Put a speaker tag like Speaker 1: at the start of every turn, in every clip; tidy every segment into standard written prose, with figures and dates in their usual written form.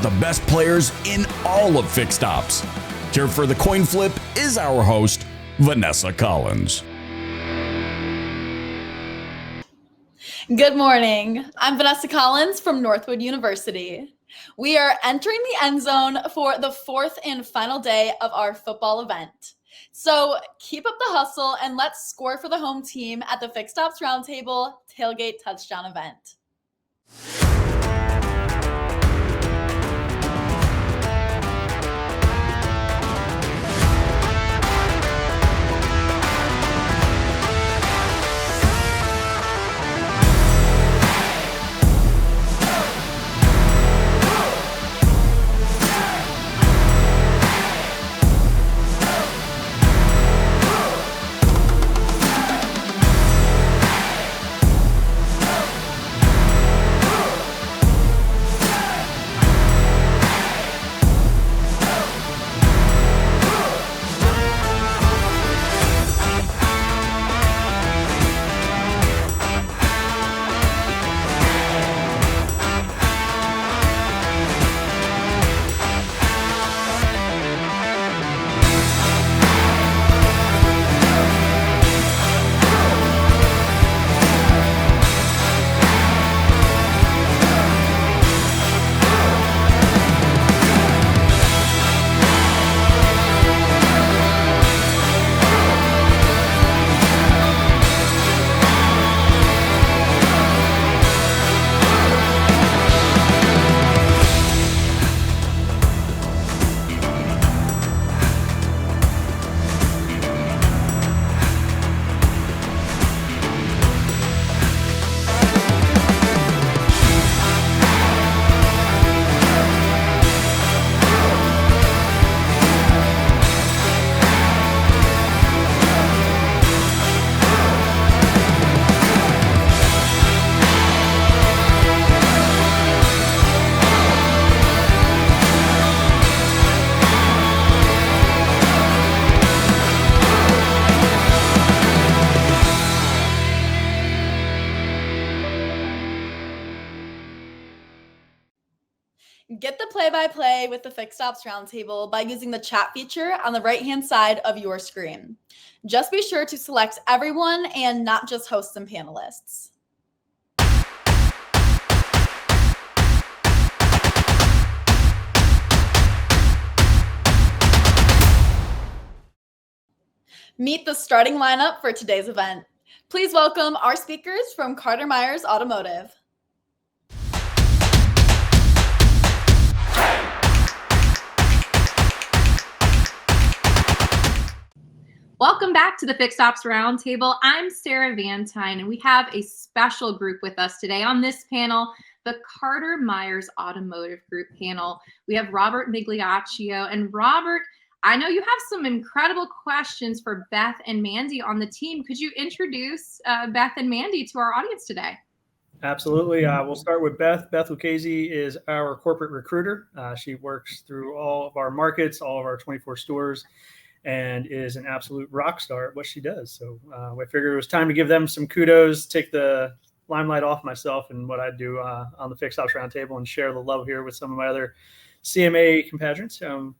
Speaker 1: got the best players in all of fixed ops. Here for the coin flip is our host, Vanessa Collins.
Speaker 2: Good morning. I'm Vanessa Collins from Northwood University. We are entering the end zone for the fourth and final day of our football event. So keep up the hustle and let's score for the home team at the Fixed Ops Roundtable Tailgate Touchdown event. Get the play-by-play with the Fixed Ops Roundtable by using the chat feature on the right-hand side of your screen. Just be sure to select everyone and not just hosts and panelists. Meet the starting lineup for today's event. Please welcome our speakers from Meyers Automotive.
Speaker 3: Welcome back to the Fixed Ops Roundtable. I'm Sarah Vantine, and we have a special group with us today on this panel, the Meyers Automotive Group panel. We have Robert Migliaccio. And Robert, I know you have some incredible questions for Beth and Mandy on the team. Could you introduce Beth and Mandy to our audience today?
Speaker 4: Absolutely. We'll start with Beth. Beth Lucchesi is our corporate recruiter. She works through all of our markets, all of our 24 stores, and is an absolute rock star at what she does. So I figured it was time to give them some kudos, take the limelight off myself and what I do on the Fixed Ops Roundtable, and share the love here with some of my other CMA compatriots. So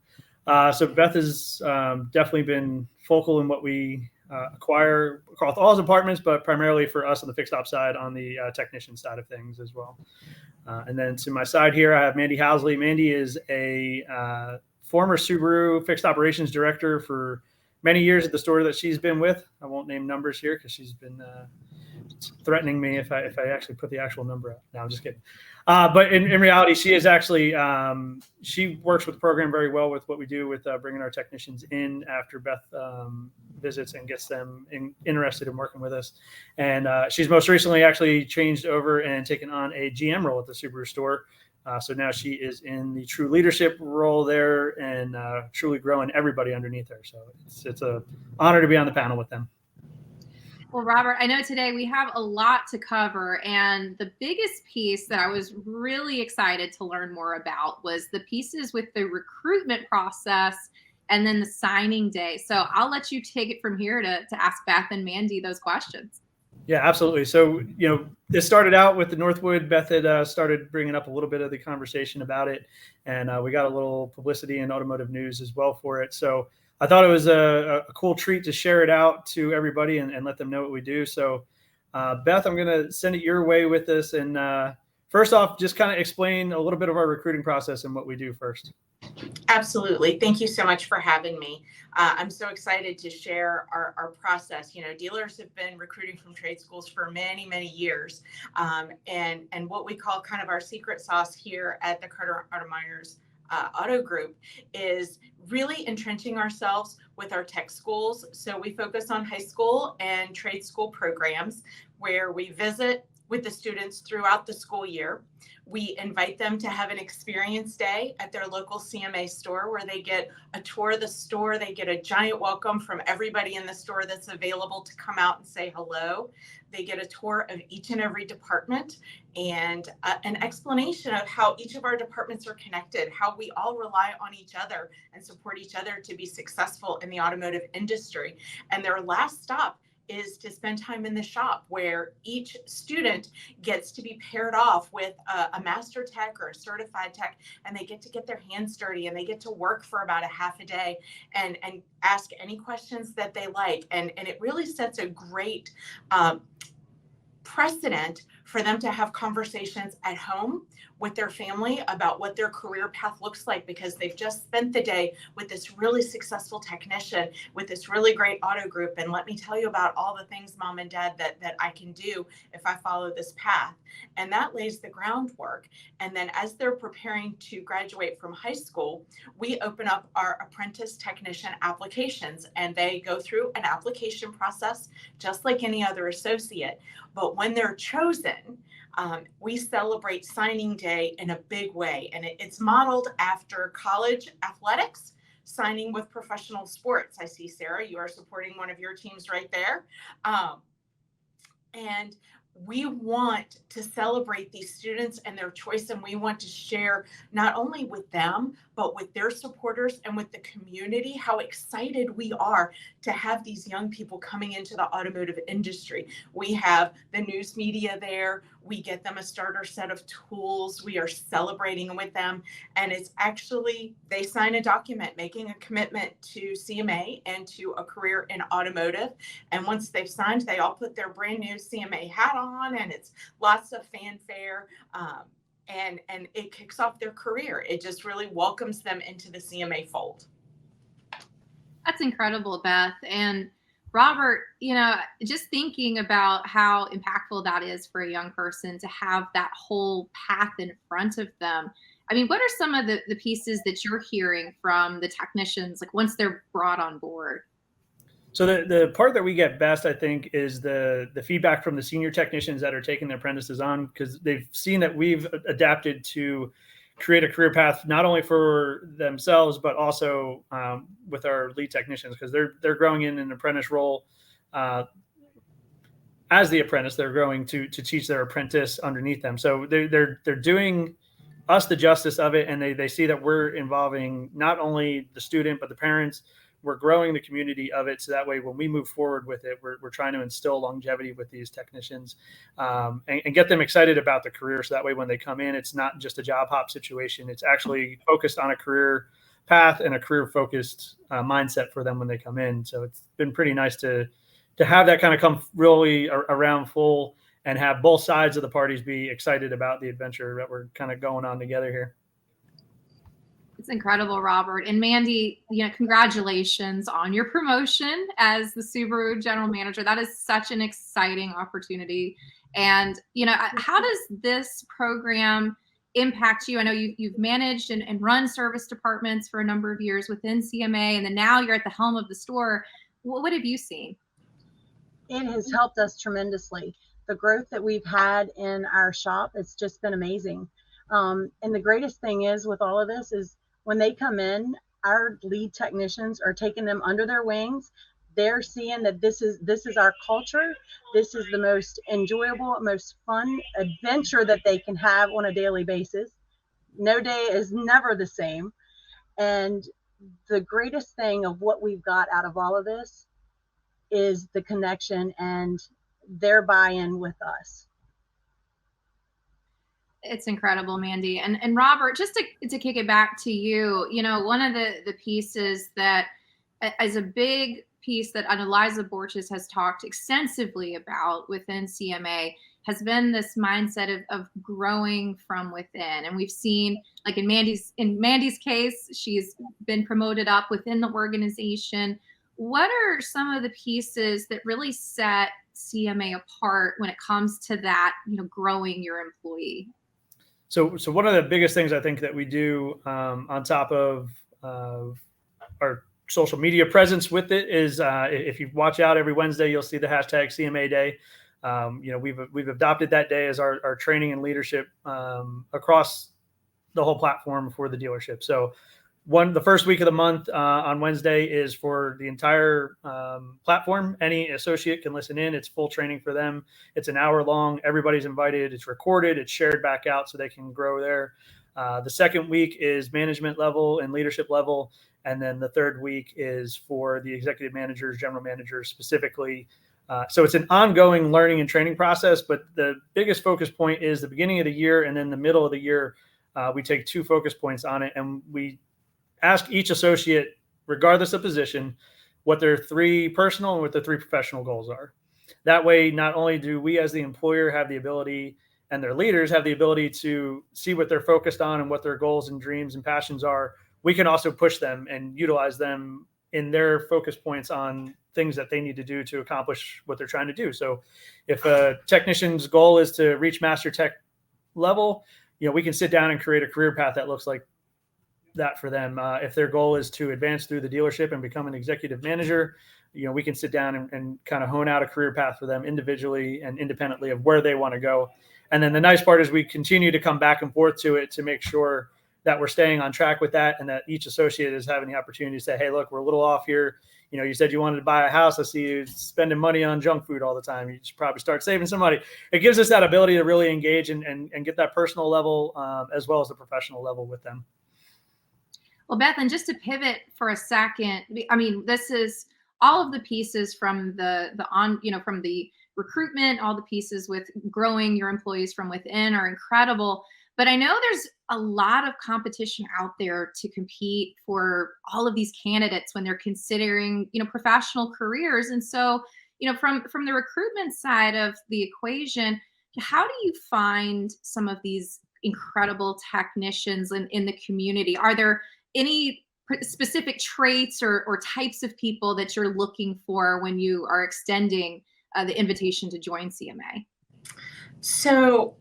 Speaker 4: Beth has definitely been focal in what we acquire across all departments, but primarily for us on the Fixed Ops side, on the technician side of things as well. And then to my side here, I have Mandy Housley. Mandy is a former Subaru fixed operations director for many years at the store that she's been with. I won't name numbers here because she's been threatening me if I actually put the actual number out. No, I'm just kidding. But in reality, she is actually, she works with the program very well with what we do with bringing our technicians in after Beth visits and gets them interested in working with us. And she's most recently actually changed over and taken on a GM role at the Subaru store. So now she is in the true leadership role there and truly growing everybody underneath her. So it's an honor to be on the panel with them.
Speaker 3: Well, Robert, I know today we have a lot to cover, and the biggest piece that I was really excited to learn more about was the pieces with the recruitment process and then the signing day. So I'll let you take it from here to ask Beth and Mandy those questions.
Speaker 4: Yeah, absolutely. So, this started out with the Northwood. Beth had started bringing up a little bit of the conversation about it, and we got a little publicity in automotive news as well for it. So I thought it was a cool treat to share it out to everybody and let them know what we do. So, Beth, I'm going to send it your way with this. And first off, just kind of explain a little bit of our recruiting process and what we do first.
Speaker 5: Absolutely. Thank you so much for having me. I'm so excited to share our process. Dealers have been recruiting from trade schools for many, many years. And what we call kind of our secret sauce here at the Carter Meyers Auto Group is really entrenching ourselves with our tech schools. So we focus on high school and trade school programs where we visit with the students throughout the school year. We invite them to have an experience day at their local CMA store where they get a tour of the store. They get a giant welcome from everybody in the store that's available to come out and say hello. They get a tour of each and every department and an explanation of how each of our departments are connected, how we all rely on each other and support each other to be successful in the automotive industry. And their last stop is to spend time in the shop where each student gets to be paired off with a master tech or a certified tech, and they get their hands dirty and they get to work for about a half a day and ask any questions that they like. And it really sets a great precedent for them to have conversations at home with their family about what their career path looks like, because they've just spent the day with this really successful technician with this really great auto group. And let me tell you about all the things, Mom and Dad, that I can do if I follow this path. And that lays the groundwork. And then as they're preparing to graduate from high school, we open up our apprentice technician applications, and they go through an application process just like any other associate. But when they're chosen, we celebrate signing day in a big way. And it's modeled after college athletics, signing with professional sports. I see, Sarah, you are supporting one of your teams right there. And we want to celebrate these students and their choice, and we want to share not only with them, but with their supporters and with the community how excited we are to have these young people coming into the automotive industry. We have the news media there. We get them a starter set of tools. We are celebrating with them. And it's actually, they sign a document making a commitment to CMA and to a career in automotive. And once they've signed, they all put their brand new CMA hat on, and it's lots of fanfare. And it kicks off their career. It just really welcomes them into the CMA fold.
Speaker 3: That's incredible, Beth. And Robert, just thinking about how impactful that is for a young person to have that whole path in front of them. I mean, what are some of the pieces that you're hearing from the technicians, like once they're brought on board?
Speaker 4: So the part that we get best, I think, is the feedback from the senior technicians that are taking their apprentices on, because they've seen that we've adapted to create a career path not only for themselves but also with our lead technicians, because they're growing in an apprentice role. As the apprentice, they're growing to teach their apprentice underneath them. So they're doing us the justice of it, and they see that we're involving not only the student but the parents. We're growing the community of it, so that way when we move forward with it, we're trying to instill longevity with these technicians and get them excited about the career, so that way when they come in, it's not just a job hop situation. It's actually focused on a career path and a career focused mindset for them when they come in. So it's been pretty nice to have that kind of come really around full and have both sides of the parties be excited about the adventure that we're kind of going on together here.
Speaker 3: It's incredible, Robert. And Mandy, congratulations on your promotion as the Subaru general manager. That is such an exciting opportunity. And, how does this program impact you? I know you've managed and run service departments for a number of years within CMA, and then now you're at the helm of the store. What have you seen?
Speaker 6: It has helped us tremendously. The growth that we've had in our shop, it's just been amazing. And the greatest thing is with all of this is when they come in, our lead technicians are taking them under their wings. They're seeing that this is our culture. This is the most enjoyable, most fun adventure that they can have on a daily basis. No day is never the same. And the greatest thing of what we've got out of all of this is the connection and their buy-in with us.
Speaker 3: It's incredible, Mandy. And Robert, just to kick it back to you, one of the pieces that is a big piece that Liza Borges has talked extensively about within CMA has been this mindset of growing from within. And we've seen, like in Mandy's case, she's been promoted up within the organization. What are some of the pieces that really set CMA apart when it comes to that, growing your employee?
Speaker 4: So one of the biggest things I think that we do on top of our social media presence with it is if you watch out every Wednesday, you'll see the hashtag CMA Day. We've adopted that day as our training and leadership across the whole platform for the dealership. So the first week of the month on Wednesday is for the entire platform. Any associate can listen in. It's full training for them. It's an hour long. Everybody's invited. It's recorded. It's shared back out so they can grow there. The second week is management level and leadership level. And then the third week is for the executive managers, general managers specifically. So it's an ongoing learning and training process, but the biggest focus point is the beginning of the year, and then the middle of the year, we take 2 focus points on it, and we ask each associate, regardless of position, what their 3 personal and what their 3 professional goals are. That way, not only do we as the employer have the ability and their leaders have the ability to see what they're focused on and what their goals and dreams and passions are, we can also push them and utilize them in their focus points on things that they need to do to accomplish what they're trying to do. So if a technician's goal is to reach master tech level, we can sit down and create a career path that looks like that for them. If their goal is to advance through the dealership and become an executive manager, we can sit down and kind of hone out a career path for them individually and independently of where they want to go. And then the nice part is we continue to come back and forth to it to make sure that we're staying on track with that, and that each associate is having the opportunity to say, hey, look, we're a little off here. You said you wanted to buy a house. I see you spending money on junk food all the time. You should probably start saving some money. It gives us that ability to really engage and get that personal level as well as the professional level with them.
Speaker 3: Well, Beth, and just to pivot for a second, this is all of the pieces from from the recruitment, all the pieces with growing your employees from within are incredible. But I know there's a lot of competition out there to compete for all of these candidates when they're considering, professional careers. And so, from the recruitment side of the equation, how do you find some of these incredible technicians in the community? Are there any specific traits or types of people that you're looking for when you are extending the invitation to join CMA?
Speaker 5: So,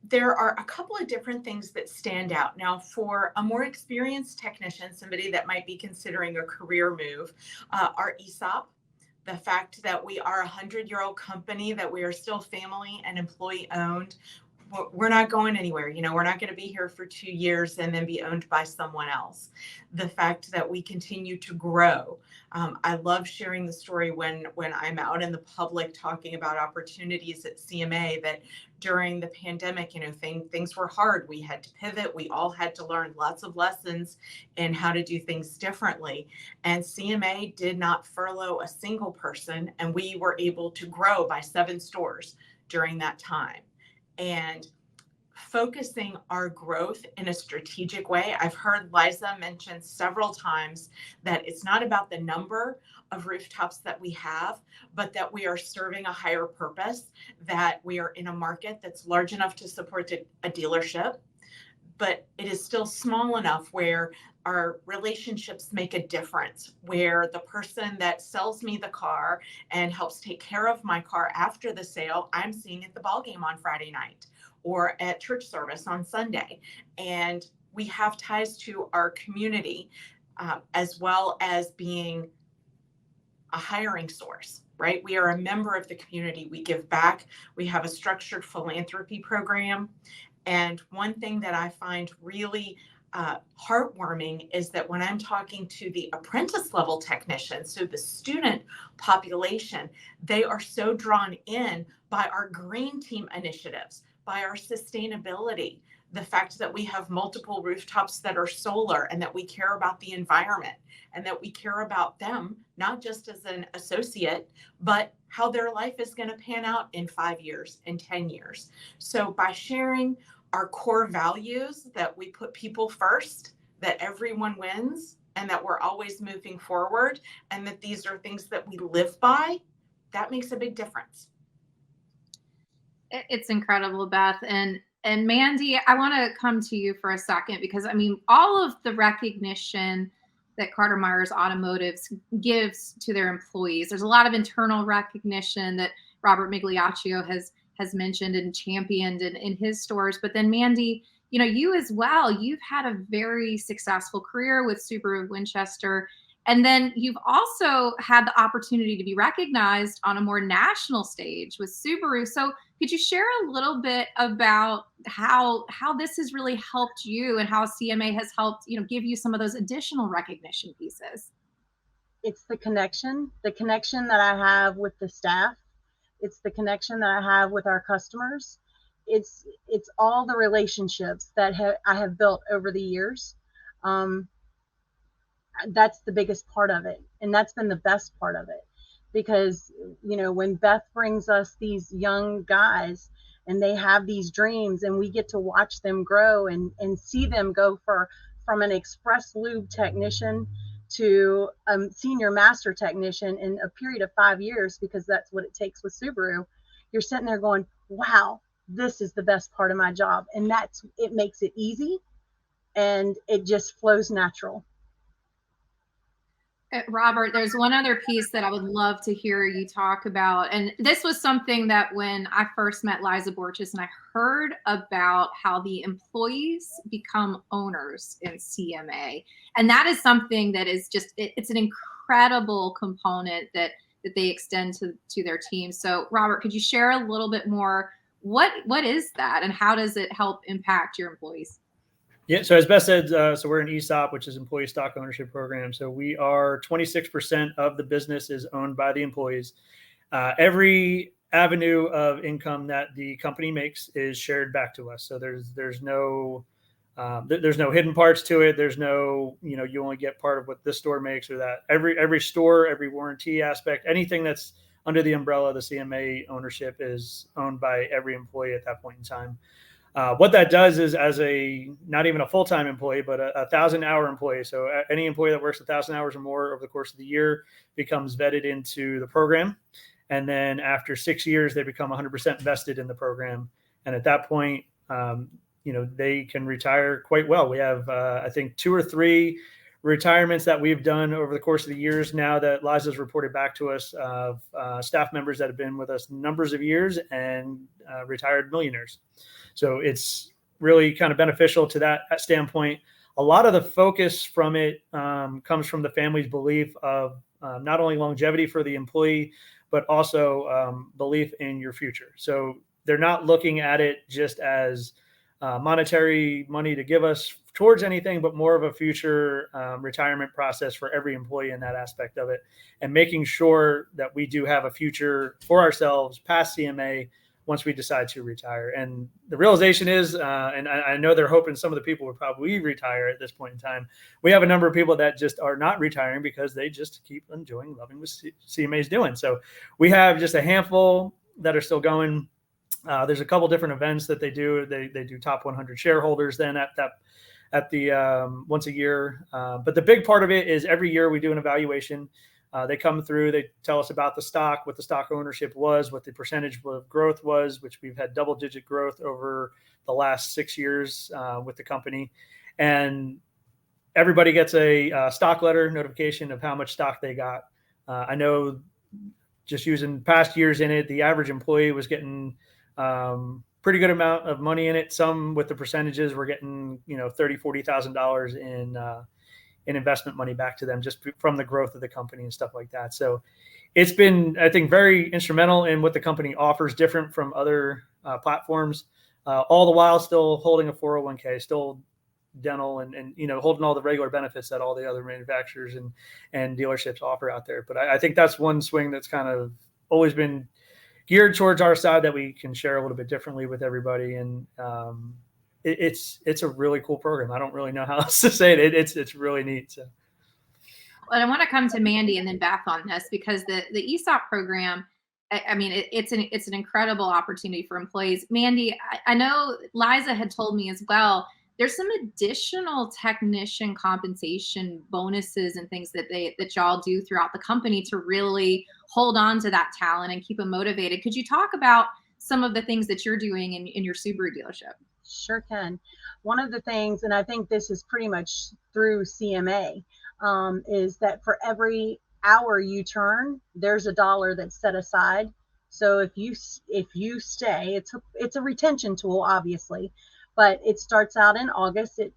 Speaker 5: there are a couple of different things that stand out. Now, for a more experienced technician, somebody that might be considering a career move, our ESOP, the fact that we are a 100-year-old company, that we are still family and employee owned, we're not going anywhere. We're not going to be here for 2 years and then be owned by someone else. The fact that we continue to grow. I love sharing the story when I'm out in the public talking about opportunities at CMA, that during the pandemic, things were hard. We had to pivot. We all had to learn lots of lessons in how to do things differently. And CMA did not furlough a single person. And we were able to grow by 7 stores during that time. And focusing our growth in a strategic way. I've heard Liza mention several times that it's not about the number of rooftops that we have, but that we are serving a higher purpose, that we are in a market that's large enough to support a dealership, but it is still small enough where our relationships make a difference, where the person that sells me the car and helps take care of my car after the sale, I'm seeing at the ball game on Friday night or at church service on Sunday. And we have ties to our community as well as being a hiring source, right? We are a member of the community. We give back. We have a structured philanthropy program. And one thing that I find really heartwarming is that when I'm talking to the apprentice level technicians, so the student population, they are so drawn in by our green team initiatives, by our sustainability, the fact that we have multiple rooftops that are solar, and that we care about the environment, and that we care about them, not just as an associate, but how their life is going to pan out in 5 years, in 10 years. So by sharing our core values, that we put people first, that everyone wins, and that we're always moving forward, and that these are things that we live by, that makes a big difference.
Speaker 3: It's incredible, Beth. And Mandy, I want to come to you for a second, because I mean, all of the recognition that Carter Meyers Automotive gives to their employees, there's a lot of internal recognition that Robert Migliaccio has mentioned and championed in his stores. But then Mandy, you know, you as well, you've had a very successful career with Subaru Winchester. And then you've also had the opportunity to be recognized on a more national stage with Subaru. So could you share a little bit about how this has really helped you, and how CMA has helped, you know, give you some of those additional recognition pieces?
Speaker 6: It's the connection that I have with the staff. It's the connection that I have with our customers. It's all the relationships that I have built over the years. That's the biggest part of it. And that's been the best part of it, because, you know, when Beth brings us these young guys and they have these dreams, and we get to watch them grow and see them go from an express lube technician to a senior master technician in a period of 5 years, because that's what it takes with Subaru, you're sitting there going, wow, this is the best part of my job. And it makes it easy, and it just flows natural.
Speaker 3: Robert, there's one other piece that I would love to hear you talk about. And this was something that when I first met Liza Borges and I heard about how the employees become owners in CMA. And that is something that is just, it's an incredible component that they extend to their team. So Robert, could you share a little bit more? What is that, and how does it help impact your employees?
Speaker 4: Yeah, so as Beth said, so we're an ESOP, which is Employee Stock Ownership Program. So we are 26% of the business is owned by the employees. Every avenue of income that the company makes is shared back to us. So there's no hidden parts to it. There's no, you know, you only get part of what this store makes or that. Every store, every warranty aspect, anything that's under the umbrella of the CMA ownership is owned by every employee at that point in time. What that does is, as not even a full-time employee, but a 1,000-hour employee. So any employee that works 1,000 hours or more over the course of the year becomes vetted into the program. And then after 6 years, they become 100% vested in the program. And at that point, you know, they can retire quite well. We have, I think, 2 or 3 retirements that we've done over the course of the years now that Liza's reported back to us of staff members that have been with us numbers of years and retired millionaires. So it's really kind of beneficial to that standpoint. A lot of the focus from it comes from the family's belief of not only longevity for the employee, but also belief in your future. So they're not looking at it just as monetary money to give us towards anything, but more of a future retirement process for every employee in that aspect of it, and making sure that we do have a future for ourselves past CMA once we decide to retire. And the realization is, and I know they're hoping some of the people would probably retire at this point in time. We have a number of people that just are not retiring because they just keep enjoying loving what CMA is doing. So we have just a handful that are still going. There's a couple different events that they do. They do top 100 shareholders then at the once a year. But the big part of it is every year we do an evaluation. They come through, they tell us about the stock, what the stock ownership was, what the percentage of growth was, which we've had double-digit growth over the last 6 years with the company. And everybody gets a stock letter notification of how much stock they got. I know just using past years in it, the average employee was getting pretty good amount of money in it. Some with the percentages were getting, you know, $30,000, $40,000 in investment money back to them just from the growth of the company and stuff like that. So it's been, I think, very instrumental in what the company offers, different from other platforms, all the while still holding a 401k, still dental and you know, holding all the regular benefits that all the other manufacturers and dealerships offer out there. But I think that's one swing that's kind of always been geared towards our side that we can share a little bit differently with everybody. And it's a really cool program. I don't really know how else to say it. It's really neat. So.
Speaker 3: Well, I want to come to Mandy and then Beth on this, because the ESOP program, I mean, it's an incredible opportunity for employees. Mandy, I know Liza had told me as well, there's some additional technician compensation bonuses and things that y'all do throughout the company to really hold on to that talent and keep them motivated. Could you talk about some of the things that you're doing in your Subaru dealership?
Speaker 6: Sure can. One of the things, and I think this is pretty much through CMA, is that for every hour you turn, there's $1 that's set aside. So if you stay, it's a retention tool, obviously, but it starts out in August. It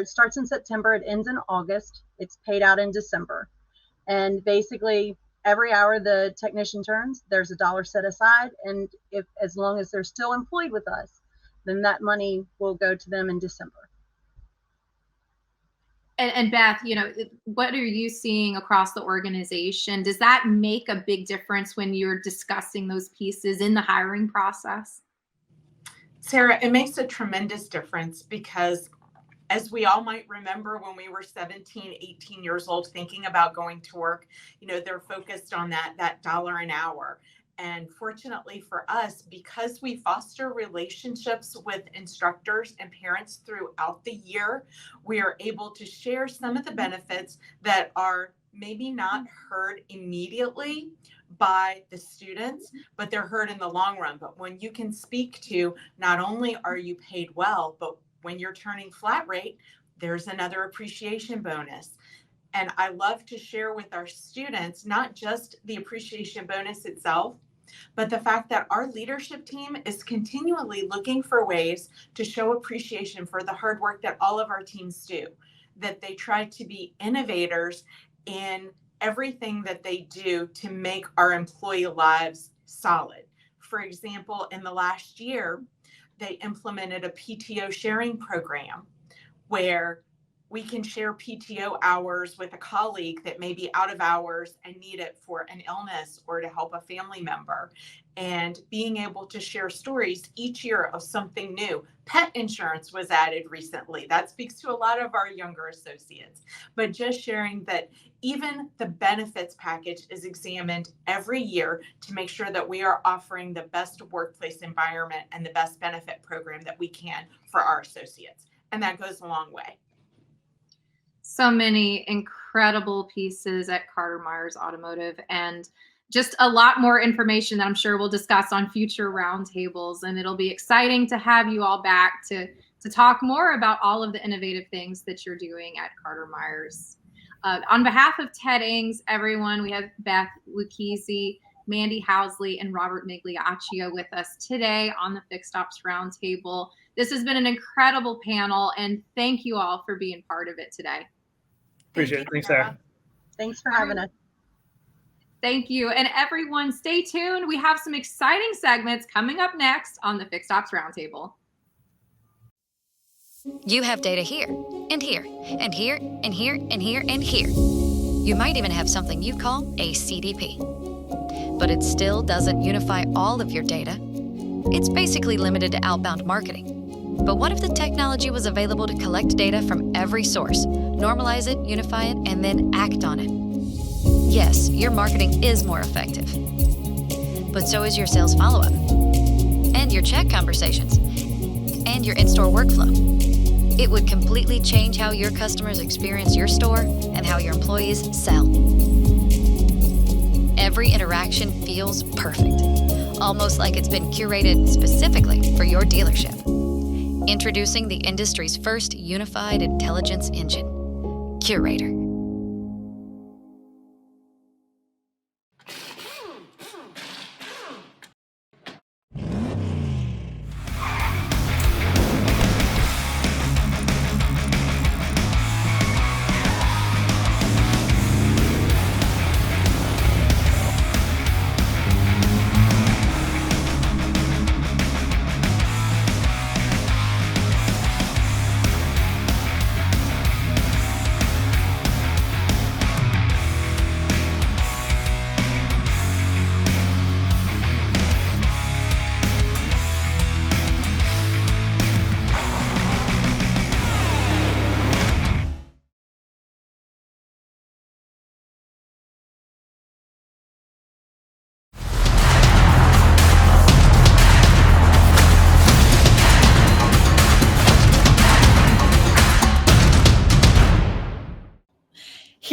Speaker 6: starts in September. It ends in August. It's paid out in December, and basically every hour the technician turns, there's $1 set aside, and as long as they're still employed with us, then that money will go to them in December.
Speaker 3: And Beth, what are you seeing across the organization? Does that make a big difference when you're discussing those pieces in the hiring process?
Speaker 5: Sarah, it makes a tremendous difference, because as we all might remember, when we were 17, 18 years old, thinking about going to work, they're focused on that $1 an hour. And fortunately for us, because we foster relationships with instructors and parents throughout the year, we are able to share some of the benefits that are maybe not heard immediately by the students, but they're heard in the long run. But when you can speak to, not only are you paid well, but when you're turning flat rate, there's another appreciation bonus. And I love to share with our students, not just the appreciation bonus itself, but the fact that our leadership team is continually looking for ways to show appreciation for the hard work that all of our teams do, that they try to be innovators in everything that they do to make our employee lives solid. For example, in the last year, they implemented a PTO sharing program where we can share PTO hours with a colleague that may be out of hours and need it for an illness or to help a family member. And being able to share stories each year of something new. Pet insurance was added recently. That speaks to a lot of our younger associates. But just sharing that even the benefits package is examined every year to make sure that we are offering the best workplace environment and the best benefit program that we can for our associates. And that goes a long way.
Speaker 3: So many incredible pieces at Meyers Automotive, and just a lot more information that I'm sure we'll discuss on future roundtables. And it'll be exciting to have you all back to talk more about all of the innovative things that you're doing at Meyers. On behalf of Ted Ings, everyone, we have Beth Lucchesi, Mandy Housley, and Robert Migliaccio with us today on the Fixed Ops Roundtable. This has been an incredible panel, and thank you all for being part of it today.
Speaker 4: Appreciate it. Thanks, Sarah.
Speaker 6: Thanks for having us.
Speaker 3: Thank you. And everyone, stay tuned. We have some exciting segments coming up next on the Fixed Ops Roundtable.
Speaker 7: You have data here, and here, and here, and here, and here, and here. You might even have something you call a CDP. But it still doesn't unify all of your data. It's basically limited to outbound marketing. But what if the technology was available to collect data from every source, normalize it, unify it, and then act on it? Yes, your marketing is more effective. But so is your sales follow-up, and your chat conversations, and your in-store workflow. It would completely change how your customers experience your store and how your employees sell. Every interaction feels perfect, almost like it's been curated specifically for your dealership. Introducing the industry's first unified intelligence engine, Curator.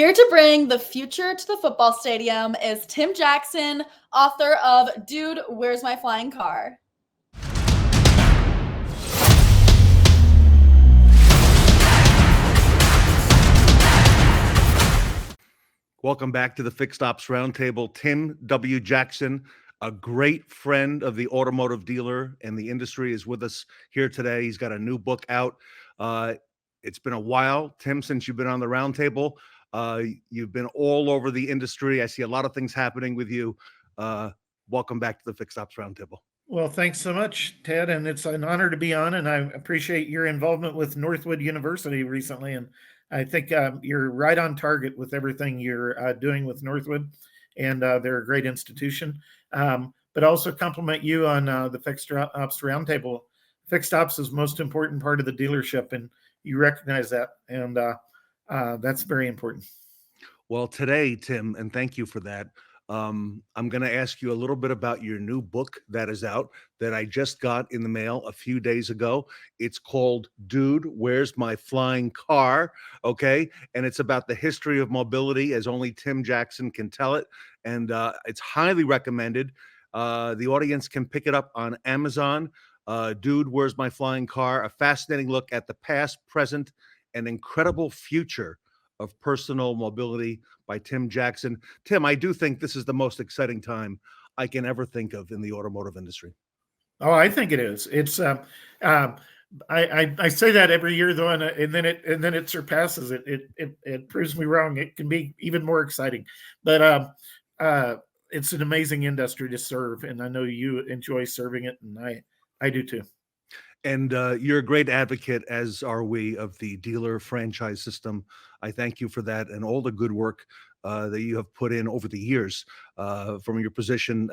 Speaker 2: Here to bring the future to the football stadium is Tim Jackson, author of Dude, Where's My Flying Car?
Speaker 8: Welcome back to the Fixed Ops Roundtable. Tim W. Jackson, a great friend of the automotive dealer and the industry, is with us here today. He's got a new book out. It's been a while, Tim, since you've been on the Roundtable. You've been all over the industry. I see a lot of things happening with you. Welcome back to the Fixed Ops Roundtable.
Speaker 9: Well, thanks so much, Ted, and it's an honor to be on, and I appreciate your involvement with Northwood University recently, and I think you're right on target with everything you're doing with Northwood, and they're a great institution. But also compliment you on the Fixed Ops Roundtable. Fixed Ops is the most important part of the dealership, and you recognize that, and that's very important.
Speaker 8: Well, today, Tim, and thank you for that, I'm going to ask you a little bit about your new book that is out that I just got in the mail a few days ago. It's called Dude, Where's My Flying Car? Okay. And it's about the history of mobility as only Tim Jackson can tell it. And it's highly recommended. The audience can pick it up on Amazon. Dude, Where's My Flying Car? A fascinating look at the past, present, and incredible future of personal mobility by Tim Jackson. Tim, I do think this is the most exciting time I can ever think of in the automotive industry.
Speaker 9: Oh, I think it is. It's I say that every year though, and then it surpasses it. It proves me wrong. It can be even more exciting, but it's an amazing industry to serve, and I know you enjoy serving it, and I do too.
Speaker 8: And you're a great advocate, as are we, of the dealer franchise system. I thank you for that and all the good work that you have put in over the years from your position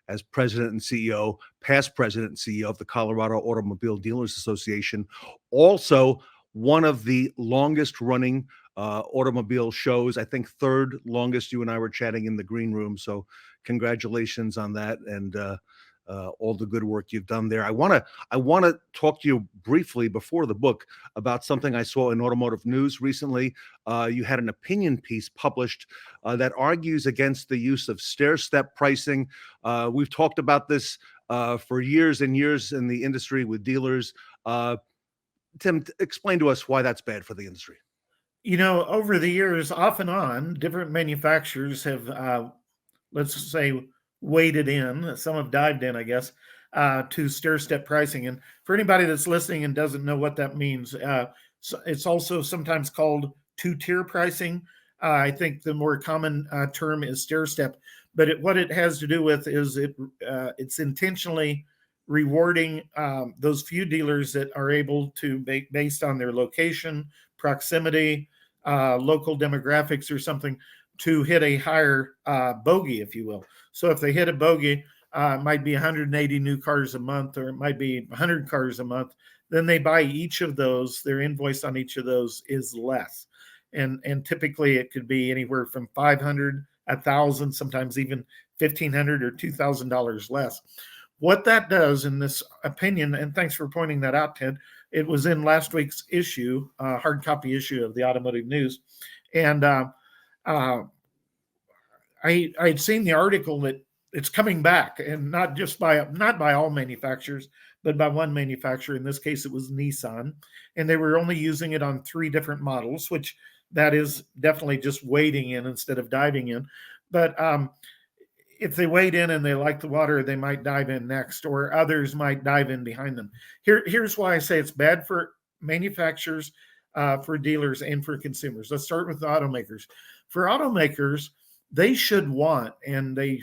Speaker 8: as president and CEO, past president and CEO of the Colorado Automobile Dealers Association. Also, one of the longest running automobile shows, I think third longest. You and I were chatting in the green room. So congratulations on that. And all the good work you've done there. I want to talk to you briefly before the book about something I saw in Automotive News recently. You had an opinion piece published that argues against the use of stair-step pricing. We've talked about this for years and years in the industry with dealers. Tim, explain to us why that's bad for the industry.
Speaker 9: You know, over the years, off and on, different manufacturers have, let's say, waded in, some have dived in, I guess, to stair-step pricing. And for anybody that's listening and doesn't know what that means, so it's also sometimes called two-tier pricing. I think the more common term is stair-step, but what it has to do with is it's intentionally rewarding those few dealers that are able to, based on their location, proximity, local demographics or something, to hit a higher bogey, if you will. So if they hit a bogey, it might be 180 new cars a month, or it might be 100 cars a month, then they buy each of those. Their invoice on each of those is less. And typically it could be anywhere from $500, $1,000, sometimes even $1,500 or $2,000 less. What that does in this opinion, and thanks for pointing that out, Ted, it was in last week's issue, hard copy issue of the Automotive News. And I'd seen the article that it's coming back, and not by all manufacturers, but by one manufacturer. In this case, it was Nissan, and they were only using it on 3 different models, which that is definitely just wading in instead of diving in. But if they wade in and they like the water, they might dive in next, or others might dive in behind them. Here's why I say it's bad for manufacturers, for dealers, and for consumers. Let's start with the automakers. For automakers, they should want, and they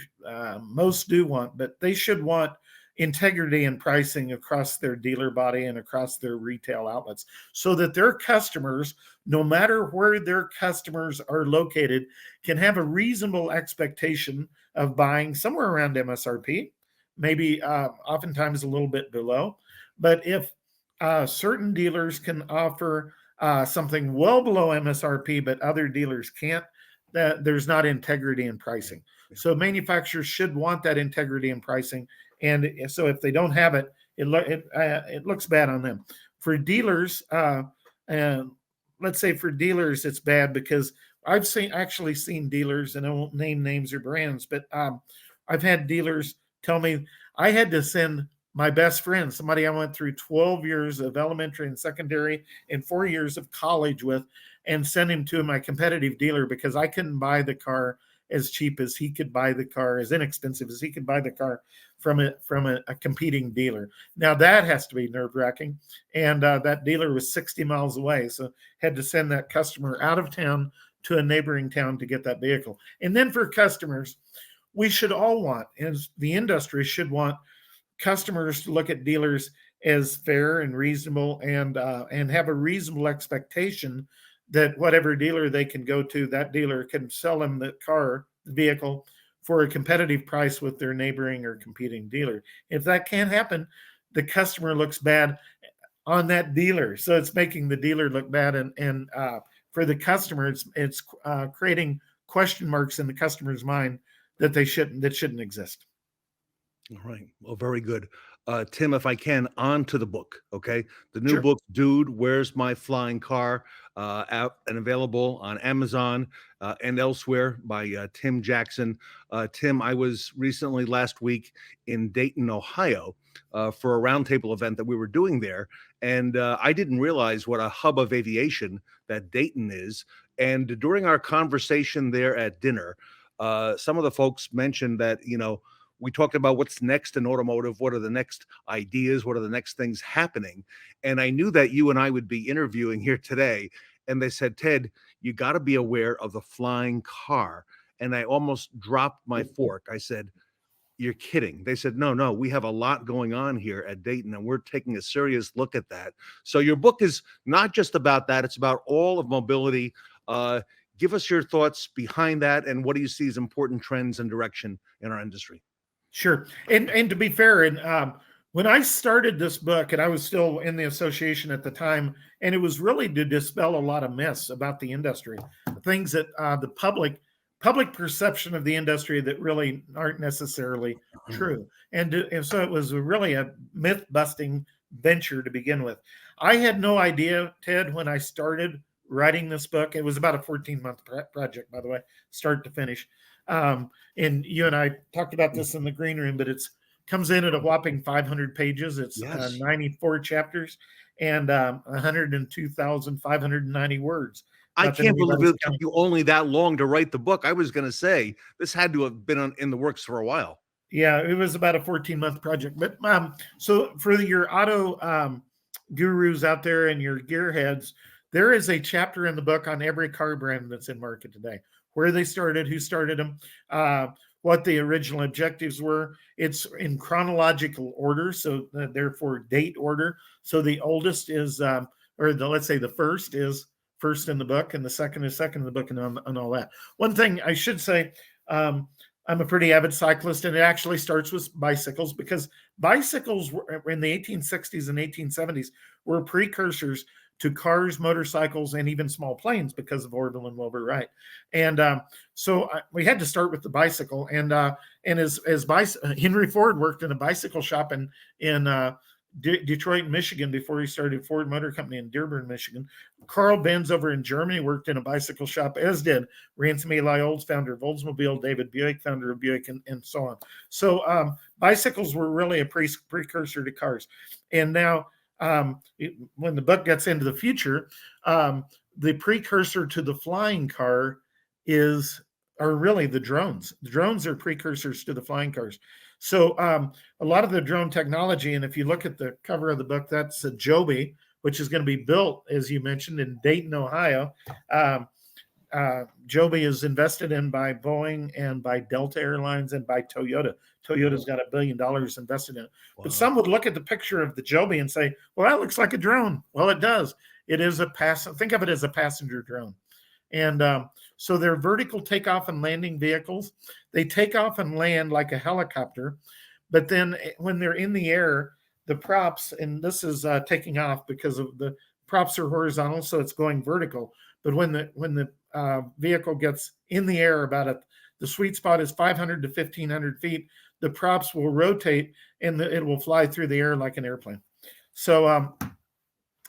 Speaker 9: most do want, but they should want integrity in pricing across their dealer body and across their retail outlets, so that their customers, no matter where their customers are located, can have a reasonable expectation of buying somewhere around MSRP, maybe oftentimes a little bit below. But if certain dealers can offer something well below MSRP, but other dealers can't, that there's not integrity in pricing. So manufacturers should want that integrity in pricing. And so if they don't have it, it looks bad on them. For dealers, let's say for dealers, it's bad because I've actually seen dealers, and I won't name names or brands, but I've had dealers tell me I had to send my best friend, somebody I went through 12 years of elementary and secondary and 4 years of college with, and send him to my competitive dealer because I couldn't buy the car as cheap as he could buy the car, as inexpensive as he could buy the car from a competing dealer. Now that has to be nerve-wracking. And that dealer was 60 miles away, so had to send that customer out of town to a neighboring town to get that vehicle. And then for customers, we should all want, as the industry should want, customers to look at dealers as fair and reasonable, and have a reasonable expectation that whatever dealer they can go to, that dealer can sell them the vehicle for a competitive price with their neighboring or competing dealer. If that can't happen, the customer looks bad on that dealer. So it's making the dealer look bad, and for the customer, it's creating question marks in the customer's mind that shouldn't exist.
Speaker 8: All right. Well, very good. Tim, if I can, on to the book. Okay. The new
Speaker 9: Sure.
Speaker 8: book, Dude, Where's My Flying Car? Out and available on Amazon and elsewhere by Tim Jackson. Tim, I was recently last week in Dayton, Ohio, for a roundtable event that we were doing there. And I didn't realize what a hub of aviation that Dayton is. And during our conversation there at dinner, some of the folks mentioned that, we talked about what's next in automotive, what are the next ideas, what are the next things happening. And I knew that you and I would be interviewing here today. And they said, Ted, you got to be aware of the flying car. And I almost dropped my fork. I said, you're kidding. They said, no, we have a lot going on here at Dayton, and we're taking a serious look at that. So your book is not just about that. It's about all of mobility. Give us your thoughts behind that, and what do you see as important trends and direction in our industry?
Speaker 9: Sure. And to be fair, and when I started this book, and I was still in the association at the time, and it was really to dispel a lot of myths about the industry, things that the public perception of the industry that really aren't necessarily true. And so it was really a myth-busting venture to begin with. I had no idea, Ted, when I started writing this book. It was about a 14-month project, by the way, start to finish. And you and I talked about this in the green room, but it's comes in at a whopping 500 pages. It's 94 chapters and 102,590 words.
Speaker 8: I can't believe it took you only that long to write the book. I was going to say this had to have been in the works for a while.
Speaker 9: Yeah, it was about a 14-month project. But so for your auto gurus out there and your gearheads, there is a chapter in the book on every car brand that's in market today, where they started, who started them, what the original objectives were. It's in chronological order, so therefore date order. So the oldest is, let's say the first is first in the book, and the second is second in the book, and all that. One thing I should say, I'm a pretty avid cyclist, and it actually starts with bicycles, because bicycles in the 1860s and 1870s were precursors to cars, motorcycles, and even small planes because of Orville and Wilbur Wright. And so we had to start with the bicycle. And as Henry Ford worked in a bicycle shop in Detroit, Michigan, before he started Ford Motor Company in Dearborn, Michigan. Carl Benz over in Germany worked in a bicycle shop, as did Ransom Eli Olds, founder of Oldsmobile, David Buick, founder of Buick, and so on. So bicycles were really a precursor to cars. And now, when the book gets into the future, the precursor to the flying car are really the drones. The drones are precursors to the flying cars. So a lot of the drone technology, and if you look at the cover of the book, that's a Joby, which is going to be built, as you mentioned, in Dayton, Ohio. Joby is invested in by Boeing and by Delta Airlines and by Toyota. Toyota's got $1 billion invested in it. Wow. But some would look at the picture of the Joby and say, well, that looks like a drone. Well, it does. It is think of it as a passenger drone. And so they're vertical takeoff and landing vehicles. They take off and land like a helicopter. But then when they're in the air, the props, and this is taking off because of the props are horizontal, so it's going vertical. But when the vehicle gets in the air, the sweet spot is 500 to 1,500 feet. The props will rotate and it will fly through the air like an airplane. So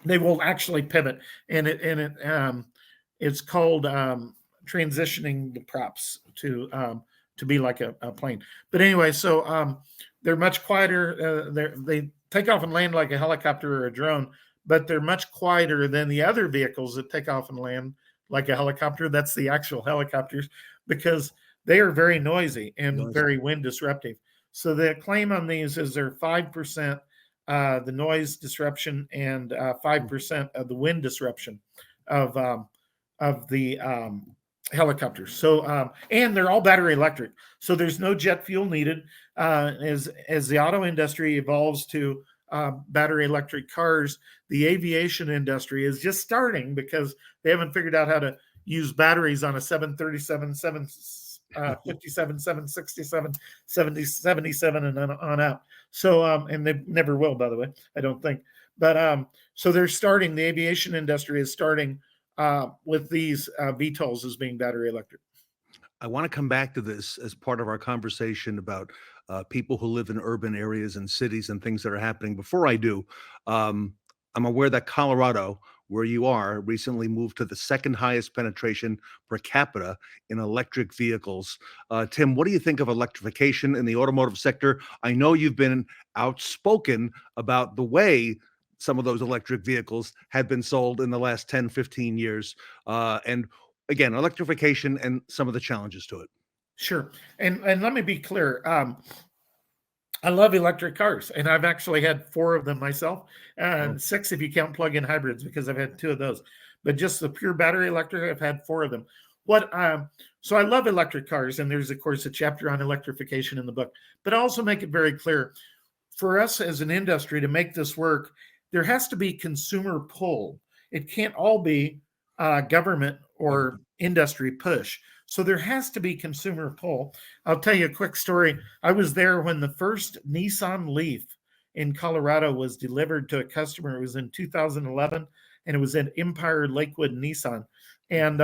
Speaker 9: they will actually pivot, and it's called transitioning the props to be like a plane. But anyway, so they're much quieter. They take off and land like a helicopter or a drone, but they're much quieter than the other vehicles that take off and land like a helicopter. That's the actual helicopters, because they are very noisy and very wind disruptive. So the claim on these is they're 5% the noise disruption and 5% of the wind disruption of the helicopters. So and they're all battery electric, so there's no jet fuel needed. As the auto industry evolves to battery electric cars, the aviation industry is just starting, because they haven't figured out how to use batteries on a 737, 757, 767, 77, and on out. So and they never will, by the way, I don't think. But so they're starting. The aviation industry is starting with these VTOLs as being battery electric.
Speaker 8: I want to come back to this as part of our conversation about people who live in urban areas and cities and things that are happening. Before I do, I'm aware that Colorado, where you are, recently moved to the second highest penetration per capita in electric vehicles. Tim, what do you think of electrification in the automotive sector? I know you've been outspoken about the way some of those electric vehicles have been sold in the last 10, 15 years. And again, electrification and some of the challenges to it.
Speaker 9: Sure. And let me be clear. I love electric cars, and I've actually had 4 of them myself, and 6 if you count plug-in hybrids, because I've had 2 of those. But just the pure battery electric, I've had 4 of them. So I love electric cars, and there's, of course, a chapter on electrification in the book. But I also make it very clear, for us as an industry to make this work, there has to be consumer pull. It can't all be government or industry push. So there has to be consumer pull. I'll tell you a quick story. I was there when the first Nissan Leaf in Colorado was delivered to a customer. It was in 2011, and it was at Empire Lakewood Nissan. And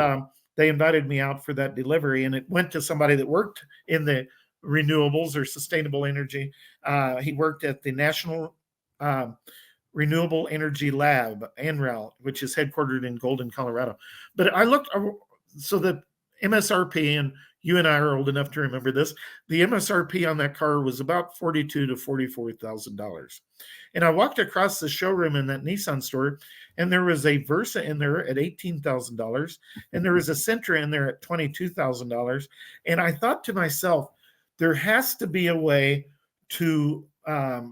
Speaker 9: they invited me out for that delivery, and it went to somebody that worked in the renewables or sustainable energy. He worked at the National Renewable Energy Lab, NREL, which is headquartered in Golden, Colorado. But I looked, so the MSRP, and you and I are old enough to remember this, the MSRP on that car was about $42,000 to $44,000. And I walked across the showroom in that Nissan store, and there was a Versa in there at $18,000, and there was a Sentra in there at $22,000. And I thought to myself, there has to be a way to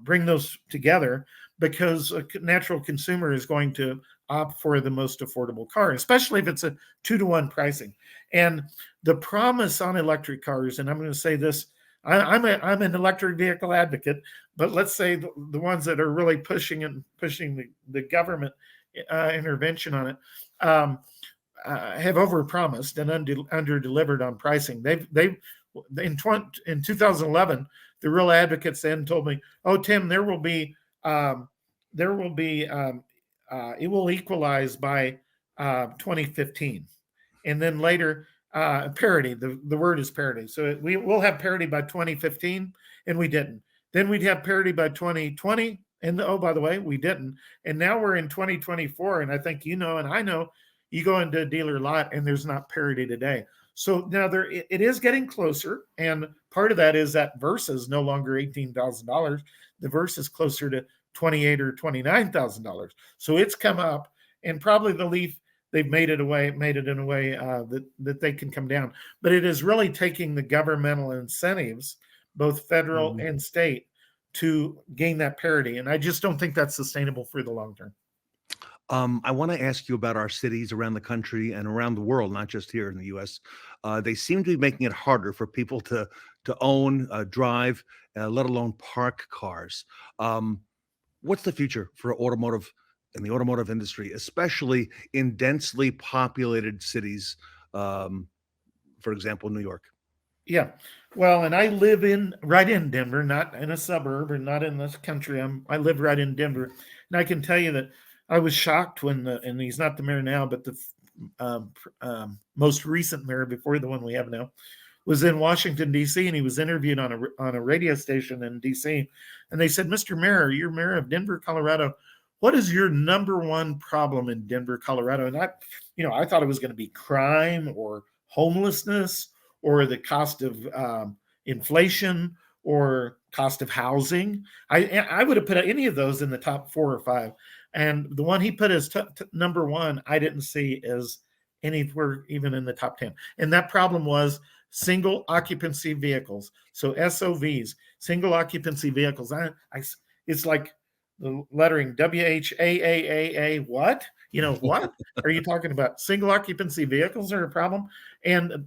Speaker 9: bring those together, because a natural consumer is going to opt for the most affordable car, especially if it's a 2-to-1 pricing. And the promise on electric cars, and I'm going to say this, I'm an electric vehicle advocate, but let's say the ones that are really pushing the government intervention on it have overpromised and under-delivered on pricing. They've in 2011, the real advocates then told me, "Oh, Tim, it will equalize by 2015," and then later parity. The word is parity. So we will have parity by 2015, and we didn't. Then we'd have parity by 2020, and oh, by the way, we didn't. And now we're in 2024, and I think you know, and I know, you go into a dealer lot, and there's not parity today. So now it is getting closer, and part of that is that Versa is no longer $18,000. The Versa is closer to $28,000 or $29,000. So it's come up, and probably the Leaf, they've made it in a way that they can come down. But it is really taking the governmental incentives, both federal and state, to gain that parity. And I just don't think that's sustainable for the long term.
Speaker 8: I want to ask you about our cities around the country and around the world, not just here in the U.S. They seem to be making it harder for people to own, drive, let alone park cars. What's the future for automotive and the automotive industry, especially in densely populated cities, for example, New York?
Speaker 9: Yeah. Well, and I live right in Denver, not in a suburb or not in this country. I live right in Denver. And I can tell you that I was shocked when and he's not the mayor now, but the most recent mayor before the one we have now was in Washington, D.C., and he was interviewed on a radio station in D.C. And they said, "Mr. Mayor, you're mayor of Denver, Colorado. What is your number one problem in Denver, Colorado?" And I thought it was going to be crime or homelessness or the cost of inflation or cost of housing. I would have put any of those in the top 4 or 5. And the one he put as number 1, I didn't see as anywhere even in the top 10. And that problem was single occupancy vehicles. So SOVs, single occupancy vehicles. It's like the lettering WHAAAA. What? What are you talking about? Single occupancy vehicles are a problem.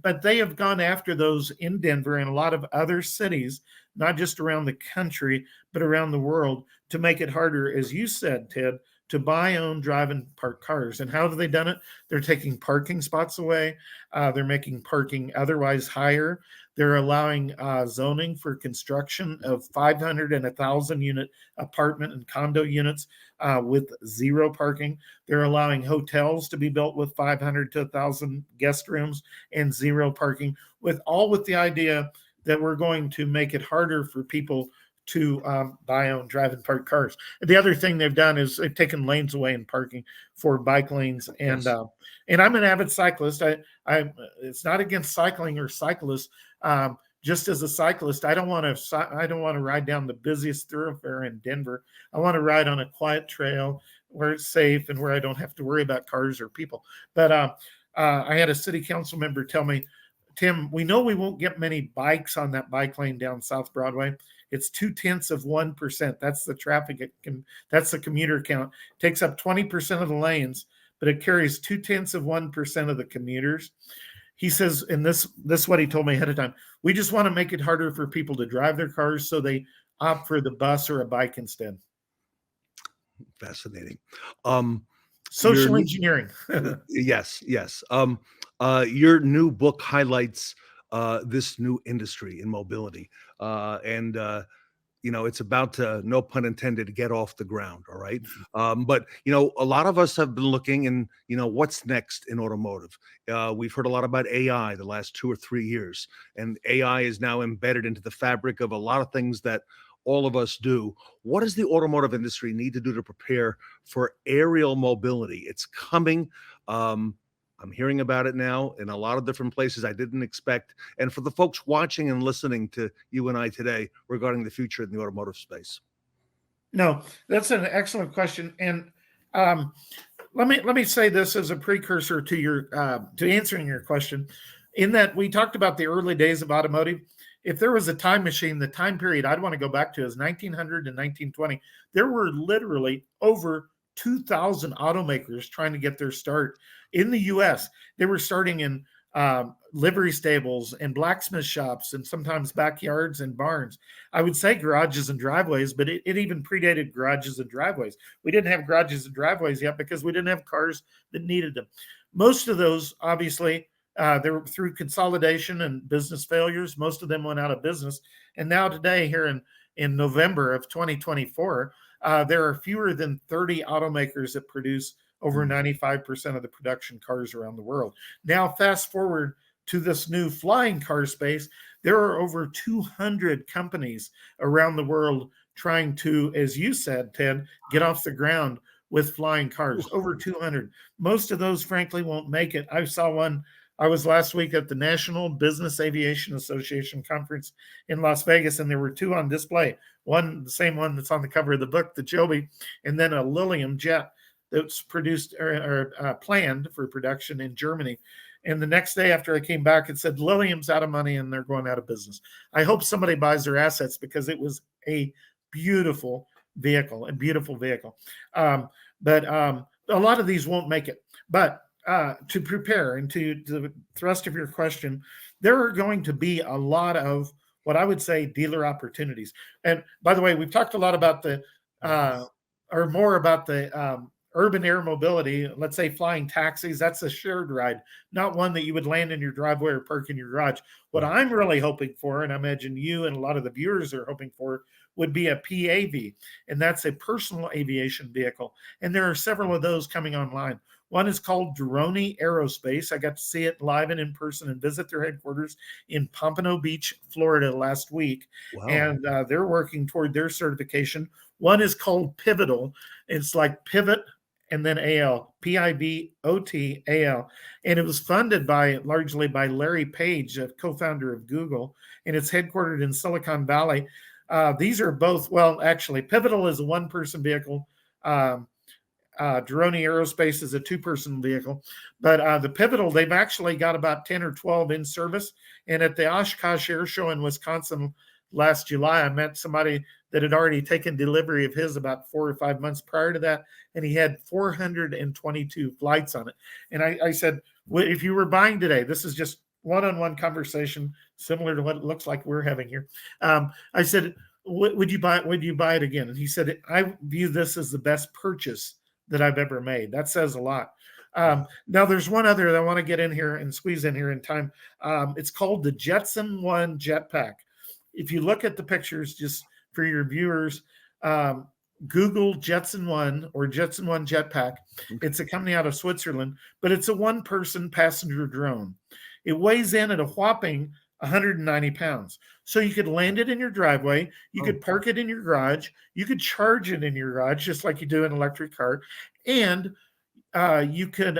Speaker 9: But they have gone after those in Denver and a lot of other cities, not just around the country, but around the world, to make it harder, as you said, Ted, to buy, own, drive, and park cars. And how have they done it? They're taking parking spots away. They're making parking otherwise higher. They're allowing zoning for construction of 500 and 1,000 unit apartment and condo units with 0 parking. They're allowing hotels to be built with 500 to 1,000 guest rooms and 0 parking, with the idea that we're going to make it harder for people to buy, own, drive, and park cars. The other thing they've done is they've taken lanes away in parking for bike lanes. And
Speaker 8: Yes.
Speaker 9: And I'm an avid cyclist. It's not against cycling or cyclists. Just as a cyclist, I don't want to ride down the busiest thoroughfare in Denver. I want to ride on a quiet trail where it's safe and where I don't have to worry about cars or people. But I had a city council member tell me, Tim, we know we won't get many bikes on that bike lane down South Broadway. It's 0.2%. That's the traffic. That's the commuter count. It takes up 20% of the lanes, but it carries 0.2% of the commuters. He says, and this is what he told me ahead of time, we just want to make it harder for people to drive their cars, so they opt for the bus or a bike instead.
Speaker 8: Fascinating.
Speaker 9: Social engineering.
Speaker 8: Yes. Your new book highlights this new industry in mobility. It's about to, no pun intended, get off the ground. All right. But a lot of us have been looking and, what's next in automotive. We've heard a lot about AI the last 2 or 3 years, and AI is now embedded into the fabric of a lot of things that all of us do. What does the automotive industry need to do to prepare for aerial mobility? It's coming. I'm hearing about it now in a lot of different places I didn't expect. And for the folks watching and listening to you and I today regarding the future in the automotive space.
Speaker 9: No, that's an excellent question. And let me say this as a precursor to your to answering your question, in that we talked about the early days of automotive. If there was a time machine, the time period I'd want to go back to is 1900 and 1920. There were literally over 2,000 automakers trying to get their start in the U.S. They were starting in livery stables and blacksmith shops and sometimes backyards and barns. I would say garages and driveways, but it even predated garages and driveways. We didn't have garages and driveways yet because we didn't have cars that needed them. Most of those, obviously, they were through consolidation and business failures. Most of them went out of business. And now today, here in November of 2024, there are fewer than 30 automakers that produce over 95% of the production cars around the world. Now, fast forward to this new flying car space, there are over 200 companies around the world trying to, as you said, Ted, get off the ground with flying cars. Over 200. Most of those, frankly, won't make it. I saw one. I was last week at the National Business Aviation Association conference in Las Vegas, and there were 2 on display. One, the same one that's on the cover of the book, the Joby, and then a Lilium jet that's produced or planned for production in Germany. And the next day after I came back, it said Lilium's out of money and they're going out of business. I hope somebody buys their assets because it was a beautiful vehicle. But a lot of these won't make it. But to prepare and to the thrust of your question, there are going to be a lot of what I would say dealer opportunities. And by the way, we've talked a lot about the urban air mobility. Let's say flying taxis. That's a shared ride, not one that you would land in your driveway or park in your garage. What I'm really hoping for, and I imagine you and a lot of the viewers are hoping for, would be a PAV, and that's a personal aviation vehicle. And there are several of those coming online. One is called Drone Aerospace. I got to see it live and in person and visit their headquarters in Pompano Beach, Florida last week. Wow. And they're working toward their certification. One is called Pivotal. It's like pivot and then AL, PIVOTAL. And it was funded largely by Larry Page, a co-founder of Google, and it's headquartered in Silicon Valley. These are both, well, actually, Pivotal is a one-person vehicle. Drone Aerospace is a two-person vehicle. But the Pivotal, they've actually got about 10 or 12 in service. And at the Oshkosh Air Show in Wisconsin last July, I met somebody that had already taken delivery of his about 4 or 5 months prior to that. And he had 422 flights on it. And I said, well, if you were buying today, this is just one-on-one conversation, similar to what it looks like we're having here. I said, would you buy it again? And he said, I view this as the best purchase that I've ever made. That says a lot. Now there's one other that I want to get in here and squeeze in here in time. It's called the Jetson One Jetpack. If you look at the pictures, just for your viewers, Google Jetson One or Jetson One Jetpack. It's a company out of Switzerland, but it's a one-person passenger drone. It weighs in at a whopping 190 pounds. So you could land it in your driveway. You could park it in your garage. You could charge it in your garage, just like you do an electric car. And you could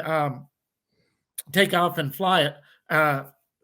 Speaker 9: take off and fly it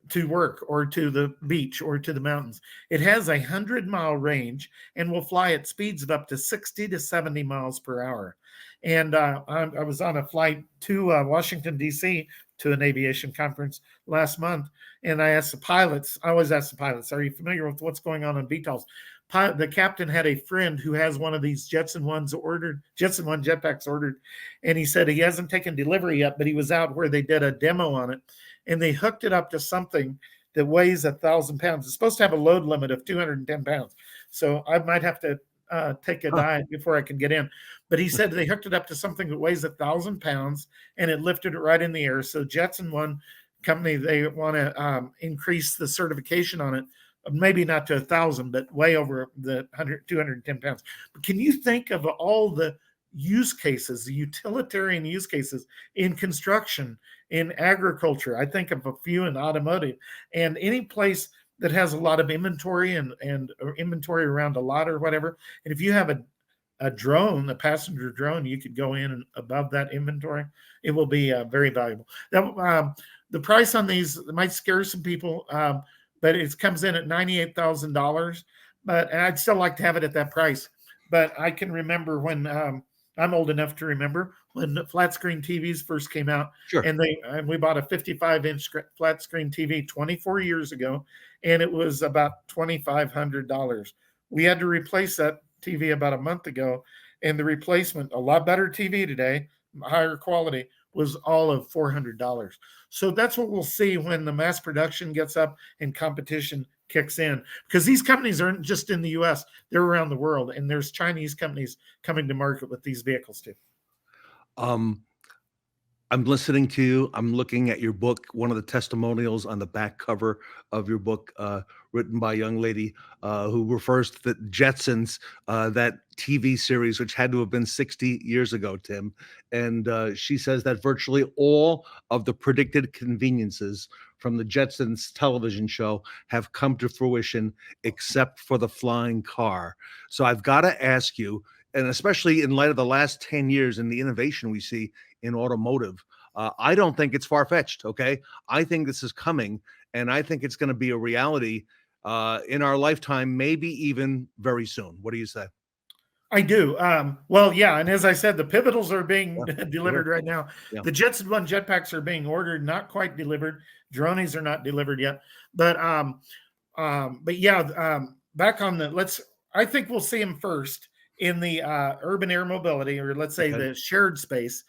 Speaker 9: to work or to the beach or to the mountains. It has a 100-mile range and will fly at speeds of up to 60 to 70 miles per hour. And I was on a flight to Washington, D.C. to an aviation conference last month. And I asked the pilots, I always ask the pilots, are you familiar with what's going on VTOLs? The captain had a friend who has one of these Jetson One jetpacks ordered. And he said he hasn't taken delivery yet, but he was out where they did a demo on it. And they hooked it up to something that weighs 1,000 pounds. It's supposed to have a load limit of 210 pounds. So I might have to take a dive before I can get in. But he said they hooked it up to something that weighs 1,000 pounds and it lifted it right in the air. So Jetson One company, they want to increase the certification on it, maybe not to 1,000, but way over the 210 pounds. But can you think of all the use cases, the utilitarian use cases in construction, in agriculture? I think of a few in automotive, and any place that has a lot of inventory and inventory around a lot or whatever. And if you have a drone, a passenger drone, you could go in and above that inventory. It will be very valuable. Now, the price on these might scare some people, but it comes in at $98,000. But I'd still like to have it at that price. But I can remember when I'm old enough to remember when flat screen TVs first came out.
Speaker 8: Sure.
Speaker 9: And we bought a 55-inch flat screen TV 24 years ago, and it was about $2,500. We had to replace that TV about a month ago, and the replacement, a lot better TV today, higher quality, was all of $400. So that's what we'll see when the mass production gets up and competition kicks in, because these companies aren't just in the US, they're around the world, and there's Chinese companies coming to market with these vehicles too.
Speaker 8: I'm listening to you. I'm looking at your book, one of the testimonials on the back cover of your book, written by a young lady who refers to the Jetsons, that TV series, which had to have been 60 years ago, Tim. And she says that virtually all of the predicted conveniences from the Jetsons television show have come to fruition, except for the flying car. So I've got to ask you, and especially in light of the last 10 years and the innovation we see in automotive, I don't think it's far-fetched, okay? I think this is coming, and I think it's going to be a reality in our lifetime, maybe even very soon. What do you say?
Speaker 9: I do. Well, yeah, and as I said, the Pivotals are being delivered right now.
Speaker 8: Yeah.
Speaker 9: The Jetson One jetpacks are being ordered, not quite delivered. Drones are not delivered yet. But yeah, back on the, I think we'll see them first in the urban air mobility, or let's say the shared space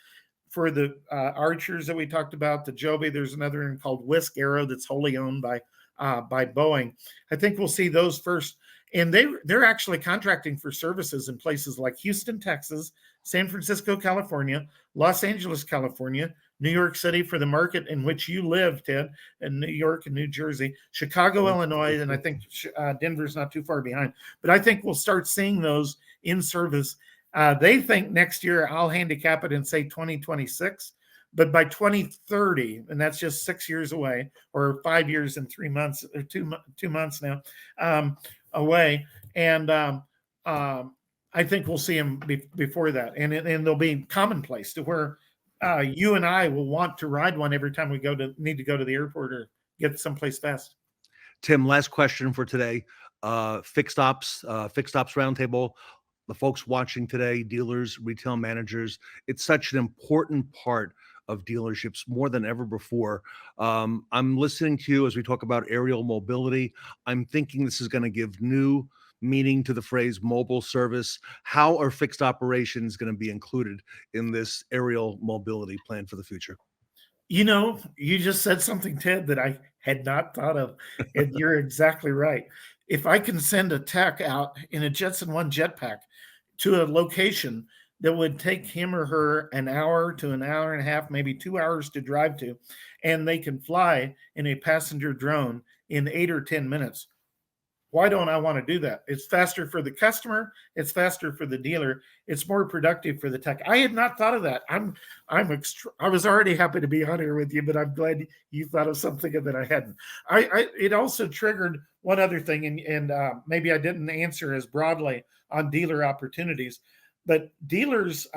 Speaker 9: for the Archers that we talked about, the Joby. There's another one called Whisk Aero that's wholly owned by Boeing. I think we'll see those first. And they're actually contracting for services in places like Houston, Texas, San Francisco, California, Los Angeles, California, New York City for the market in which you live, Ted, and New York and New Jersey, Chicago, Illinois, and I think Denver's not too far behind. But I think we'll start seeing those in service. They think next year, I'll handicap it and say 2026. But by 2030, and that's just 6 years away, or 5 years and 3 months, or 2 months now, away. And I I think we'll see them before that, and they'll be commonplace to where you and I will want to ride one every time we need to go to the airport or get someplace fast.
Speaker 8: Tim, last question for today. Fixed ops roundtable. The folks watching today, dealers, retail managers, it's such an important part of dealerships more than ever before. I'm listening to you as we talk about aerial mobility. I'm thinking this is going to give new meaning to the phrase mobile service. How are fixed operations going to be included in this aerial mobility plan for the future?
Speaker 9: You know, you just said something, Ted, that I had not thought of, and you're exactly right. If I can send a tech out in a Jetson One jetpack to a location that would take him or her an hour to an hour and a half, maybe 2 hours to drive to, and they can fly in a passenger drone in 8 or 10 minutes, why don't I want to do that? It's faster for the customer. It's faster for the dealer. It's more productive for the tech. I had not thought of that. I was already happy to be on here with you, but I'm glad you thought of something that I hadn't. It also triggered one other thing, and maybe I didn't answer as broadly on dealer opportunities, but dealers,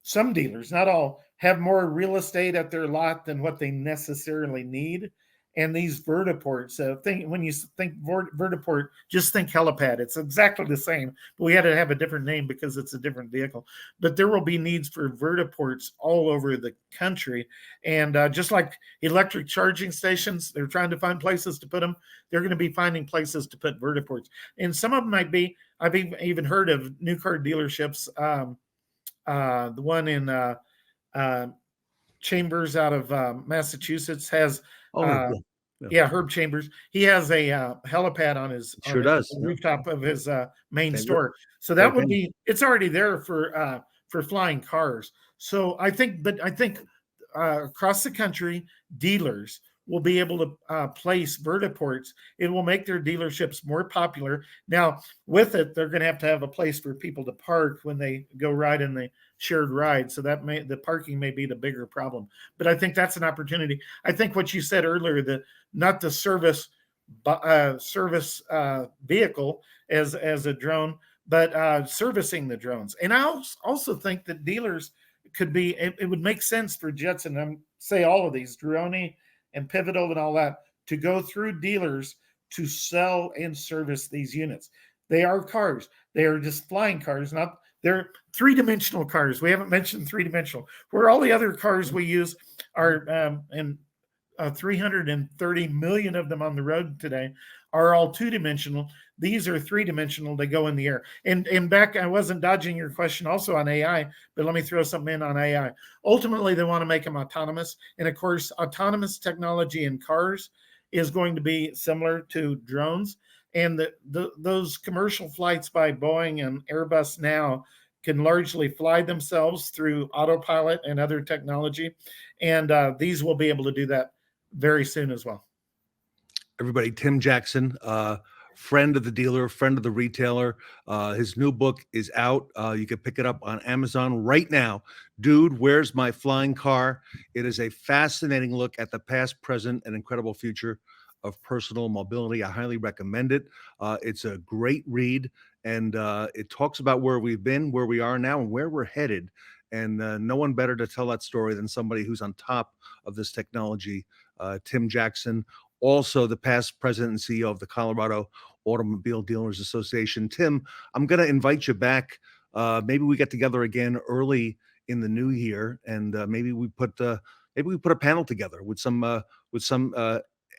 Speaker 9: some dealers, not all, have more real estate at their lot than what they necessarily need. And these vertiports, when you think vertiport, just think helipad. It's exactly the same, but we had to have a different name because it's a different vehicle. But there will be needs for vertiports all over the country. And just like electric charging stations, they're trying to find places to put them. They're going to be finding places to put vertiports. And some of them might be, I've even heard of new car dealerships. The one in Chambers out of Massachusetts has Herb Chambers. He has a helipad on his rooftop of his main store. So that would be, it's already there for flying cars. So I think across the country, dealers will be able to place vertiports. It will make their dealerships more popular. Now, with it, they're going to have a place for people to park when they go ride in the shared ride. So the parking may be the bigger problem. But I think that's an opportunity. I think what you said earlier, not the service vehicle as a drone, but servicing the drones. And I also think that dealers it would make sense for Jetson, say all of these, Drone and Pivotal and all that, to go through dealers to sell and service these units. They are cars. They are just flying cars, they're three-dimensional cars. We haven't mentioned three-dimensional. Where all the other cars we use are, 330 million of them on the road today, are all two-dimensional. These are three-dimensional. They go in the air. And back, I wasn't dodging your question also on AI, but let me throw something in on AI. Ultimately, they want to make them autonomous. And of course, autonomous technology in cars is going to be similar to drones. And those commercial flights by Boeing and Airbus now can largely fly themselves through autopilot and other technology. And these will be able to do that very soon as well.
Speaker 8: Everybody, Tim Jackson, friend of the dealer, friend of the retailer. His new book is out. You can pick it up on Amazon right now. Dude, Where's My Flying Car? It is a fascinating look at the past, present, and incredible future of personal mobility. I highly recommend it. It's a great read, and it talks about where we've been, where we are now, and where we're headed. And no one better to tell that story than somebody who's on top of this technology, Tim Jackson, also the past president and CEO of the Colorado Automobile Dealers Association. Tim, I'm going to invite you back. Maybe we get together again early in the new year, and maybe we put a panel together with some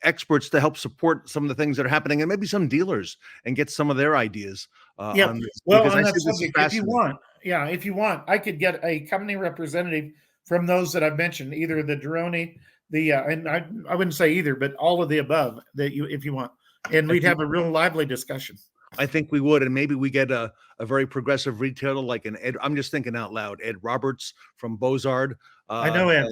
Speaker 8: experts to help support some of the things that are happening, and maybe some dealers, and get some of their ideas.
Speaker 9: On this, well, on that subject, if you want, I could get a company representative from those that I've mentioned, either the drone, and I wouldn't say either, but all of the above if you want, and we'd have a real lively discussion.
Speaker 8: I think we would, and maybe we get a very progressive retailer like an Ed. I'm just thinking out loud, Ed Roberts from Bozard.
Speaker 9: I know Ed.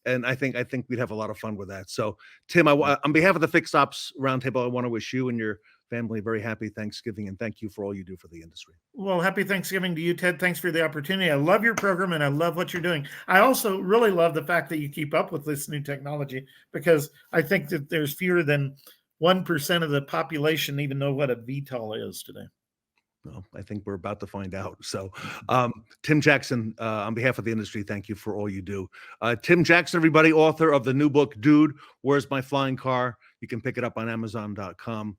Speaker 8: And I think we'd have a lot of fun with that. So, Tim, on behalf of the Fixed Ops Roundtable, I want to wish you and your family a very happy Thanksgiving, and thank you for all you do for the industry.
Speaker 9: Well, happy Thanksgiving to you, Ted. Thanks for the opportunity. I love your program, and I love what you're doing. I also really love the fact that you keep up with this new technology, because I think that there's fewer than 1% of the population even know what a VTOL is today.
Speaker 8: Well, I think we're about to find out. So, Tim Jackson, on behalf of the industry, thank you for all you do. Tim Jackson, everybody, author of the new book, Dude, Where's My Flying Car? You can pick it up on Amazon.com.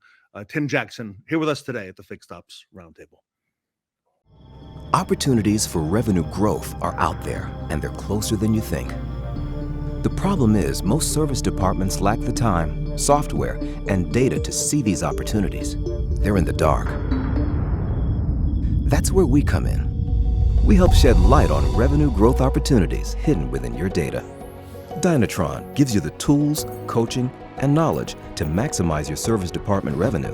Speaker 8: Tim Jackson, here with us today at the Fixed Ops Roundtable.
Speaker 10: Opportunities for revenue growth are out there, and they're closer than you think. The problem is most service departments lack the time, software, and data to see these opportunities. They're in the dark. That's where we come in. We help shed light on revenue growth opportunities hidden within your data. Dynatron gives you the tools, coaching, and knowledge to maximize your service department revenue.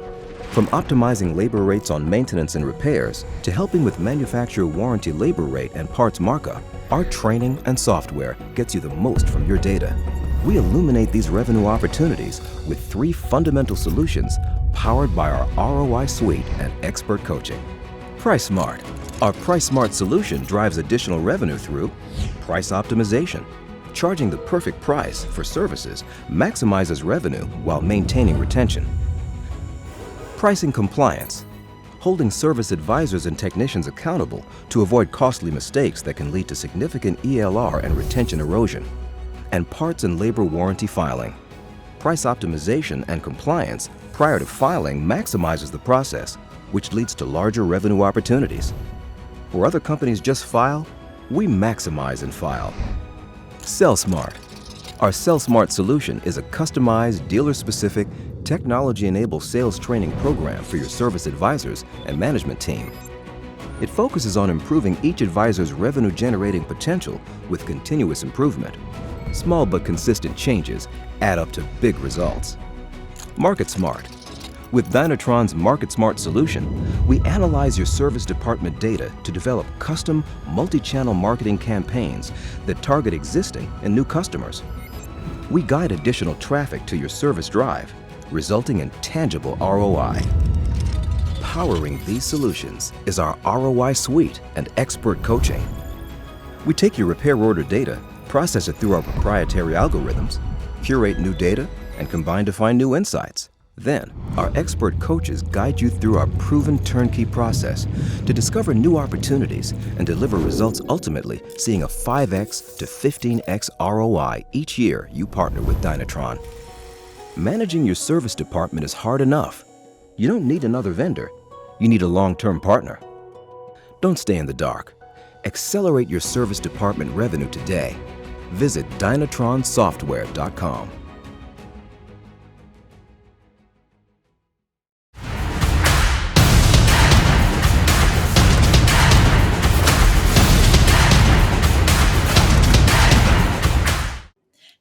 Speaker 10: From optimizing labor rates on maintenance and repairs to helping with manufacturer warranty labor rate and parts markup, our training and software gets you the most from your data. We illuminate these revenue opportunities with 3 fundamental solutions powered by our ROI suite and expert coaching. Price Smart. Our Price Smart solution drives additional revenue through price optimization. Charging the perfect price for services maximizes revenue while maintaining retention. Pricing compliance. Holding service advisors and technicians accountable to avoid costly mistakes that can lead to significant ELR and retention erosion. And parts and labor warranty filing. Price optimization and compliance prior to filing maximizes the process, which leads to larger revenue opportunities. Where other companies just file, we maximize and file. Sell Smart. Our Sell Smart solution is a customized, dealer-specific, technology-enabled sales training program for your service advisors and management team. It focuses on improving each advisor's revenue-generating potential with continuous improvement. Small but consistent changes add up to big results. Market Smart. With Dynatron's Market Smart solution, we analyze your service department data to develop custom, multi-channel marketing campaigns that target existing and new customers. We guide additional traffic to your service drive, resulting in tangible ROI. Powering these solutions is our ROI suite and expert coaching. We take your repair order data, process it through our proprietary algorithms, curate new data, and combine to find new insights. Then, our expert coaches guide you through our proven turnkey process to discover new opportunities and deliver results, ultimately seeing a 5x to 15x ROI each year you partner with Dynatron. Managing your service department is hard enough. You don't need another vendor. You need a long-term partner. Don't stay in the dark. Accelerate your service department revenue today. Visit DynatronSoftware.com.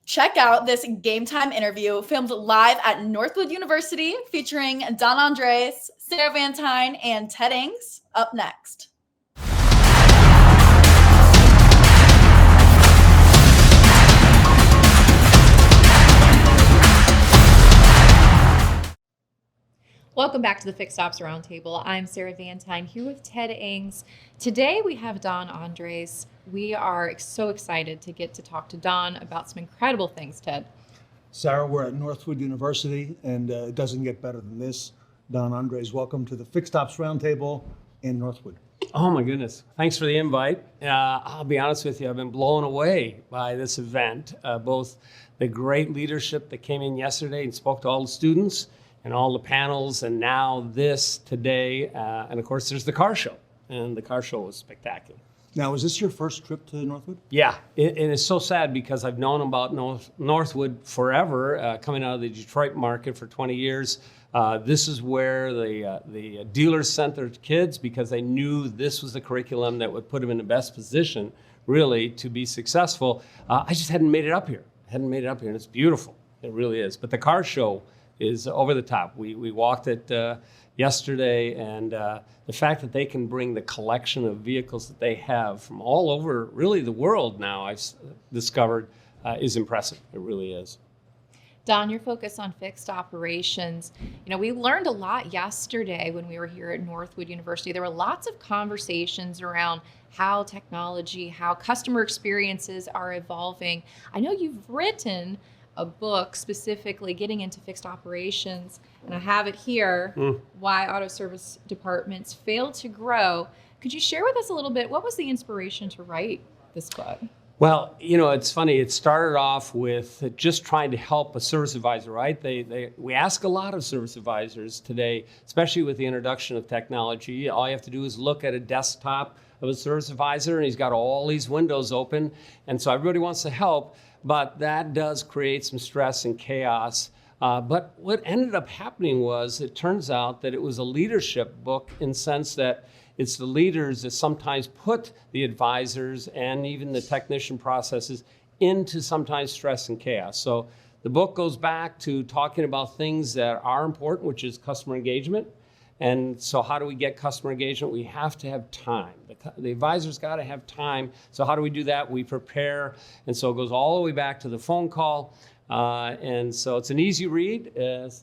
Speaker 2: Check out this Game Time interview filmed live at Northwood University featuring Don Andres, Sarah Vantine, and Ted Ings up next.
Speaker 3: Welcome back to the Fixed Ops Roundtable. I'm Sarah Vantine here with Ted Ings. Today we have Don Andres. We are so excited to get to talk to Don about some incredible things, Ted.
Speaker 11: Sarah, we're at Northwood University, and it doesn't get better than this. Don Andres, welcome to the Fixed Ops Roundtable in Northwood.
Speaker 12: Oh my goodness. Thanks for the invite. I'll be honest with you, I've been blown away by this event, both the great leadership that came in yesterday and spoke to all the students and all the panels, and now this today. And of course, there's the car show, and the car show was spectacular.
Speaker 11: Now, is this your first trip to Northwood?
Speaker 12: Yeah, and it's so sad because I've known about Northwood forever, coming out of the Detroit market for 20 years. This is where the dealers sent their kids because they knew this was the curriculum that would put them in the best position, really, to be successful. I just hadn't made it up here. And it's beautiful. It really is. But the car show is over the top. We walked it yesterday, and the fact that they can bring the collection of vehicles that they have from all over, really the world now, I've discovered, is impressive. It really is.
Speaker 3: Don, your focus on fixed operations. You know, we learned a lot yesterday when we were here at Northwood University. There were lots of conversations around how technology, how customer experiences are evolving. I know you've written a book specifically getting into fixed operations, and I have it here, Why Auto Service Departments Fail to Grow. Could you share with us a little bit, what was the inspiration to write this book?
Speaker 12: Well, you know, it's funny. It started off with just trying to help a service advisor, right? We ask a lot of service advisors today, especially with the introduction of technology. All you have to do is look at a desktop of a service advisor, and he's got all these windows open. And so everybody wants to help, but that does create some stress and chaos. But what ended up happening was, it turns out that it was a leadership book in the sense that it's the leaders that sometimes put the advisors and even the technician processes into sometimes stress and chaos. So the book goes back to talking about things that are important, which is customer engagement. And so how do we get customer engagement? We have to have time. The advisor's got to have time. So how do we do that? We prepare. And so it goes all the way back to the phone call. And so it's an easy read.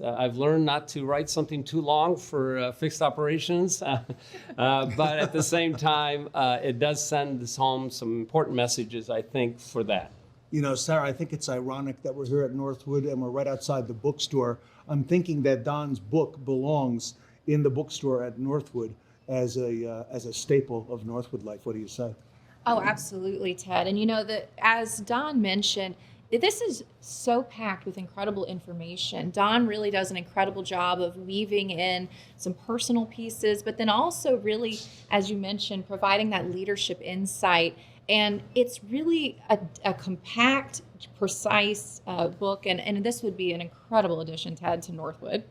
Speaker 12: I've learned not to write something too long for fixed operations, but at the same time, it does send us home some important messages, I think, for that.
Speaker 11: You know, Sarah, I think it's ironic that we're here at Northwood and we're right outside the bookstore. I'm thinking that Don's book belongs in the bookstore at Northwood as a staple of Northwood life. What do you say?
Speaker 3: Oh, absolutely, Ted. And you know, as Don mentioned, this is so packed with incredible information. Don really does an incredible job of weaving in some personal pieces, but then also really, as you mentioned, providing that leadership insight. And it's really a compact, precise book, and this would be an incredible addition, Ted, to Northwood.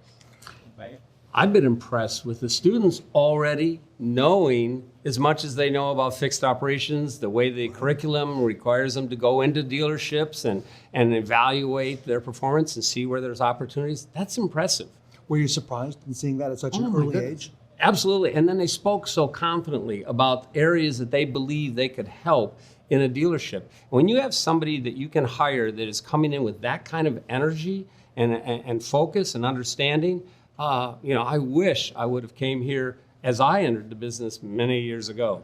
Speaker 12: I've been impressed with the students already knowing as much as they know about fixed operations, the way the curriculum requires them to go into dealerships and evaluate their performance and see where there's opportunities. That's impressive.
Speaker 11: Were you surprised in seeing that at such an early age?
Speaker 12: Absolutely. And then they spoke so confidently about areas that they believe they could help in a dealership. When you have somebody that you can hire that is coming in with that kind of energy and focus and understanding, you know, I wish I would have came here as I entered the business many years ago.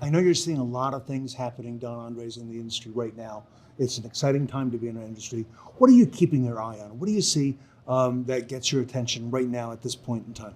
Speaker 11: I know you're seeing a lot of things happening, Don Andres, in the industry right now. It's an exciting time to be in our industry. What are you keeping your eye on? What do you see that gets your attention right now at this point in time?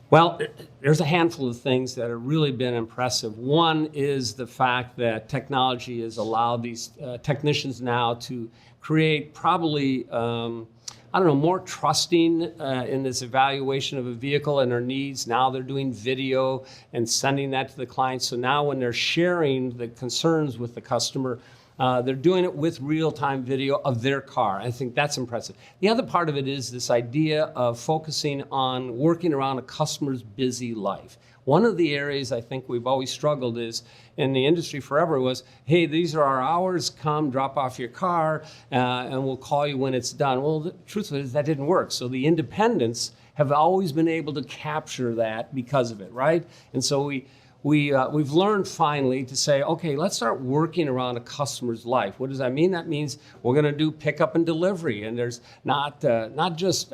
Speaker 12: Well, there's a handful of things that have really been impressive. One is the fact that technology has allowed these technicians now to create probably more trusting in this evaluation of a vehicle and their needs. Now they're doing video and sending that to the client. So now when they're sharing the concerns with the customer, they're doing it with real-time video of their car. I think that's impressive. The other part of it is this idea of focusing on working around a customer's busy life. One of the areas I think we've always struggled is in the industry forever was, hey, these are our hours, come drop off your car and we'll call you when it's done. Well, the truth is that didn't work. So the independents have always been able to capture that because of it, right? And so we've learned finally to say, okay, let's start working around a customer's life. What does that mean? That means we're going to do pickup and delivery, and there's not just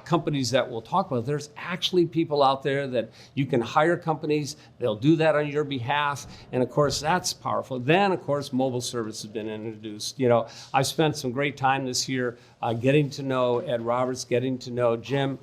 Speaker 12: companies that we'll talk about. There's actually people out there that you can hire companies. They'll do that on your behalf, and of course that's powerful. Then of course mobile service has been introduced. You know, I've spent some great time this year getting to know Ed Roberts, getting to know Jim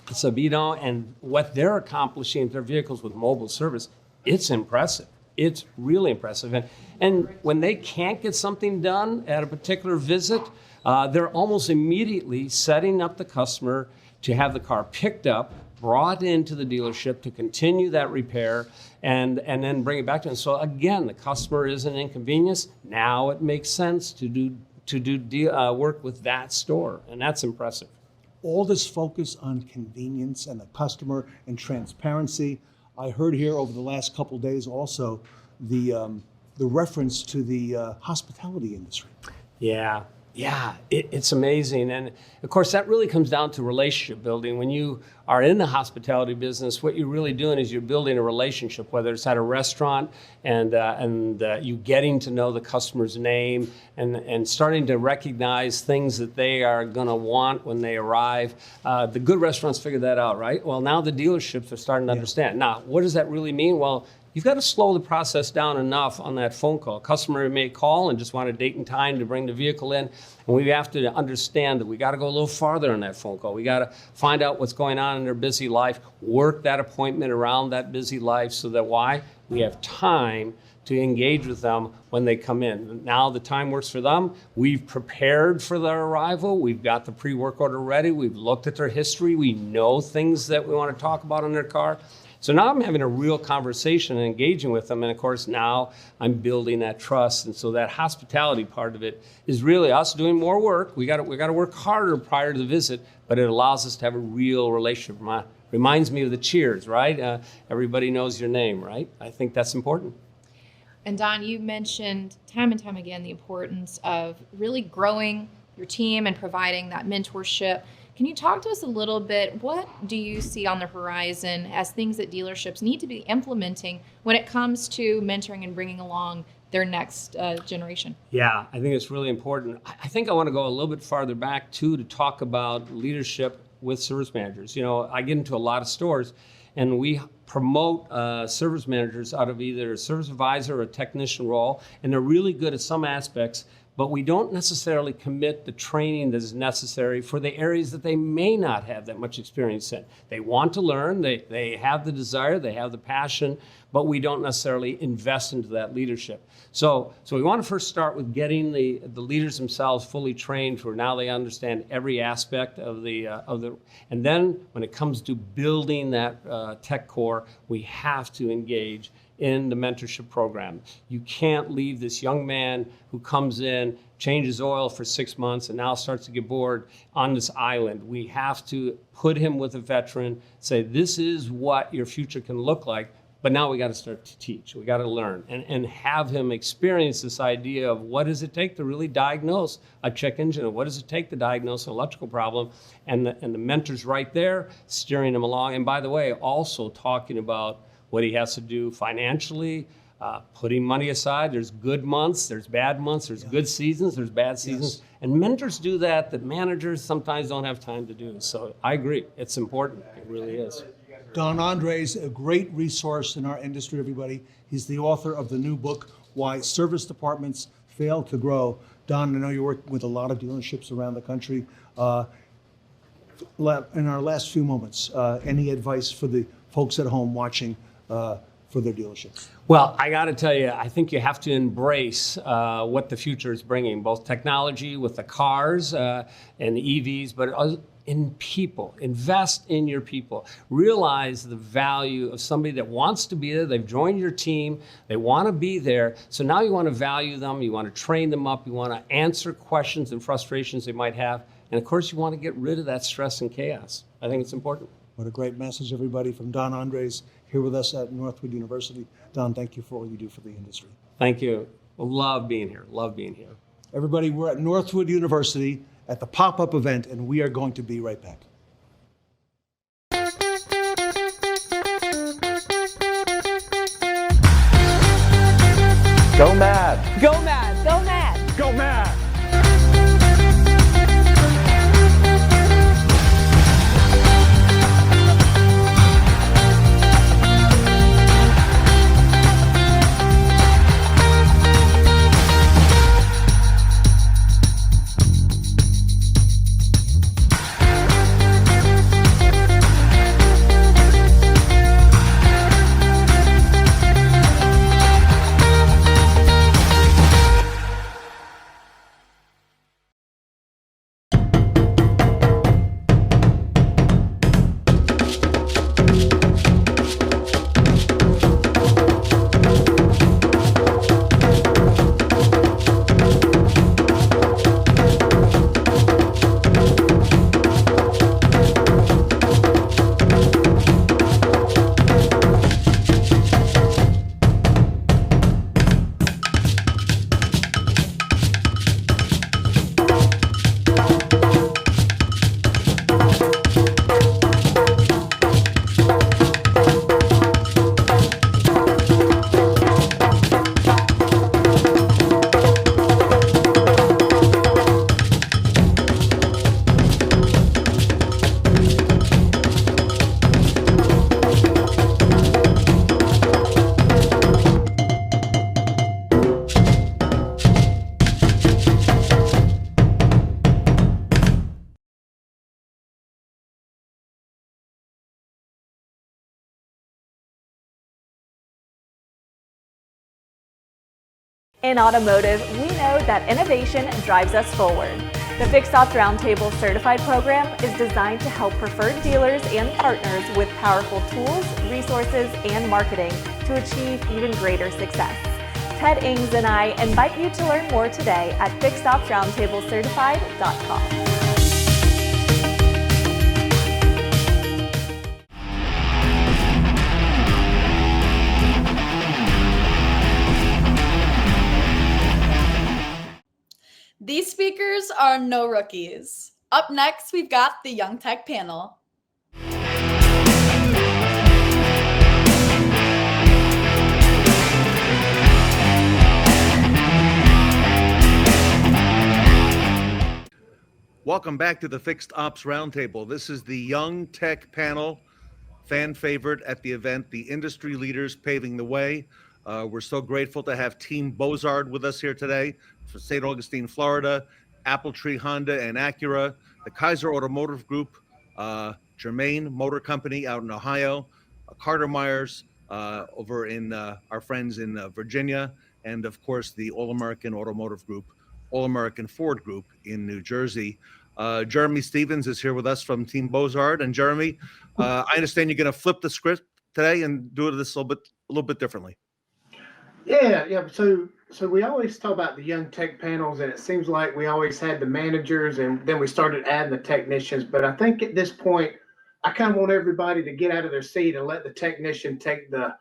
Speaker 12: Sabino, and what they're accomplishing in their vehicles with mobile service. It's impressive. It's really impressive. And when they can't get something done at a particular visit, they're almost immediately setting up the customer to have the car picked up, brought into the dealership to continue that repair, and then bring it back to them. So again, the customer is an inconvenience. Now it makes sense to do work with that store, and that's impressive.
Speaker 11: All this focus on convenience and the customer and transparency. I heard here over the last couple of days also the reference to the hospitality industry.
Speaker 12: Yeah, it's amazing. And of course, that really comes down to relationship building. When you are in the hospitality business, what you're really doing is you're building a relationship, whether it's at a restaurant and you getting to know the customer's name and starting to recognize things that they are going to want when they arrive. The good restaurants figure that out, right? Well, now the dealerships are starting to understand. Now, what does that really mean? Well, you've got to slow the process down enough on that phone call. A customer may call and just want a date and time to bring the vehicle in, and we have to understand that we got to go a little farther on that phone call. We got to find out what's going on in their busy life, work that appointment around that busy life so that we have time to engage with them when they come in. Now the time works for them. We've prepared for their arrival. We've got the pre-work order ready. We've looked at their history. We know things that we want to talk about in their car. So now I'm having a real conversation and engaging with them. And of course, now I'm building that trust. And so that hospitality part of it is really us doing more work. We got to work harder prior to the visit, but it allows us to have a real relationship. Reminds me of the cheers, right? Everybody knows your name, right? I think that's important.
Speaker 13: And Don, you mentioned time and time again the importance of really growing your team and providing that mentorship. Can you talk to us a little bit? What do you see on the horizon as things that dealerships need to be implementing when it comes to mentoring and bringing along their next generation?
Speaker 12: Yeah, I think it's really important. I think I want to go a little bit farther back too to talk about leadership with service managers. You know, I get into a lot of stores and we promote service managers out of either a service advisor or a technician role, and they're really good at some aspects, but we don't necessarily commit the training that is necessary for the areas that they may not have that much experience in. They want to learn, they have the desire, they have the passion, but we don't necessarily invest into that leadership. So we want to first start with getting the leaders themselves fully trained, where now they understand every aspect of the, and then when it comes to building that tech core, we have to engage in the mentorship program. You can't leave this young man who comes in, changes oil for 6 months, and now starts to get bored on this island. We have to put him with a veteran, say, this is what your future can look like, but now we got to start to teach. We got to learn and have him experience this idea of what does it take to really diagnose a check engine, and what does it take to diagnose an electrical problem, and the mentor's right there steering him along. And by the way, also talking about what he has to do financially, putting money aside. There's good months, there's bad months, there's good seasons, there's bad seasons. Yes. And mentors do that managers sometimes don't have time to do. So I agree, it's important, it really is.
Speaker 11: Don Andres, a great resource in our industry, everybody. He's the author of the new book, Why Service Departments Fail to Grow. Don, I know you work with a lot of dealerships around the country. In our last few moments, any advice for the folks at home watching for their dealerships?
Speaker 12: Well, I got to tell you, I think you have to embrace what the future is bringing, both technology with the cars and the EVs, but in people. Invest in your people. Realize the value of somebody that wants to be there. They've joined your team. They want to be there. So now you want to value them. You want to train them up. You want to answer questions and frustrations they might have. And of course, you want to get rid of that stress and chaos. I think it's important.
Speaker 11: What a great message, everybody, from Don Andres here with us at Northwood University. Don, thank you for all you do for the industry.
Speaker 12: Thank you. Love being here. Love being here.
Speaker 11: Everybody, we're at Northwood University at the pop-up event, and we are going to be right back.
Speaker 14: Go mad.
Speaker 15: Go mad. Go mad.
Speaker 14: Go mad. In automotive, we know that innovation drives us forward. The Fixed Ops Roundtable Certified Program is designed to help preferred dealers and partners with powerful tools, resources, and marketing to achieve even greater success. Ted Ings and I invite you to learn more today at fixedopsroundtablecertified.com.
Speaker 2: These speakers are no rookies. Up next, we've got the Young Tech panel.
Speaker 8: Welcome back to the Fixed Ops Roundtable. This is the Young Tech panel, fan favorite at the event, the industry leaders paving the way. We're so grateful to have Team Bozard with us here today from St. Augustine, Florida, Appletree Honda and Acura, the Kaiser Automotive Group, Germain Motor Company out in Ohio, Carter Meyers over in our friends in Virginia, and of course the All-American Automotive Group, All-American Ford Group in New Jersey. Jeremy Stevens is here with us from Team Bozard. And Jeremy, I understand you're going to flip the script today and do this a little bit differently.
Speaker 15: Yeah. So we always talk about the young tech panels, and it seems like we always had the managers, and then we started adding the technicians. But I think at this point, I kind of want everybody to get out of their seat and let the technician take the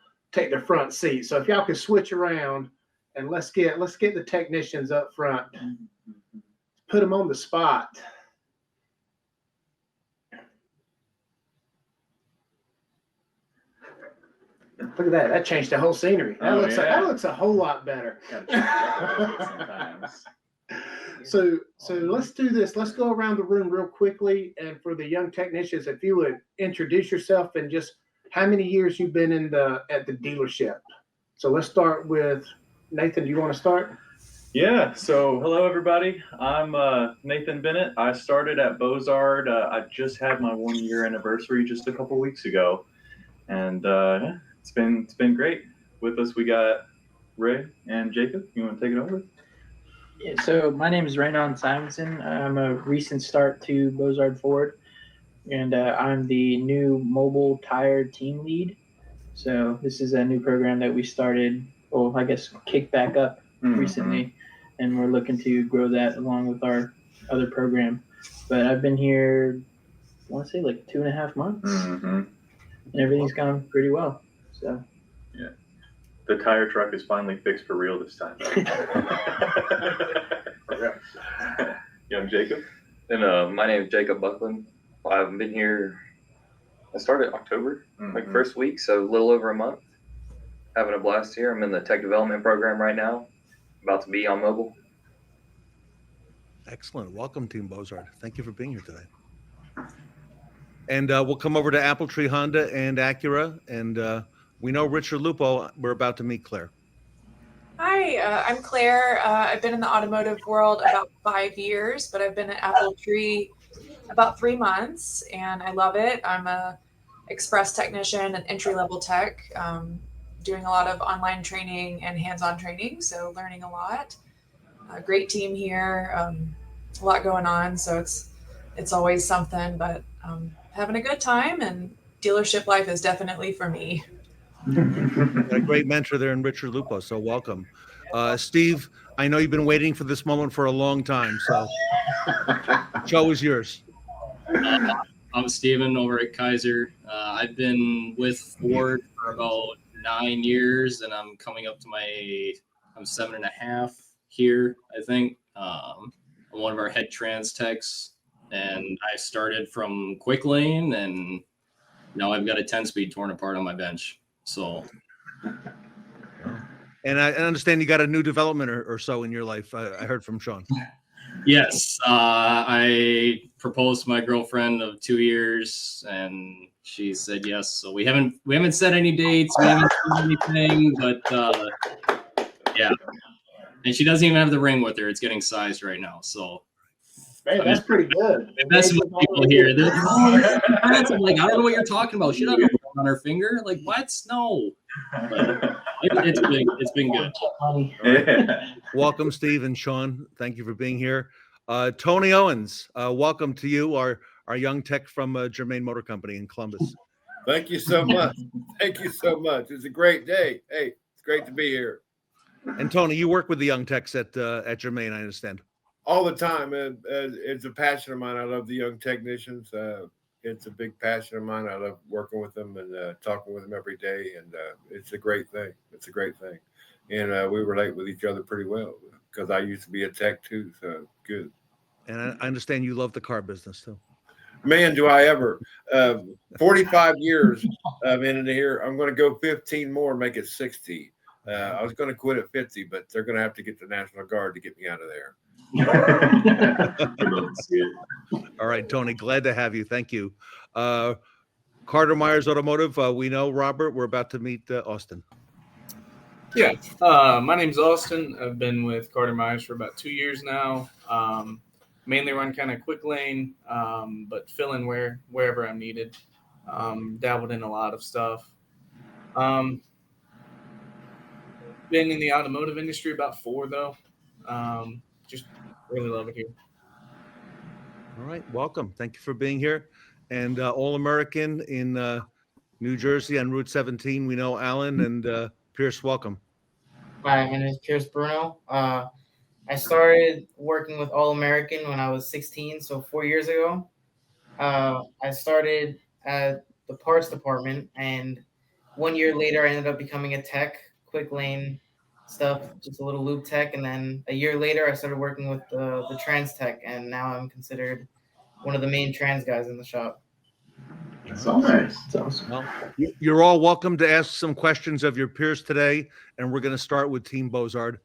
Speaker 15: front seat. So if y'all could switch around, and let's get the technicians up front. Put them on the spot. Look at that. That changed the whole scenery. That looks a whole lot better. So let's do this. Let's go around the room real quickly. And for the young technicians, if you would introduce yourself and just how many years you've been at the dealership. So let's start with Nathan. Do you want to start?
Speaker 16: Yeah. So hello, everybody. I'm Nathan Bennett. I started at Bozard. I just had my 1-year anniversary just a couple weeks ago, and it's been great. With us, we got Ray and Jacob. You want to take it over?
Speaker 17: Yeah, so my name is Reynolds Simonson. I'm a recent start to Bozard Ford, and I'm the new mobile tire team lead. So this is a new program that we started, well, I guess kicked back up recently, and we're looking to grow that along with our other program. But I've been here, I want to say like 2.5 months, and everything's gone pretty well. So
Speaker 16: yeah, the tire truck is finally fixed for real this time. Young Jacob.
Speaker 18: And my name is Jacob Buckland. I've been here, I started October, like first week, so a little over a month. Having a blast here. I'm in the tech development program right now, about to be on mobile.
Speaker 8: Excellent. Welcome, Team Bozard. Thank you for being here today. And we'll come over to Appletree Honda and Acura, and we know Richard Lupo. We're about to meet Claire.
Speaker 19: Hi, I'm Claire. I've been in the automotive world about 5 years, but I've been at Appletree about 3 months, and I love it. I'm a express technician and entry-level tech, doing a lot of online training and hands-on training, so learning a lot. A great team here, a lot going on, so it's always something, but having a good time, and dealership life is definitely for me.
Speaker 8: A great mentor there in Richard Lupo, so welcome. Steve, I know you've been waiting for this moment for a long time, so show is yours.
Speaker 20: I'm Steven over at Kaiser. I've been with Ford for about 9 years, and I'm coming up to I'm 7.5 here, I think. I'm one of our head trans techs, and I started from quick lane, and now I've got a 10-speed torn apart on my bench. So,
Speaker 8: and I understand you got a new development or so in your life. I heard from Shon.
Speaker 20: Yes, I proposed to my girlfriend of 2 years, and she said yes. So we haven't set any dates, we haven't done anything, but yeah. And she doesn't even have the ring with her. It's getting sized right now. So.
Speaker 15: Man, that's pretty good.
Speaker 20: That's what people hear. I'm like, I don't know what you're talking about. She doesn't have a on our finger. Like, what? No. It's been good.
Speaker 8: Welcome, Steve and Shon. Thank you for being here. Tony Owens, welcome to you, our young tech from Germain Motor Company in Columbus.
Speaker 21: Thank you so much. Thank you so much. It's a great day. Hey, it's great to be here.
Speaker 8: And Tony, you work with the young techs at Germain, I understand.
Speaker 21: All the time. And it's a passion of mine. I love the young technicians. It's a big passion of mine. I love working with them and talking with them every day. And it's a great thing. It's a great thing. And we relate with each other pretty well because I used to be a tech too. So good.
Speaker 8: And I understand you love the car business too.
Speaker 21: Man, do I ever. 45 years I've been in here. I'm going to go 15 more, make it 60. I was going to quit at 50, but they're going to have to get the National Guard to get me out of there.
Speaker 8: All right, Tony, glad to have you. Thank you. Carter Meyers Automotive, we know Robert. We're about to meet Austin.
Speaker 22: Yeah, my name's Austin. I've been with Carter Meyers for about 2 years now. Mainly run kind of quick lane, but fill in wherever I'm needed. Dabbled in a lot of stuff. Been in the automotive industry about 4 though. Just really love it here.
Speaker 8: All right, welcome. Thank you for being here. And All-American in New Jersey on Route 17. We know Alan and Pierce, welcome.
Speaker 23: Hi, my name is Pierce Bruno. I started working with All-American when I was 16, so 4 years ago. I started at the parts department, and 1 year later, I ended up becoming a tech, quick lane stuff, just a little loop tech. And then a year later, I started working with the trans tech, and now I'm considered one of the main trans guys in the shop.
Speaker 8: That's awesome. That's awesome. Well, you're all welcome to ask some questions of your peers today, and we're going to start with Team Bozard.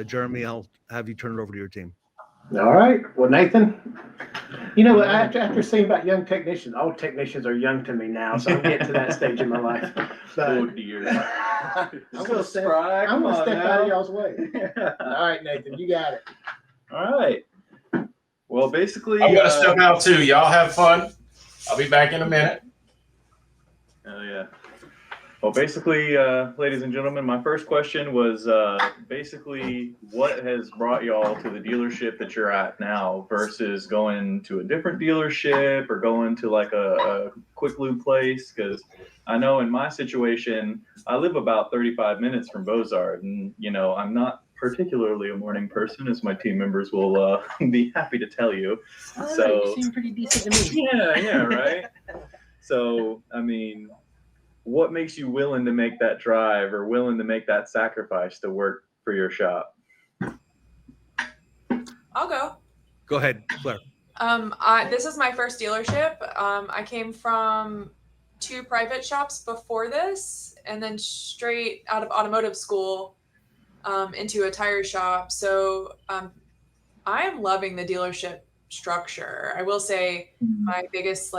Speaker 8: Jeremy, I'll have you turn it over to your team.
Speaker 15: All right. Well, Nathan, you know, after saying about young technicians, all technicians are young to me now, so I'm getting to that stage in my life.
Speaker 16: Oh, dear.
Speaker 15: I'm going to step out of y'all's way. All right, Nathan, you got it.
Speaker 16: All right. Well, basically,
Speaker 24: I'm going to step out too. Y'all have fun. I'll be back in a minute.
Speaker 16: Oh, yeah. Well, basically, ladies and gentlemen, my first question was basically what has brought y'all to the dealership that you're at now versus going to a different dealership or going to like a quick lube place? Because I know in my situation, I live about 35 minutes from Bozard, and, you know, I'm not particularly a morning person, as my team members will be happy to tell you. So
Speaker 23: you seem pretty decent to me.
Speaker 16: Yeah, right? So, I mean, what makes you willing to make that drive or willing to make that sacrifice to work for your shop?
Speaker 19: I'll go.
Speaker 8: Go ahead, Claire.
Speaker 19: This is my first dealership. I came from 2 private shops before this, and then straight out of automotive school into a tire shop. So I am loving the dealership structure. I will say my biggest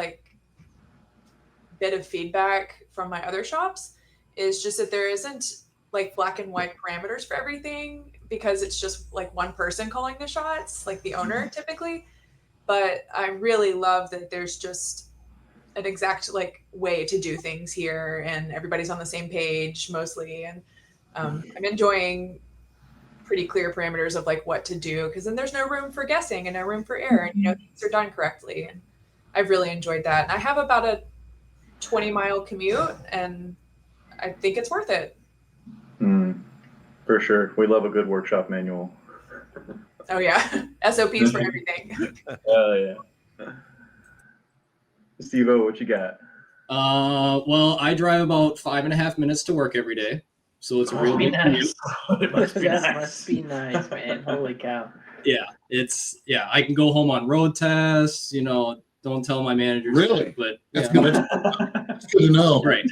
Speaker 19: bit of feedback from my other shops is just that there isn't like black and white parameters for everything, because it's just like one person calling the shots, like the owner typically. But I really love that there's just an exact way to do things here, and everybody's on the same page mostly. And I'm enjoying pretty clear parameters of what to do, because then there's no room for guessing and no room for error, and things are done correctly. And I've really enjoyed that. And I have about a 20-mile commute, and I think it's worth it.
Speaker 16: For sure. We love a good workshop manual.
Speaker 19: Oh yeah. SOPs for everything.
Speaker 16: Oh yeah. Steve-O, what you got?
Speaker 20: Well, I drive about 5.5 minutes to work every day, so it's a real big commute.
Speaker 17: Must be nice, man. Holy cow.
Speaker 20: Yeah, I can go home on road tests, don't tell my managers.
Speaker 24: Really?
Speaker 20: But
Speaker 24: That's good. That's good to know.
Speaker 20: Right.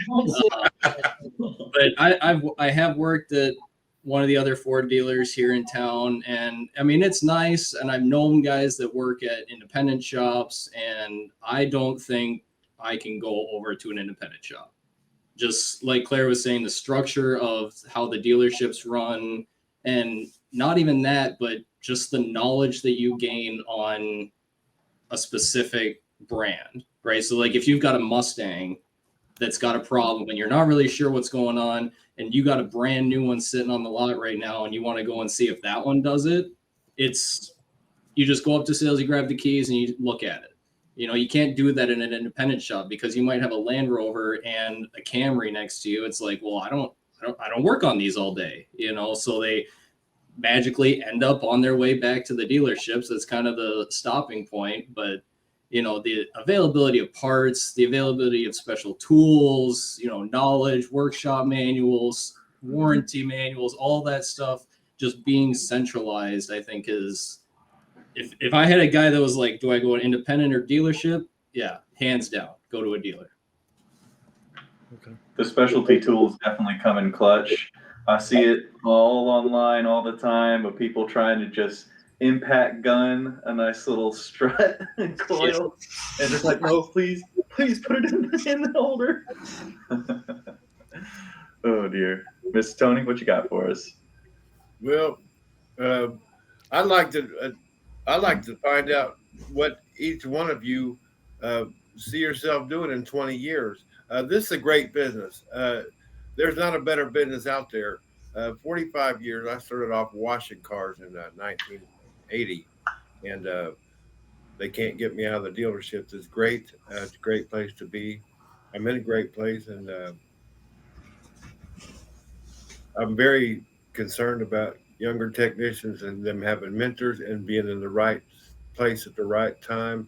Speaker 20: But I have worked at one of the other Ford dealers here in town, and I mean, it's nice. And I've known guys that work at independent shops, and I don't think I can go over to an independent shop. Just like Claire was saying, the structure of how the dealerships run, and not even that, but just the knowledge that you gain on a specific brand, right? So like if you've got a Mustang, that's got a problem and you're not really sure what's going on, and you got a brand new one sitting on the lot right now and you want to go and see if that one does it, you just go up to sales, you grab the keys and you look at it. You can't do that in an independent shop because you might have a Land Rover and a Camry next to you. It's like, well, I don't work on these all day, so they magically end up on their way back to the dealerships. That's kind of the stopping point. But the availability of parts, the availability of special tools, knowledge, workshop manuals, warranty manuals, all that stuff just being centralized, I think is, if I had a guy that was like, do I go an independent or dealership? Yeah, hands down, go to a dealer.
Speaker 8: Okay.
Speaker 16: The specialty tools definitely come in clutch. I see it all online all the time of people trying to just impact gun a nice little strut and coil, and just like, no, please put it in the holder. Oh dear. Miss Tony, what you got for us?
Speaker 21: Well, I'd like to find out what each one of you see yourself doing in 20 years. This is a great business. There's not a better business out there. 45 years. I started off washing cars in 1980, and they can't get me out of the dealerships. It's great. It's a great place to be. I'm in a great place, and I'm very concerned about younger technicians and them having mentors and being in the right place at the right time,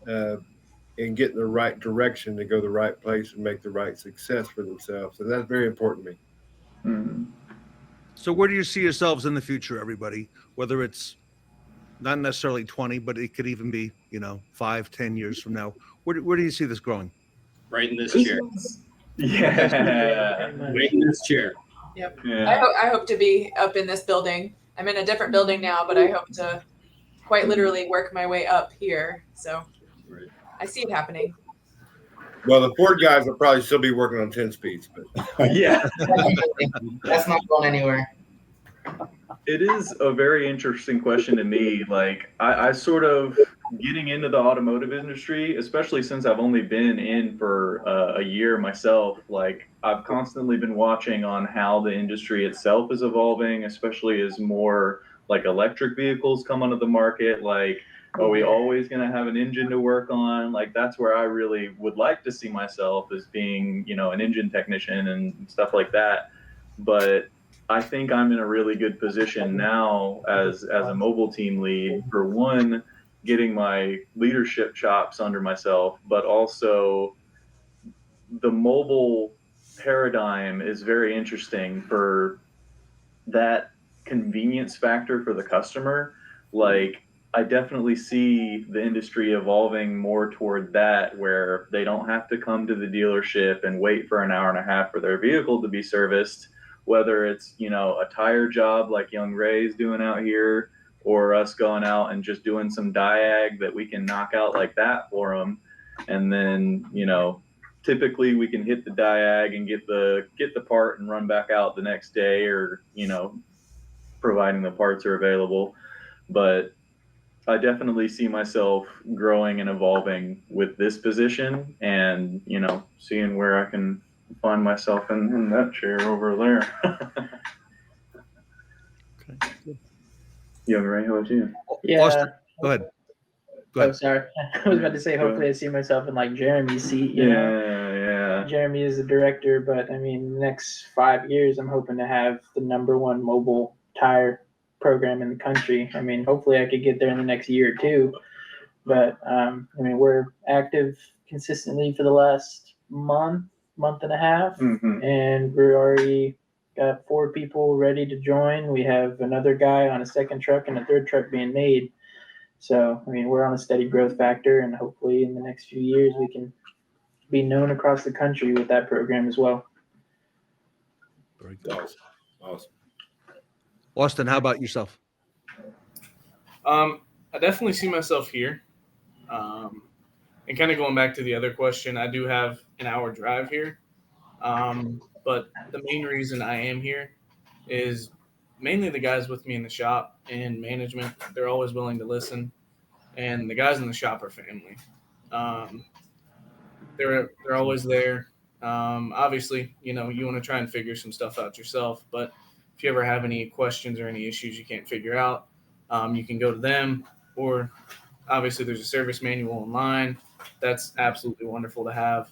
Speaker 21: and getting the right direction to go the right place and make the right success for themselves. And that's very important to me.
Speaker 16: Mm-hmm.
Speaker 8: So where do you see yourselves in the future, everybody? Whether it's not necessarily 20, but it could even be, 5-10 years from now. Where do you see this growing?
Speaker 20: Right in this chair.
Speaker 16: Yeah.
Speaker 20: Right in this chair.
Speaker 19: Yep.
Speaker 16: Yeah.
Speaker 19: I hope to be up in this building. I'm in a different building now, but I hope to quite literally work my way up here. So I see it happening.
Speaker 21: Well, the Ford guys will probably still be working on 10 speeds, but
Speaker 16: Yeah.
Speaker 23: That's not going anywhere.
Speaker 16: It is a very interesting question to me. Like, I sort of getting into the automotive industry, especially since I've only been in for a year myself, like I've constantly been watching on how the industry itself is evolving, especially as more like electric vehicles come onto the market. Like, are we always going to have an engine to work on? Like, that's where I really would like to see myself as being, an engine technician and stuff like that. But I think I'm in a really good position now as a mobile team lead, for one, getting my leadership chops under myself, but also the mobile paradigm is very interesting for that convenience factor for the customer. Like, I definitely see the industry evolving more toward that, where they don't have to come to the dealership and wait for an hour and a half for their vehicle to be serviced, whether it's, a tire job like young Ray's doing out here, or us going out and just doing some diag that we can knock out like that for them. And then, typically we can hit the diag and get the part and run back out the next day, or, providing the parts are available. But I definitely see myself growing and evolving with this position, and, seeing where I can find myself in that chair over there.
Speaker 8: Okay, good.
Speaker 16: Young Ray, how about you?
Speaker 17: Yeah.
Speaker 8: Austin, go ahead.
Speaker 17: Oh, sorry. I was about to say, hopefully I see myself in like Jeremy's seat. You know?
Speaker 16: Yeah.
Speaker 17: Jeremy is the director, but I mean, next 5 years, I'm hoping to have the #1 mobile tire program in the country. I mean, hopefully I could get there in the next year or two. But we're active consistently for the last month and a half, and we're already got 4 people ready to join. We have another guy on a second truck and a third truck being made. So, we're on a steady growth factor, and hopefully in the next few years we can be known across the country with that program as well.
Speaker 8: Very good.
Speaker 21: Awesome.
Speaker 8: Austin, how about yourself?
Speaker 22: I definitely see myself here. And kind of going back to the other question, I do have an hour drive here. But the main reason I am here is mainly the guys with me in the shop and management. They're always willing to listen, and the guys in the shop are family. They're always there. Obviously, you want to try and figure some stuff out yourself, but if you ever have any questions or any issues you can't figure out, you can go to them, or obviously there's a service manual online. That's absolutely wonderful to have,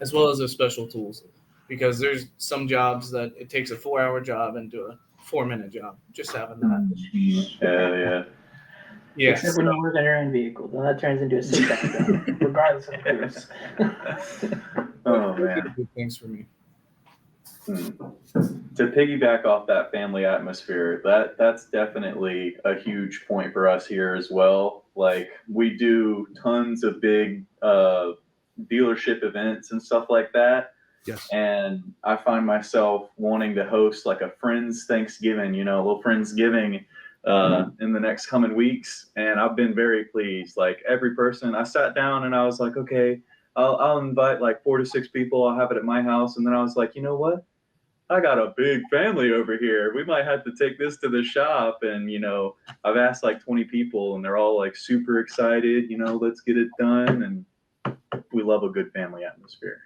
Speaker 22: as well as the special tools, because there's some jobs that it takes a 4-hour job into a 4-minute job, just having that.
Speaker 16: Yeah.
Speaker 22: Yes.
Speaker 17: Except when you work on your own vehicle, then that turns into a sit-down job, regardless of the cruise.
Speaker 16: Oh man.
Speaker 22: Good things for me.
Speaker 16: To piggyback off that family atmosphere, that's definitely a huge point for us here as well. Like, we do tons of big dealership events and stuff like that.
Speaker 8: Yes.
Speaker 16: And I find myself wanting to host like a friends Thanksgiving, a little Friendsgiving in the next coming weeks. And I've been very pleased. Like, every person, I sat down and I was like, okay, I'll invite like 4 to 6 people. I'll have it at my house. And then I was like, you know what? I got a big family over here. We might have to take this to the shop. And, I've asked like 20 people and they're all like super excited, let's get it done. And we love a good family atmosphere.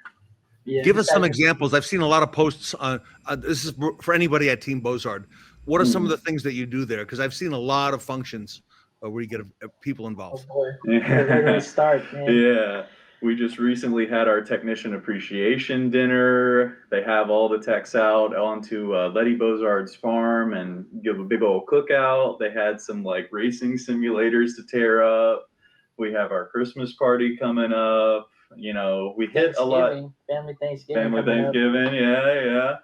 Speaker 17: Yeah,
Speaker 8: Give us some examples. I've seen a lot of posts on this is for anybody at Team Bozard. What are some of the things that you do there? Because I've seen a lot of functions where you get people involved.
Speaker 17: Oh boy, where do we start, man?
Speaker 16: Yeah. We just recently had our technician appreciation dinner. They have all the techs out onto Letty Bozard's farm and give a big old cookout. They had some like racing simulators to tear up. We have our Christmas party coming up. We hit a lot.
Speaker 17: Family Thanksgiving.
Speaker 16: Family Thanksgiving, yeah.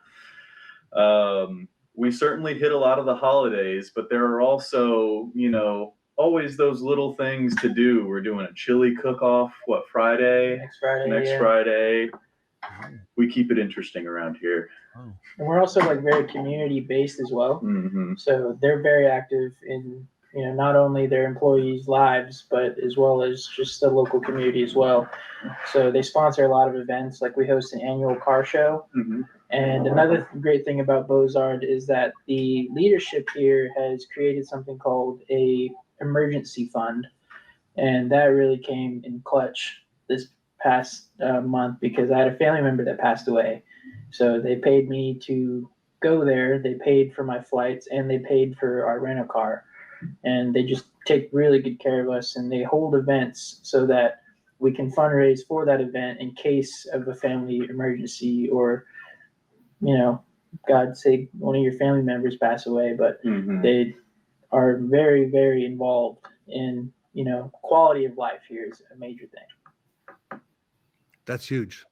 Speaker 16: We certainly hit a lot of the holidays, but there are also, always those little things to do. We're doing a chili cook-off, Friday?
Speaker 17: Next Friday.
Speaker 16: Next Friday. We keep it interesting around here.
Speaker 17: And we're also like very community-based as well.
Speaker 16: Mm-hmm.
Speaker 17: So they're very active in, not only their employees' lives, but as well as just the local community as well. So they sponsor a lot of events. Like, we host an annual car show.
Speaker 16: Mm-hmm.
Speaker 17: And another great thing about Bozard is that the leadership here has created something called a emergency fund. And that really came in clutch this past month, because I had a family member that passed away. So they paid me to go there. They paid for my flights and they paid for our rental car. And they just take really good care of us, and they hold events so that we can fundraise for that event in case of a family emergency, or, God sake, one of your family members pass away. But they are very, very involved in, quality of life here is a major thing.
Speaker 8: That's huge.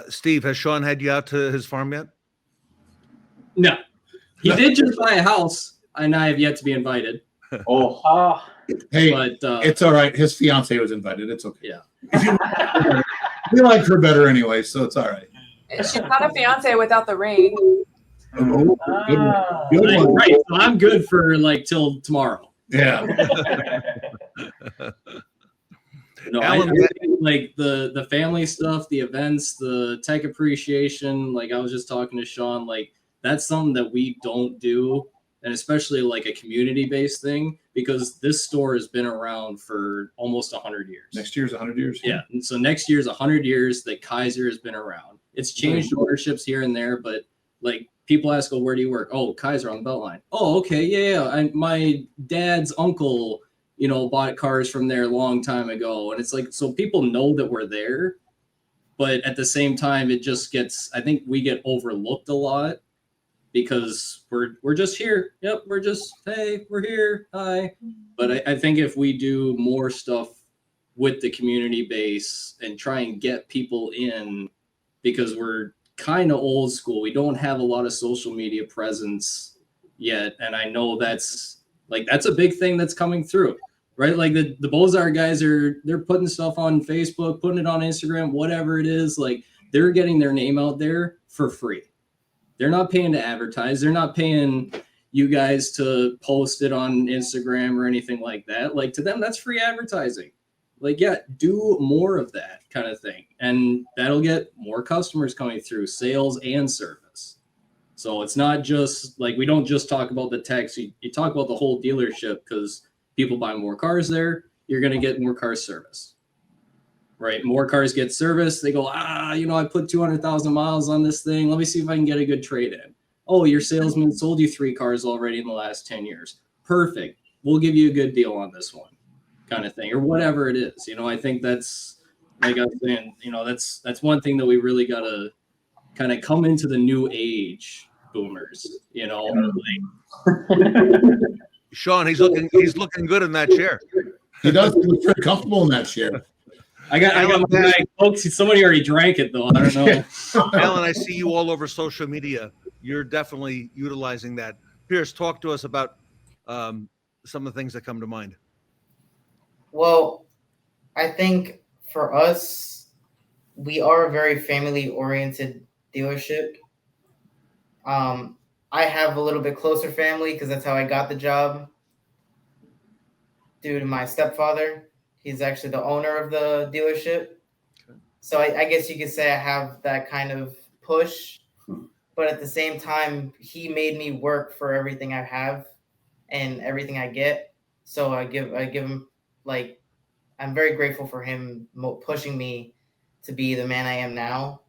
Speaker 8: Steve, has Shon had you out to his farm yet?
Speaker 20: No. He did just buy a house, and I have yet to be invited.
Speaker 17: Oh.
Speaker 1: Hey,
Speaker 20: but
Speaker 1: it's all right. His fiance was invited. It's okay.
Speaker 20: Yeah.
Speaker 1: We like her better anyway, so it's all right.
Speaker 19: She's not a fiance without the ring.
Speaker 1: Oh, good one.
Speaker 20: Right. So I'm good for till tomorrow.
Speaker 1: Yeah.
Speaker 20: No,
Speaker 8: Alan,
Speaker 20: I think, like the family stuff, the events, the tech appreciation. Like, I was just talking to Shon, like, that's something that we don't do, and especially like a community-based thing, because this store has been around for almost 100 years.
Speaker 1: Next year's 100 years.
Speaker 20: Yeah. And so next year's 100 years that Kaiser has been around. It's changed ownerships here and there, but like, people ask, "Oh, where do you work?" "Oh, Kaiser on the Beltline." "Oh, okay, yeah. My dad's uncle, bought cars from there a long time ago." And it's like, so people know that we're there, but at the same time, it just I think we get overlooked a lot, because we're just here. Yep, hey, we're here. Hi. But I think if we do more stuff with the community base and try and get people in, because we're kind of old school, we don't have a lot of social media presence yet. And I know that's a big thing that's coming through, right? Like, the Bozard guys they're putting stuff on Facebook, putting it on Instagram, whatever it is. Like, they're getting their name out there for free. They're not paying to advertise. They're not paying you guys to post it on Instagram or anything like that. Like, to them, that's free advertising. Like, yeah, do more of that kind of thing. And that'll get more customers coming through, sales and service. So it's not just like, we don't just talk about the techs. You talk about the whole dealership, because people buy more cars there. You're going to get more car service. right? More cars get serviced. They go, I put 200,000 miles on this thing. Let me see if I can get a good trade in. Oh, your salesman sold you 3 cars already in the last 10 years. Perfect. We'll give you a good deal on this one, kind of thing, or whatever it is. I think that's, like I was saying, that's one thing that we really got to kind of come into the new age boomers,
Speaker 8: Shon, he's looking good in that chair.
Speaker 1: He does look pretty comfortable in that chair.
Speaker 20: I got my bag. Folks, somebody already drank it though. I don't know.
Speaker 8: Alan, I see you all over social media. You're definitely utilizing that. Pierce, talk to us about some of the things that come to mind.
Speaker 23: Well, I think for us, we are a very family-oriented dealership. I have a little bit closer family because that's how I got the job due to my stepfather. He's actually the owner of the dealership. Okay. So I guess you could say I have that kind of push. But at the same time, he made me work for everything I have and everything I get. So I give him, like, I'm very grateful for him pushing me to be the man I am now,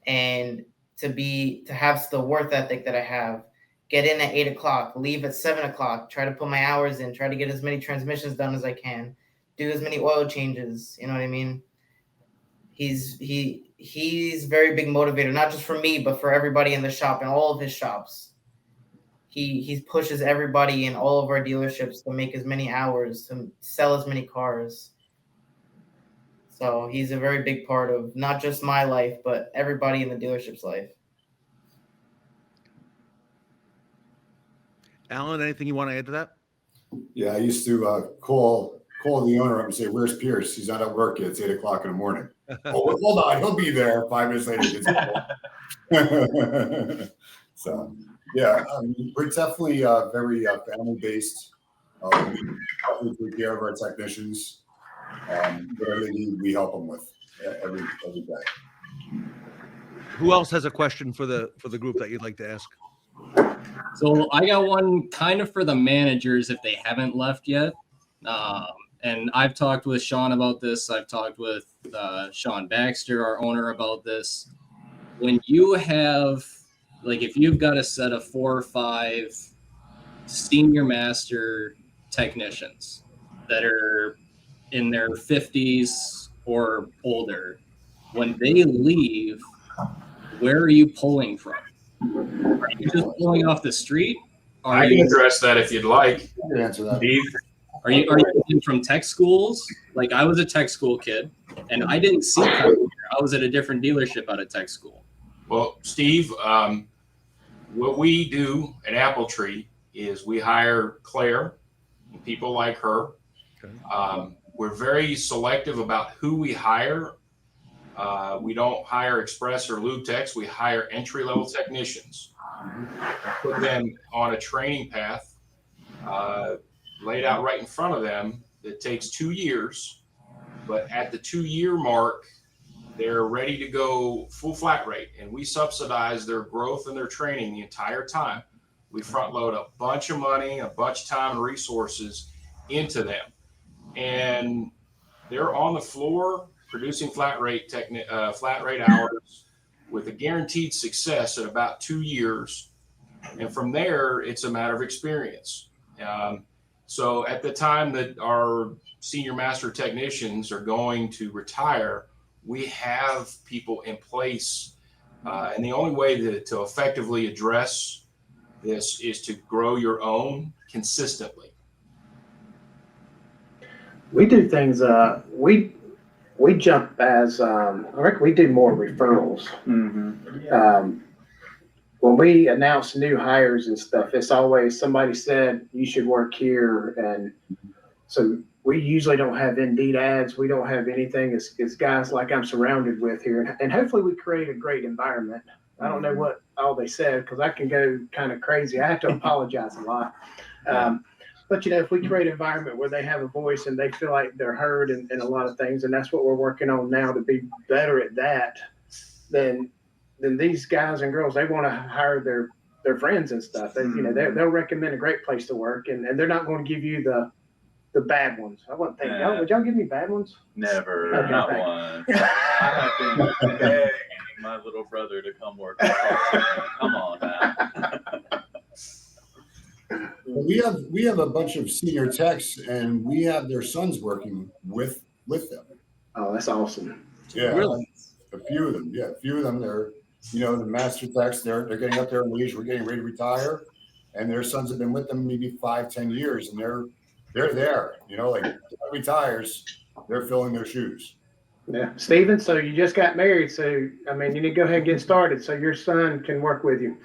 Speaker 23: and to have the work ethic that I have. Get in at 8 o'clock, leave at 7 o'clock, try to put my hours in, try to get as many transmissions done as I can, do as many oil changes. You know what I mean? He's very big motivator, not just for me, but for everybody in the shop and all of his shops. He pushes everybody in all of our dealerships to make as many hours, to sell as many cars. So he's a very big part of not just my life, but everybody in the dealership's life.
Speaker 8: Alan, anything you want to add to that?
Speaker 4: Yeah, I used to call the owner up and say, "Where's Pierce? He's not at work yet. It's 8 o'clock in the morning." "Oh, hold on, he'll be there." 5 minutes later, he gets So, yeah, we're definitely very family-based. We take care of our technicians. Whatever they need, we help them with every day.
Speaker 8: Who else has a question for the group that you'd like to ask?
Speaker 20: So I got one kind of for the managers if they haven't left yet. And I've talked with Shon about this. I've talked with Sean Baxter, our owner, about this. When you have, like, if you've got a set of 4 or 5 senior master technicians that are in their 50s or older, when they leave, where are you pulling from? Are you just pulling off the street?
Speaker 24: I can address that if you'd like.
Speaker 4: I can answer that.
Speaker 24: Steve?
Speaker 20: Are you pulling from tech schools? Like, I was a tech school kid, and I didn't see Kyle here. I was at a different dealership out of tech school.
Speaker 24: Well, Steve, what we do at Apple Tree is we hire Claire and people like her. Okay. We're very selective about who we hire. We don't hire express or lube techs. We hire entry-level technicians. Put them on a training path laid out right in front of them that takes 2 years. But at the 2-year mark, they're ready to go full flat rate. And we subsidize their growth and their training the entire time. We front load a bunch of money, a bunch of time and resources into them. And they're on the floor producing flat rate hours with a guaranteed success at about 2 years. And from there, it's a matter of experience. So at the time that our senior master technicians are going to retire, we have people in place. And the only way to effectively address this is to grow your own consistently.
Speaker 15: We do things, we jump as, I reckon we do more referrals. When we announce new hires and stuff, it's always somebody said you should work here. And so we usually don't have Indeed ads. We don't have anything. It's guys like I'm surrounded with here. And hopefully we create a great environment. I don't know what all they said because I can go kind of crazy. I have to apologize a lot. But, if we create an environment where they have a voice and they feel like they're heard in a lot of things, and that's what we're working on now to be better at that, then these guys and girls, they want to hire their friends and stuff. And, they'll recommend a great place to work, and they're not going to give you the bad ones. I wasn't thinking,
Speaker 16: Nah.
Speaker 15: would y'all give me bad ones?
Speaker 16: Never,
Speaker 15: Okay,
Speaker 16: not
Speaker 15: thank you.
Speaker 16: once. I have been begging my little brother to come work with us. Come on now.
Speaker 4: We have a bunch of senior techs, and we have their sons working with them.
Speaker 15: Oh, that's awesome.
Speaker 4: Yeah,
Speaker 8: Really?
Speaker 4: a few of them. Yeah, a few of them. They're the master techs. They're getting up there in age. We're getting ready to retire, and their sons have been with them maybe 5-10 years, and they're there. Like retires, they're filling their shoes.
Speaker 15: Yeah, Steven, so you just got married, so I mean, you need to go ahead and get started so your son can work with you.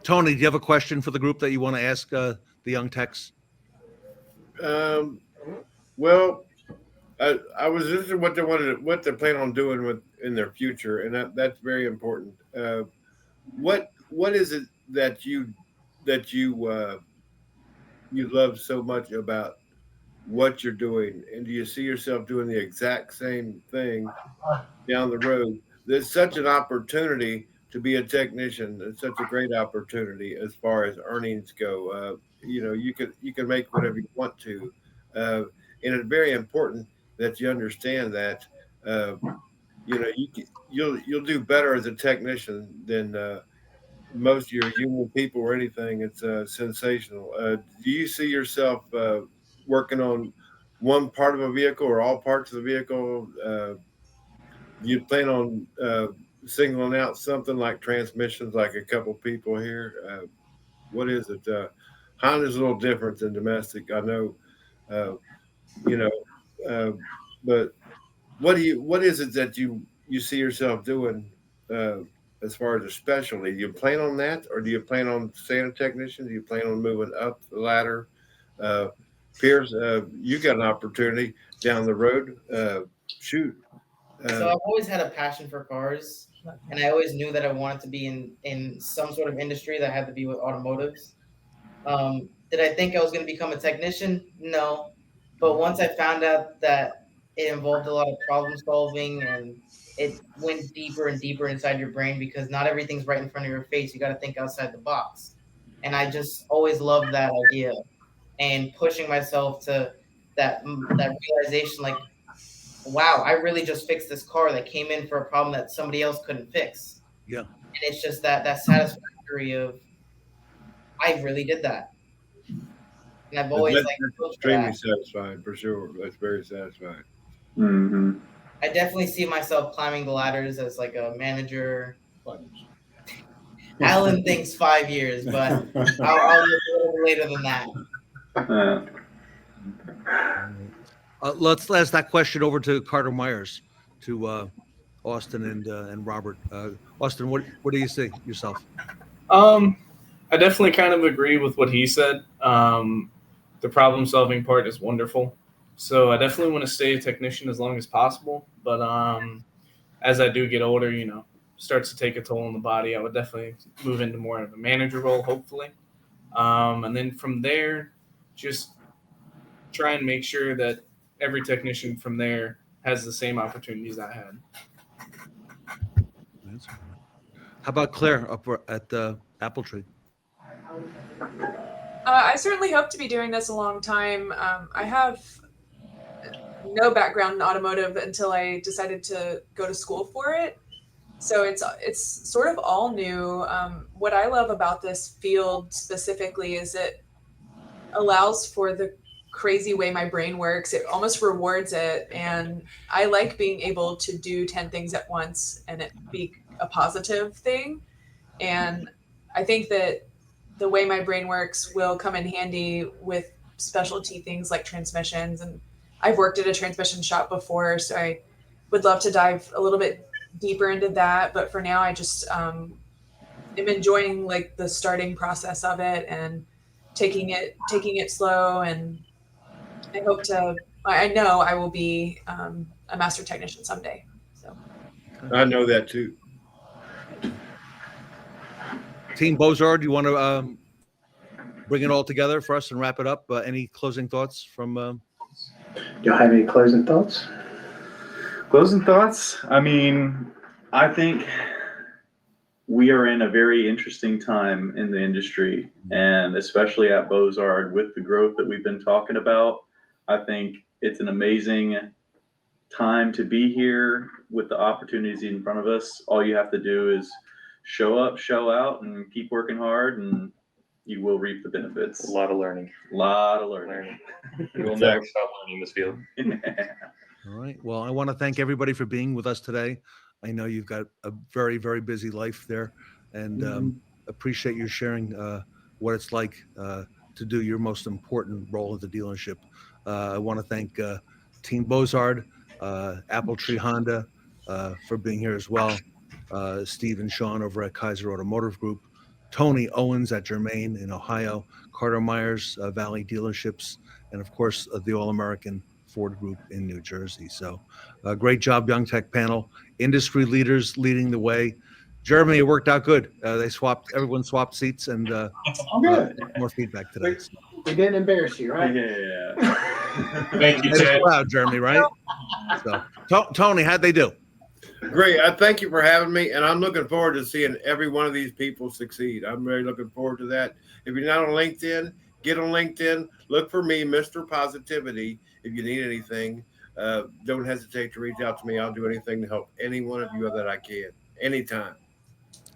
Speaker 8: Tony, do you have a question for the group that you want to ask the young techs?
Speaker 21: Well, I was interested in what they plan on doing in their future, and that's very important. What is it that you love so much about what you're doing, and do you see yourself doing the exact same thing down the road? There's such an opportunity to be a technician. It's such a great opportunity as far as earnings go. You can make whatever you want to, and it's very important that you understand that. You'll do better as a technician than most of your union people or anything. It's sensational. Do you see yourself working on one part of a vehicle or all parts of the vehicle? Do you plan on singling out something like transmissions, like a couple people here? What is it? Honda's a little different than domestic, I know. But what is it that you see yourself doing as far as a specialty? Do you plan on that, or do you plan on staying a technician? Do you plan on moving up the ladder? Pierce, you got an opportunity down the road. Shoot.
Speaker 23: So I've always had a passion for cars, and I always knew that I wanted to be in some sort of industry that had to be with automotives. Did I think I was going to become a technician? No. But once I found out that it involved a lot of problem solving, and it went deeper and deeper inside your brain, because not everything's right in front of your face. You got to think outside the box. And I just always loved that idea, and pushing myself to that realization, like, wow, I really just fixed this car that came in for a problem that somebody else couldn't fix.
Speaker 8: Yeah.
Speaker 23: And it's just that satisfactory of, I really did that. And I've always
Speaker 21: That's
Speaker 23: like
Speaker 21: extremely satisfying, for sure. That's very satisfying.
Speaker 16: Mm-hmm.
Speaker 23: I definitely see myself climbing the ladders as like a manager. Alan thinks 5 years, but I'll look a little later than that.
Speaker 8: Let's ask that question over to Carter Meyers, to Austin and Robert. Austin, what do you think yourself?
Speaker 22: I definitely kind of agree with what he said. The problem solving part is wonderful. So I definitely want to stay a technician as long as possible. But as I do get older, starts to take a toll on the body, I would definitely move into more of a manager role, hopefully. And then from there, just try and make sure that every technician from there has the same opportunities I had.
Speaker 8: How about Claire up at the Apple Tree?
Speaker 19: I certainly hope to be doing this a long time. I have no background in automotive until I decided to go to school for it. So it's sort of all new. What I love about this field specifically is it allows for the crazy way my brain works. It almost rewards it. And I like being able to do 10 things at once and it be a positive thing. And I think that the way my brain works will come in handy with specialty things like transmissions. And I've worked at a transmission shop before, so I would love to dive a little bit deeper into that. But for now, I just am enjoying like the starting process of it and taking it slow. And I know I will be a master technician someday. So
Speaker 21: I know that too.
Speaker 8: Team Bozard, do you want to bring it all together for us and wrap it up? Any closing thoughts from?
Speaker 15: Do you have any closing thoughts?
Speaker 16: Closing thoughts? I mean, I think we are in a very interesting time in the industry, and especially at Bozard with the growth that we've been talking about. I think it's an amazing time to be here with the opportunities in front of us. All you have to do is show up, show out, and keep working hard, and you will reap the benefits.
Speaker 18: A lot of learning.
Speaker 16: A lot of learning.
Speaker 18: We will never stop learning in this field.
Speaker 8: All right. Well, I want to thank everybody for being with us today. I know you've got a very, very busy life there, and appreciate you sharing what it's like to do your most important role at the dealership. I want to thank Team Bozard, Apple Tree Honda for being here as well, Steve and Shon over at Kaiser Automotive Group, Tony Owens at Germain in Ohio, Carter Meyers Valley Dealerships, and of course the All-American Ford Group in New Jersey. So great job, Young Tech panel. Industry leaders leading the way. Jeremy, it worked out good. Everyone swapped seats, and more feedback today.
Speaker 15: We didn't embarrass you, right?
Speaker 16: Yeah.
Speaker 21: Thank you,
Speaker 8: It's
Speaker 21: Ted.
Speaker 8: proud, Jeremy, right? So, Tony, how'd they do?
Speaker 21: Great. I thank you for having me, and I'm looking forward to seeing every one of these people succeed. I'm really looking forward to that. If you're not on LinkedIn, get on LinkedIn. Look for me, Mr. Positivity. If you need anything, don't hesitate to reach out to me. I'll do anything to help any one of you that I can, anytime.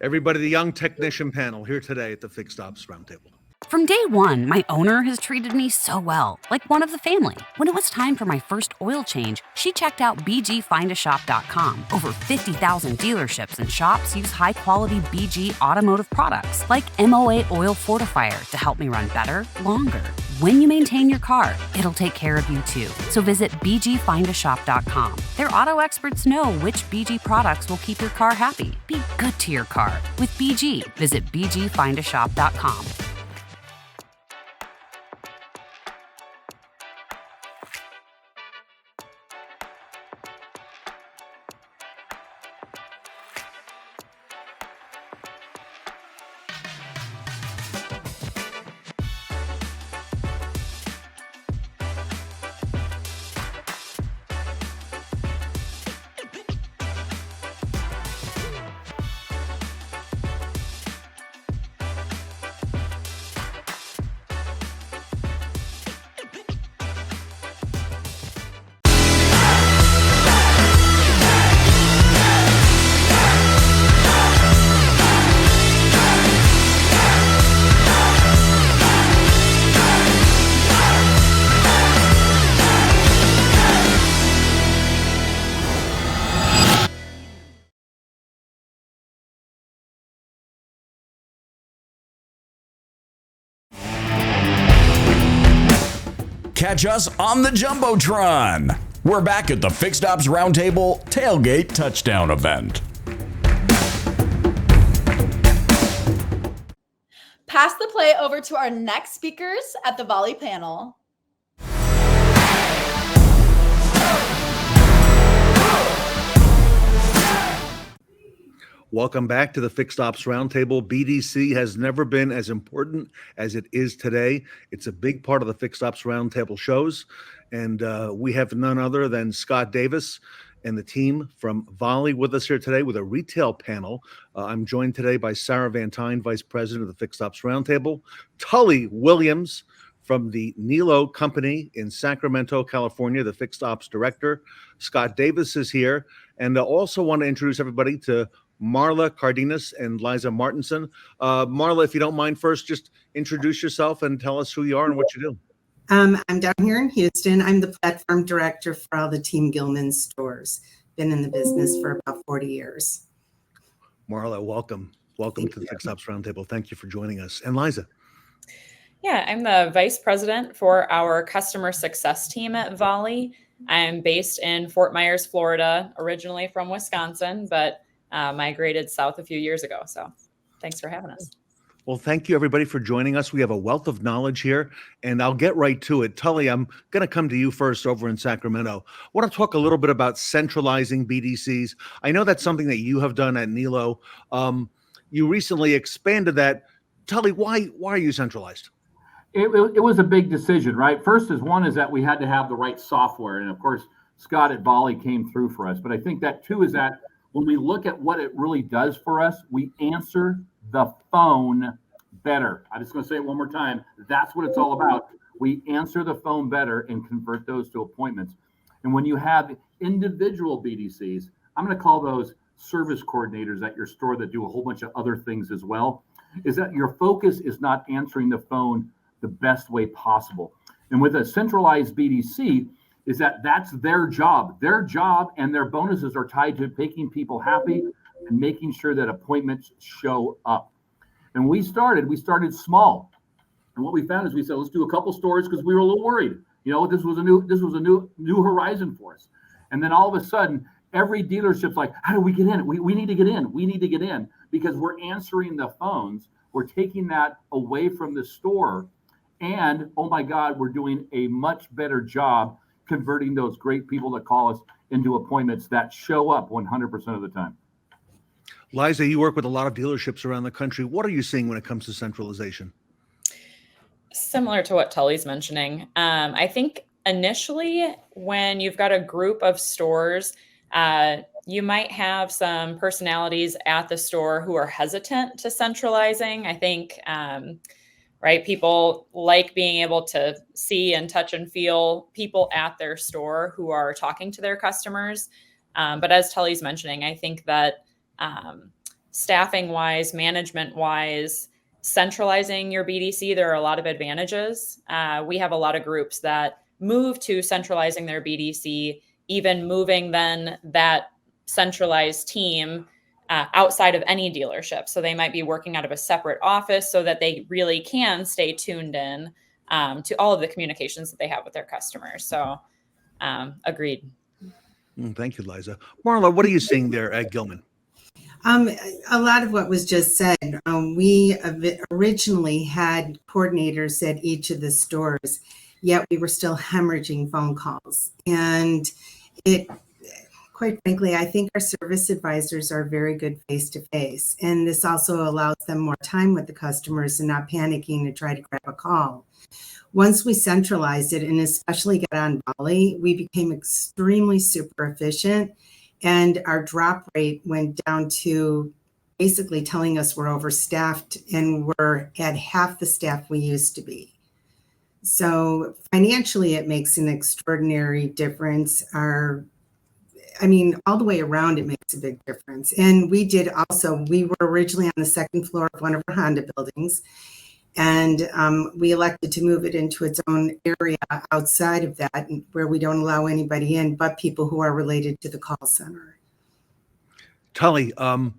Speaker 8: Everybody, the Young Technician panel here today at the Fixed Ops Roundtable.
Speaker 5: From day one, my owner has treated me so well, like one of the family. When it was time for my first oil change, she checked out bgfindashop.com. Over 50,000 dealerships and shops use high-quality BG automotive products like MOA Oil Fortifier to help me run better, longer. When you maintain your car, it'll take care of you too. So visit bgfindashop.com. Their auto experts know which BG products will keep your car happy. Be good to your car with BG. Visit bgfindashop.com.
Speaker 6: Catch us on the Jumbotron. We're back at the Fixed Ops Roundtable Tailgate Touchdown event.
Speaker 2: Pass the play over to our next speakers at the Volie panel.
Speaker 8: Welcome back to the Fixed Ops Roundtable. BDC has never been as important as it is today. It's a big part of the Fixed Ops Roundtable shows, and we have none other than Scott Davis and the team from Volie with us here today with a retail panel. I'm joined today by Sarah Vantine, Vice President of the Fixed Ops Roundtable, Tully Williams from the Nilo Company in Sacramento, California, the Fixed Ops Director. Scott Davis is here, and I also want to introduce everybody to Marla, Cardenas, and Liza Martenson. Marla, if you don't mind, first just introduce yourself and tell us who you are and what you do.
Speaker 7: I'm down here in Houston. I'm the platform director for all the Team Gilman stores. Been in the business for about 40 years.
Speaker 8: Marla, welcome. Welcome to the Fixed Ops Roundtable. Thank you for joining us. And Liza.
Speaker 9: Yeah, I'm the vice president for our customer success team at Volie. I'm based in Fort Myers, Florida, originally from Wisconsin, but migrated south a few years ago. So thanks for having us.
Speaker 8: Well, thank you, everybody, for joining us. We have a wealth of knowledge here, and I'll get right to it. Tully, I'm going to come to you first over in Sacramento. I want to talk a little bit about centralizing BDCs. I know that's something that you have done at Nilo. You recently expanded that. Tully, why are you centralized?
Speaker 25: It was a big decision, right? First is that we had to have the right software. And of course, Scott at Volie came through for us. But I think that too is that when we look at what it really does for us, we answer the phone better. I'm just going to say it one more time. That's what it's all about. We answer the phone better and convert those to appointments. And when you have individual BDCs, I'm going to call those service coordinators at your store that do a whole bunch of other things as well, is that your focus is not answering the phone the best way possible. And with a centralized BDC, is that that's their job. Their job and their bonuses are tied to making people happy and making sure that appointments show up. And we started small. And what we found is we said, let's do a couple stores because we were a little worried. You know, this was a new horizon for us. And then all of a sudden, every dealership's like, how do we get in? We need to get in. We need to get in because we're answering the phones. We're taking that away from the store. And oh my God, we're doing a much better job converting those great people that call us into appointments that show up 100% of the time.
Speaker 8: Liza, you work with a lot of dealerships around the country. What are you seeing when it comes to centralization?
Speaker 9: Similar to what Tully's mentioning. I think initially when you've got a group of stores, you might have some personalities at the store who are hesitant to centralizing. I think, right, people like being able to see and touch and feel people at their store who are talking to their customers. But as Tully's mentioning, I think that staffing wise, management wise, centralizing your BDC, there are a lot of advantages. We have a lot of groups that move to centralizing their BDC, even moving then that centralized team outside of any dealership. So they might be working out of a separate office so that they really can stay tuned in to all of the communications that they have with their customers. So agreed.
Speaker 8: Thank you, Liza. Marla, what are you seeing there at Gilman?
Speaker 7: A lot of what was just said. We originally had coordinators at each of the stores, yet we were still hemorrhaging phone calls. And quite frankly, I think our service advisors are very good face-to-face. And this also allows them more time with the customers and not panicking to try to grab a call. Once we centralized it, and especially got on Volie, we became extremely super efficient. And our drop rate went down to basically telling us we're overstaffed and we're at half the staff we used to be. So financially, it makes an extraordinary difference. All the way around, it makes a big difference. And we were originally on the second floor of one of our Honda buildings. And we elected to move it into its own area outside of that, where we don't allow anybody in but people who are related to the call center.
Speaker 8: Tully, do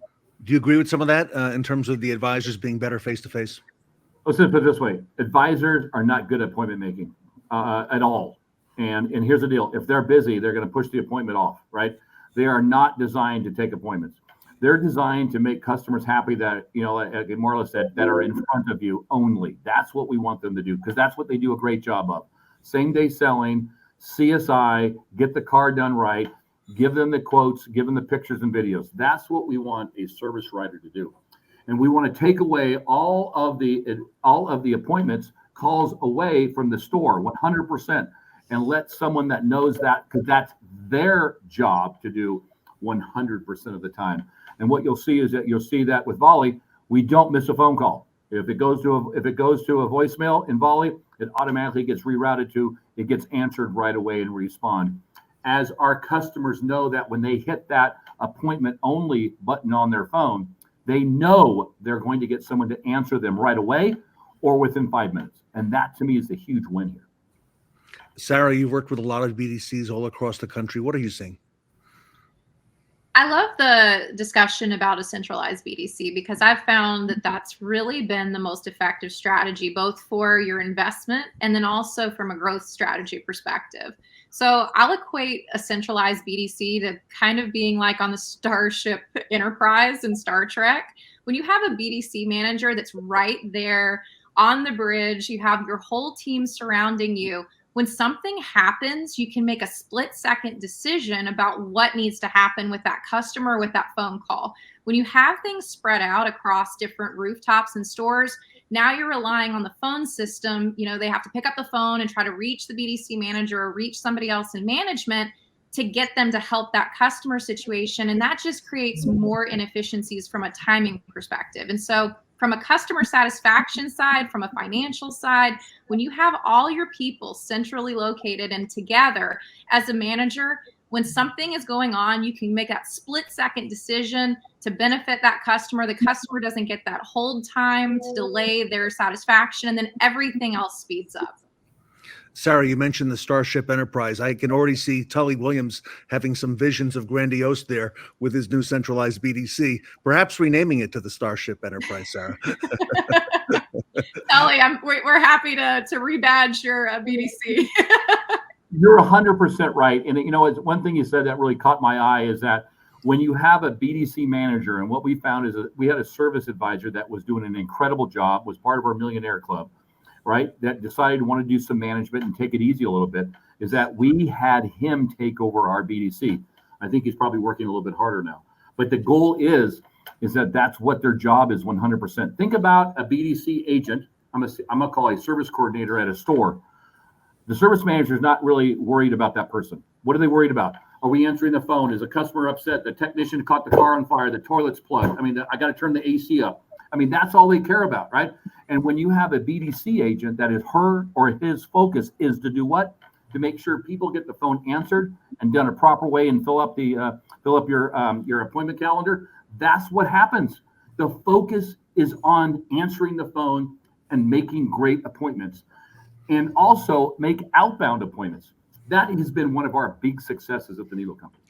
Speaker 8: you agree with some of that in terms of the advisors being better face-to-face?
Speaker 25: Let's just put it this way. Advisors are not good at appointment making at all. And here's the deal. If they're busy, they're going to push the appointment off, right? They are not designed to take appointments. They're designed to make customers happy that, like Marla said, that are in front of you only. That's what we want them to do because that's what they do a great job of. Same day selling, CSI, get the car done right, give them the quotes, give them the pictures and videos. That's what we want a service writer to do. And we want to take away all of the appointments calls away from the store 100% and let someone that knows that, because that's their job to do 100% of the time. And what you'll see is that you'll see that with Volie, we don't miss a phone call. If it goes to a voicemail in Volie, it automatically gets rerouted to, it gets answered right away and respond. As our customers know that when they hit that appointment only button on their phone, they know they're going to get someone to answer them right away or within 5 minutes. And that to me is the huge win here.
Speaker 8: Sarah, you've worked with a lot of BDCs all across the country. What are you seeing?
Speaker 3: I love the discussion about a centralized BDC because I've found that that's really been the most effective strategy, both for your investment and then also from a growth strategy perspective. So I'll equate a centralized BDC to kind of being like on the Starship Enterprise in Star Trek. When you have a BDC manager that's right there on the bridge, you have your whole team surrounding you. When something happens, you can make a split-second decision about what needs to happen with that customer, with that phone call. When you have things spread out across different rooftops and stores, now you're relying on the phone system. They have to pick up the phone and try to reach the BDC manager or reach somebody else in management. to get them to help that customer situation. And that just creates more inefficiencies from a timing perspective. And so from a customer satisfaction side, from a financial side, when you have all your people centrally located and together as a manager, when something is going on, you can make that split-second decision to benefit that customer. The customer doesn't get that hold time to delay their satisfaction, and then everything else speeds up.
Speaker 8: Sarah, you mentioned the Starship Enterprise. I can already see Tully Williams having some visions of grandiose there with his new centralized BDC, perhaps renaming it to the Starship Enterprise, Sarah.
Speaker 3: Tully, we're happy to rebadge your BDC.
Speaker 25: You're 100% right. And it's one thing you said that really caught my eye is that when you have a BDC manager, and what we found is that we had a service advisor that was doing an incredible job, was part of our Millionaire Club, right? That decided to want to do some management and take it easy a little bit, is that we had him take over our BDC. I think he's probably working a little bit harder now. But the goal is that that's what their job is 100%. Think about a BDC agent. I'm gonna call a service coordinator at a store. The service manager is not really worried about that person. What are they worried about? Are we answering the phone? Is a customer upset? The technician caught the car on fire. The toilet's plugged. I got to turn the AC up. That's all they care about, right? And when you have a BDC agent that is her or his focus is to do what? To make sure people get the phone answered and done a proper way and fill up your appointment calendar. That's what happens. The focus is on answering the phone and making great appointments. And also make outbound appointments. That has been one of our big successes at the Nilo Company.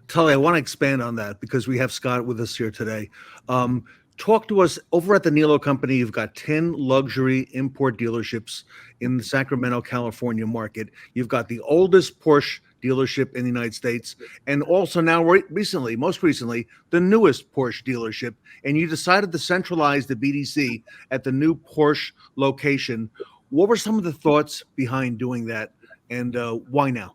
Speaker 8: Tully, I want to expand on that because we have Scott with us here today. Talk to us over at the Nilo Company. You've got 10 luxury import dealerships in the Sacramento, California market. You've got the oldest Porsche dealership in the United States, and also now most recently, the newest Porsche dealership. And you decided to centralize the BDC at the new Porsche location. What were some of the thoughts behind doing that, and why now?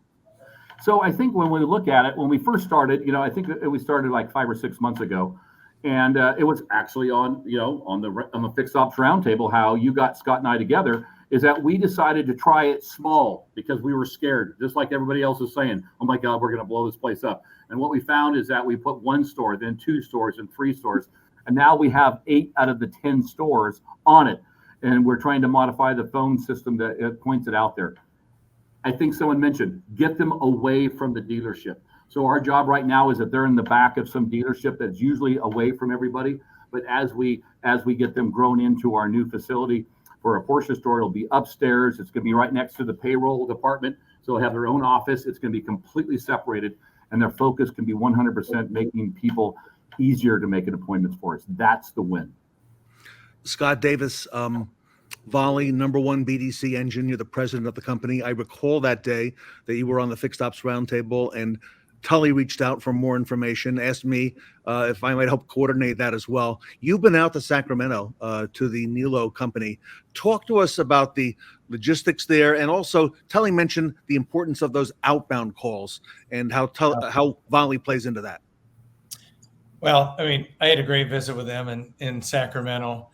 Speaker 25: So I think when we look at it, when we first started, I think we started like 5 or 6 months ago, and it was actually on the Fixed Ops Roundtable. How you got Scott and I together is that we decided to try it small because we were scared, just like everybody else is saying, "Oh my God, we're going to blow this place up." And what we found is that we put 1 store, then 2 stores, and 3 stores, and now we have 8 out of the 10 stores on it. And we're trying to modify the phone system that it points it out there. I think someone mentioned, get them away from the dealership. So our job right now is that they're in the back of some dealership that's usually away from everybody. But as we get them grown into our new facility for a Porsche store, it'll be upstairs. It's going to be right next to the payroll department. So they'll have their own office. It's going to be completely separated. And their focus can be 100% making people easier to make an appointment for us. That's the win.
Speaker 8: Scott Davis, Volie, #1 BDC engine. You're the president of the company. I recall that day that you were on the Fixed Ops Roundtable, and Tully reached out for more information, asked me if I might help coordinate that as well. You've been out to Sacramento to the Nilo Company. Talk to us about the logistics there, and also Tully mentioned the importance of those outbound calls and how Volie plays into that.
Speaker 10: Well, I had a great visit with them in Sacramento.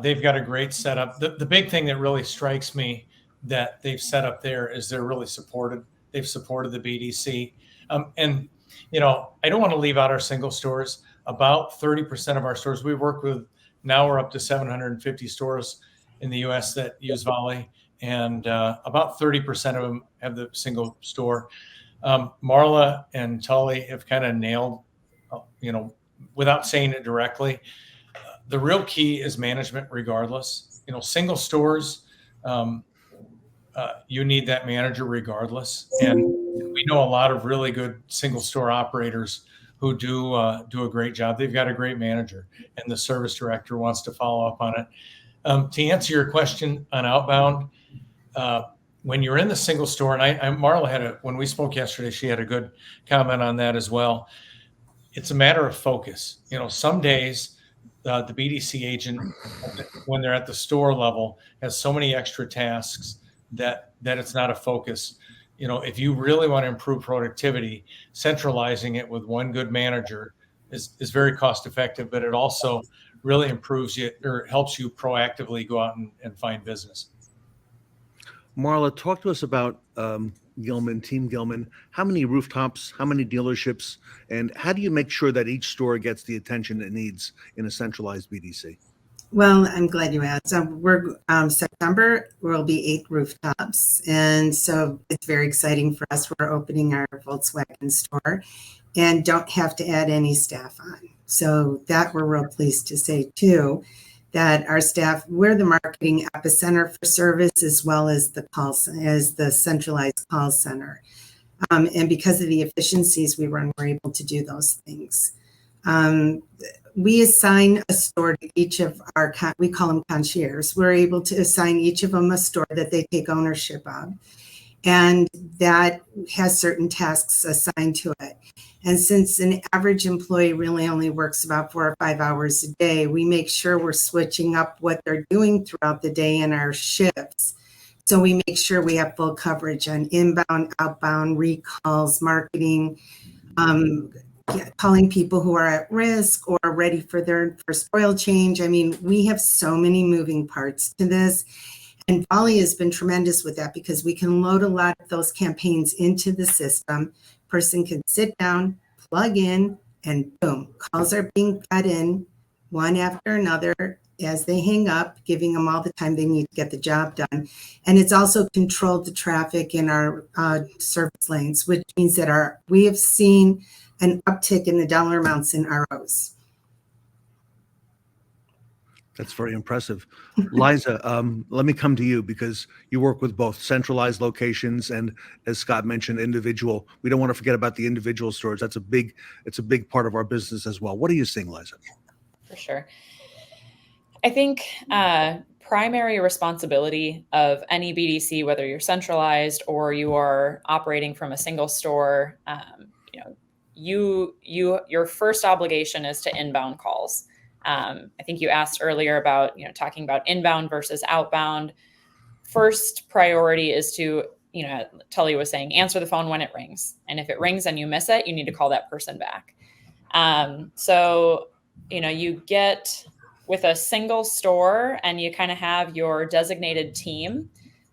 Speaker 10: They've got a great setup. The big thing that really strikes me that they've set up there is they're really supported. They've supported the BDC. And I don't want to leave out our single stores. About 30% of our stores we work with, now we're up to 750 stores in the U.S. that use Volie, and about 30% of them have the single store. Marla and Tully have kind of nailed, without saying it directly, the real key is management regardless. Single stores, you need that manager regardless. And we know a lot of really good single store operators who do a great job. They've got a great manager, and the service director wants to follow up on it. To answer your question on outbound, when you're in the single store, and Marla when we spoke yesterday, she had a good comment on that as well. It's a matter of focus. Some days, the BDC agent, when they're at the store level, has so many extra tasks that it's not a focus. If you really want to improve productivity, centralizing it with one good manager is very cost effective, but it also really improves you or helps you proactively go out and find business.
Speaker 8: Marla, talk to us about Gilman, Team Gilman. How many rooftops, how many dealerships, and how do you make sure that each store gets the attention it needs in a centralized BDC?
Speaker 7: Well, I'm glad you asked. We're September will be 8 rooftops, and so it's very exciting for us. We're opening our Volkswagen store, and don't have to add any staff on. So that we're real pleased to say too, that our staff, we're the marketing epicenter for service as well as the centralized call center. And because of the efficiencies we run, we're able to do those things. We assign a store to each of our, we call them concierges. We're able to assign each of them a store that they take ownership of. And that has certain tasks assigned to it. And since an average employee really only works about 4 or 5 hours a day, we make sure we're switching up what they're doing throughout the day in our shifts. So we make sure we have full coverage on inbound, outbound, recalls, marketing, calling people who are at risk or ready for their first oil change. I mean, we have so many moving parts to this. And Volie has been tremendous with that because we can load a lot of those campaigns into the system. Person can sit down, plug in, and boom, calls are being fed in one after another as they hang up, giving them all the time they need to get the job done. And it's also controlled the traffic in our service lanes, which means that we have seen an uptick in the dollar amounts in ROs.
Speaker 8: That's very impressive. Liza, let me come to you because you work with both centralized locations and, as Scott mentioned, individual. We don't want to forget about the individual stores. It's a big part of our business as well. What are you seeing, Liza?
Speaker 9: For sure. I think primary responsibility of any BDC, whether you're centralized or you are operating from a single store, your first obligation is to inbound calls. I think you asked earlier about, talking about inbound versus outbound. First priority is to, Tully was saying, answer the phone when it rings. And if it rings and you miss it, you need to call that person back. So, you get with a single store and you kind of have your designated team.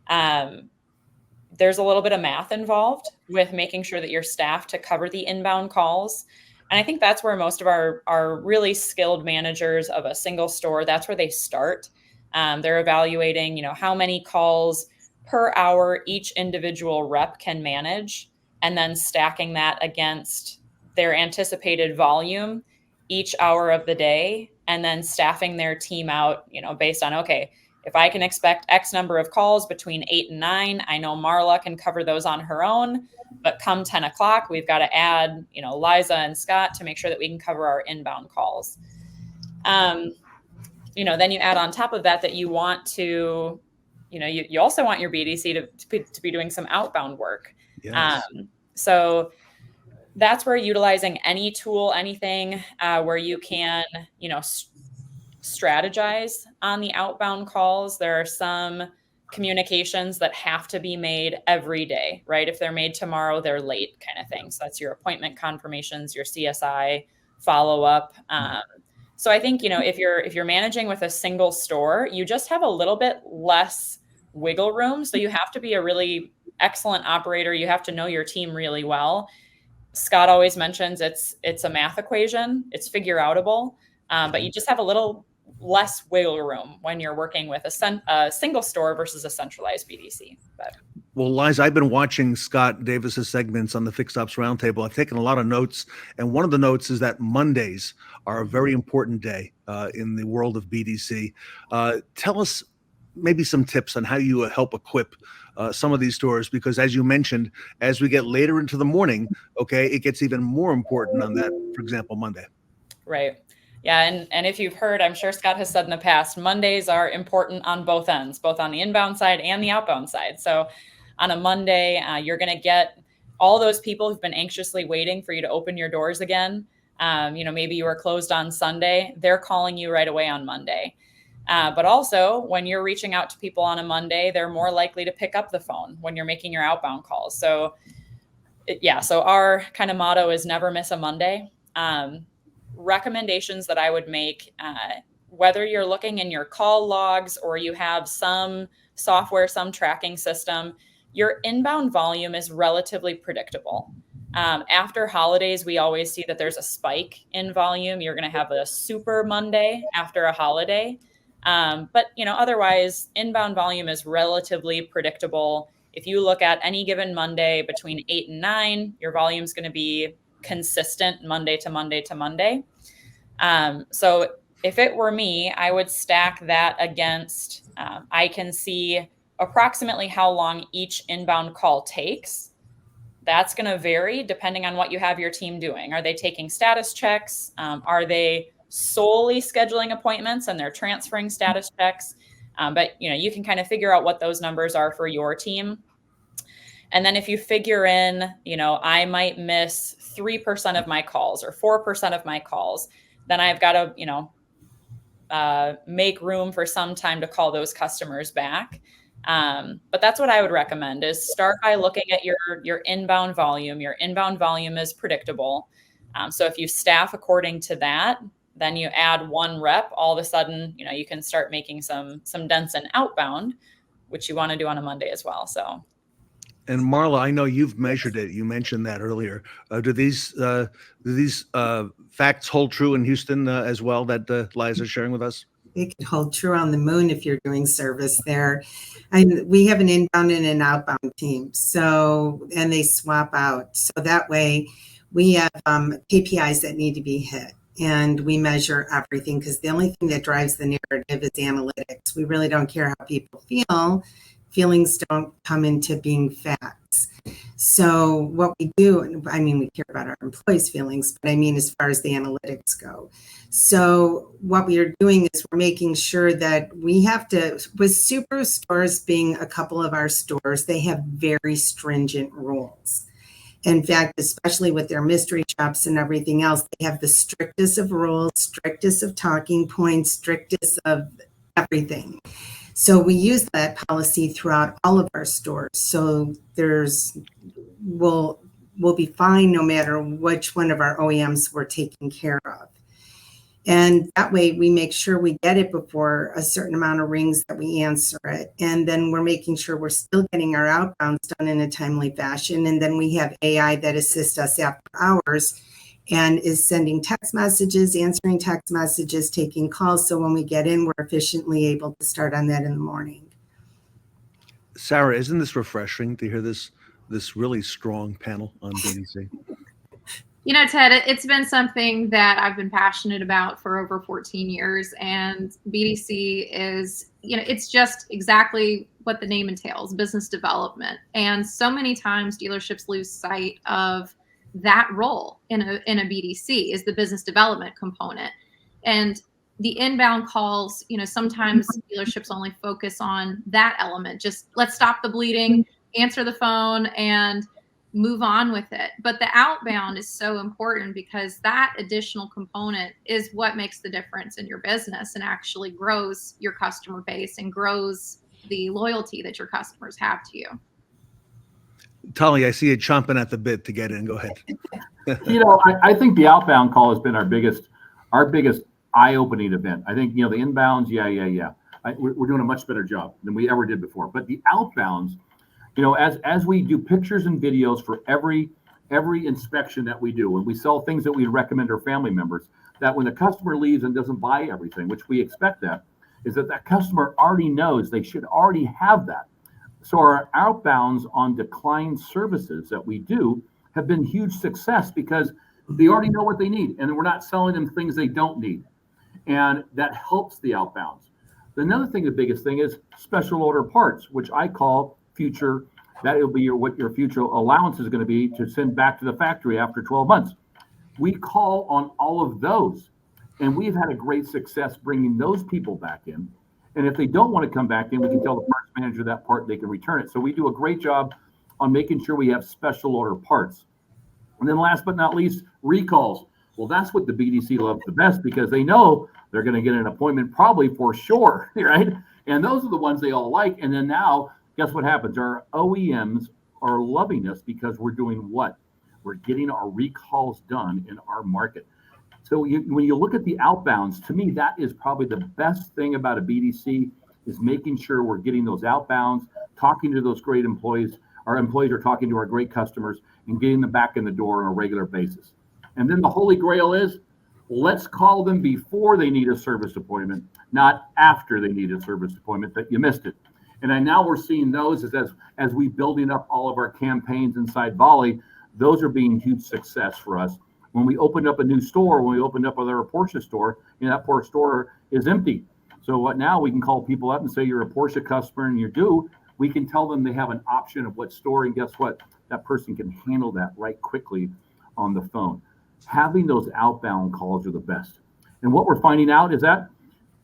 Speaker 9: There's a little bit of math involved with making sure that you're staffed to cover the inbound calls. And I think that's where most of our really skilled managers of a single store, that's where they start. They're evaluating, how many calls per hour each individual rep can manage, and then stacking that against their anticipated volume each hour of the day, and then staffing their team out, based on, okay, if I can expect X number of calls between 8 and 9, I know Marla can cover those on her own. But come 10 o'clock, we've got to add, Liza and Scott to make sure that we can cover our inbound calls. Then you add on top of that you want to, you also want your BDC to be doing some outbound work. Yes. So that's where utilizing any tool, anything where you can, strategize on the outbound calls. There are some communications that have to be made every day, right? If they're made tomorrow, they're late kind of thing. So that's your appointment confirmations, your CSI follow-up. So I think, if you're managing with a single store, you just have a little bit less wiggle room. So you have to be a really excellent operator. You have to know your team really well. Scott always mentions it's a math equation. It's figure outable, but you just have a little less wiggle room when you're working with a single store versus a centralized BDC. But.
Speaker 8: Well, Liza, I've been watching Scott Davis's segments on the Fixed Ops Roundtable. I've taken a lot of notes, and one of the notes is that Mondays are a very important day in the world of BDC. Tell us maybe some tips on how you help equip some of these stores, because as you mentioned, as we get later into the morning, okay, it gets even more important on that, for example, Monday.
Speaker 9: Right. Yeah. And if you've heard, I'm sure Scott has said in the past, Mondays are important on both ends, both on the inbound side and the outbound side. So on a Monday, you're going to get all those people who've been anxiously waiting for you to open your doors again. Maybe you were closed on Sunday. They're calling you right away on Monday. But also when you're reaching out to people on a Monday, they're more likely to pick up the phone when you're making your outbound calls. So so our kind of motto is never miss a Monday. Recommendations that I would make, whether you're looking in your call logs or you have some software, some tracking system, your inbound volume is relatively predictable. After holidays, we always see that there's a spike in volume. You're going to have a super Monday after a holiday. But otherwise, inbound volume is relatively predictable. If you look at any given Monday between 8 and 9, your volume is going to be consistent Monday to Monday to Monday. So if it were me, I would stack that against, I can see approximately how long each inbound call takes. That's going to vary depending on what you have your team doing. Are they taking status checks? Are they solely scheduling appointments and they're transferring status checks? But you can kind of figure out what those numbers are for your team. And then if you figure in, I might miss 3% of my calls or 4% of my calls, then I've got to, make room for some time to call those customers back. But that's what I would recommend is start by looking at your inbound volume. Your inbound volume is predictable. So if you staff according to that, then you add one rep, all of a sudden, you can start making some dents in outbound, which you want to do on a Monday as well. So.
Speaker 8: And Marla, I know you've measured it. You mentioned that earlier. Do these facts hold true in Houston as well that Liza's sharing with us?
Speaker 7: It could hold true on the moon if you're doing service there. And we have an inbound and an outbound team. And they swap out. So that way we have KPIs that need to be hit. And we measure everything because the only thing that drives the narrative is analytics. We really don't care how people feel. Feelings don't come into being facts. So what we do, we care about our employees' feelings, but as far as the analytics go. So what we are doing is we're making sure that we have to, with superstores being a couple of our stores, they have very stringent rules. In fact, especially with their mystery shops and everything else, they have the strictest of rules, strictest of talking points, strictest of everything. So we use that policy throughout all of our stores. So we'll be fine no matter which one of our OEMs we're taking care of. And that way we make sure we get it before a certain amount of rings that we answer it. And then we're making sure we're still getting our outbounds done in a timely fashion. And then we have AI that assists us after hours and is sending text messages, answering text messages, taking calls. So when we get in, we're efficiently able to start on that in the morning.
Speaker 8: Sarah, isn't this refreshing to hear this really strong panel on BDC?
Speaker 3: Ted, it's been something that I've been passionate about for over 14 years. And BDC is, it's just exactly what the name entails, business development. And so many times dealerships lose sight of that role in a BDC is the business development component. And the inbound calls, sometimes dealerships only focus on that element. Just let's stop the bleeding, answer the phone, and move on with it. But the outbound is so important because that additional component is what makes the difference in your business and actually grows your customer base and grows the loyalty that your customers have to you.
Speaker 8: Tully, I see you chomping at the bit to get in. Go ahead.
Speaker 25: I think the outbound call has been our biggest eye-opening event. I think, the inbounds, we're doing a much better job than we ever did before. But the outbounds, as we do pictures and videos for every inspection that we do, and we sell things that we recommend our family members, that when the customer leaves and doesn't buy everything, which we expect that customer already knows they should already have that. So our outbounds on declined services that we do have been huge success because they already know what they need, and we're not selling them things they don't need. And that helps the outbounds. Another thing, the biggest thing is special order parts, which I call future, that will be what your future allowance is going to be to send back to the factory after 12 months. We call on all of those, and we've had a great success bringing those people back in. And if they don't want to come back in, we can tell the parts manager that part, they can return it. So we do a great job on making sure we have special order parts. And then last but not least, recalls. Well, that's what the BDC loves the best because they know they're going to get an appointment probably for sure, right? And those are the ones they all like. And then now, guess what happens? Our OEMs are loving us because we're doing what? We're getting our recalls done in our market. So when you look at the outbounds, to me, that is probably the best thing about a BDC is making sure we're getting those outbounds, talking to those great employees. Our employees are talking to our great customers and getting them back in the door on a regular basis. And then the holy grail is, let's call them before they need a service appointment, not after they need a service appointment that you missed it. And now we're seeing those as we building up all of our campaigns inside Volie, those are being huge success for us. When we opened up a new store, when we opened up another Porsche store, that Porsche store is empty. So what now we can call people up and say you're a Porsche customer and you're due. We can tell them they have an option of what store, and guess what? That person can handle that right quickly on the phone. Having those outbound calls are the best. And what we're finding out is that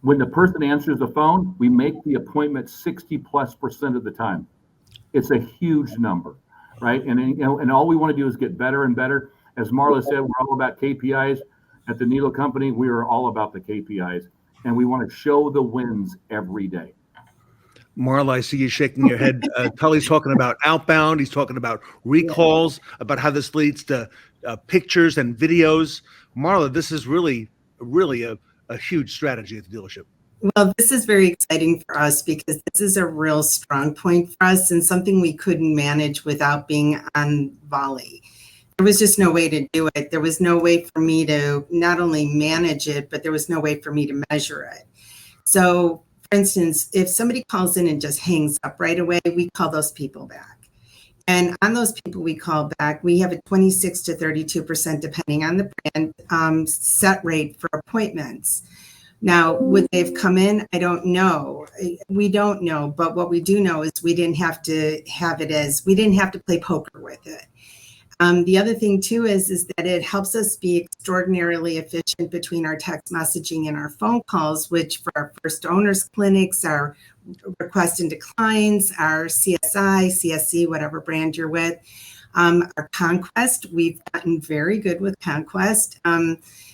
Speaker 25: when the person answers the phone, we make the appointment 60+% of the time. It's a huge number, right? And all we want to do is get better and better. As Marla said, we're all about KPIs. At the Nilo company, we are all about the KPIs, and we want to show the wins every day.
Speaker 8: Marla, I see you shaking your head. Tully's talking about outbound. He's talking about recalls, about how this leads to pictures and videos. Marla, this is really a huge strategy at the dealership.
Speaker 7: Well, this is very exciting for us because this is a real strong point for us and something we couldn't manage without being on Volie. There was just no way to do it. There was no way for me to not only manage it, but there was no way for me to measure it. So, for instance, if somebody calls in and just hangs up right away, we call those people back. And on those people we call back, we have a 26 to 32%, depending on the brand, set rate for appointments. Now, would they have come in? I don't know. We don't know. But what we do know is we didn't have to play poker with it. The other thing too is that it helps us be extraordinarily efficient between our text messaging and our phone calls, which for our first owners clinics, our request and declines, our CSI, CSC, whatever brand you're with, our Conquest, we've gotten very good with Conquest.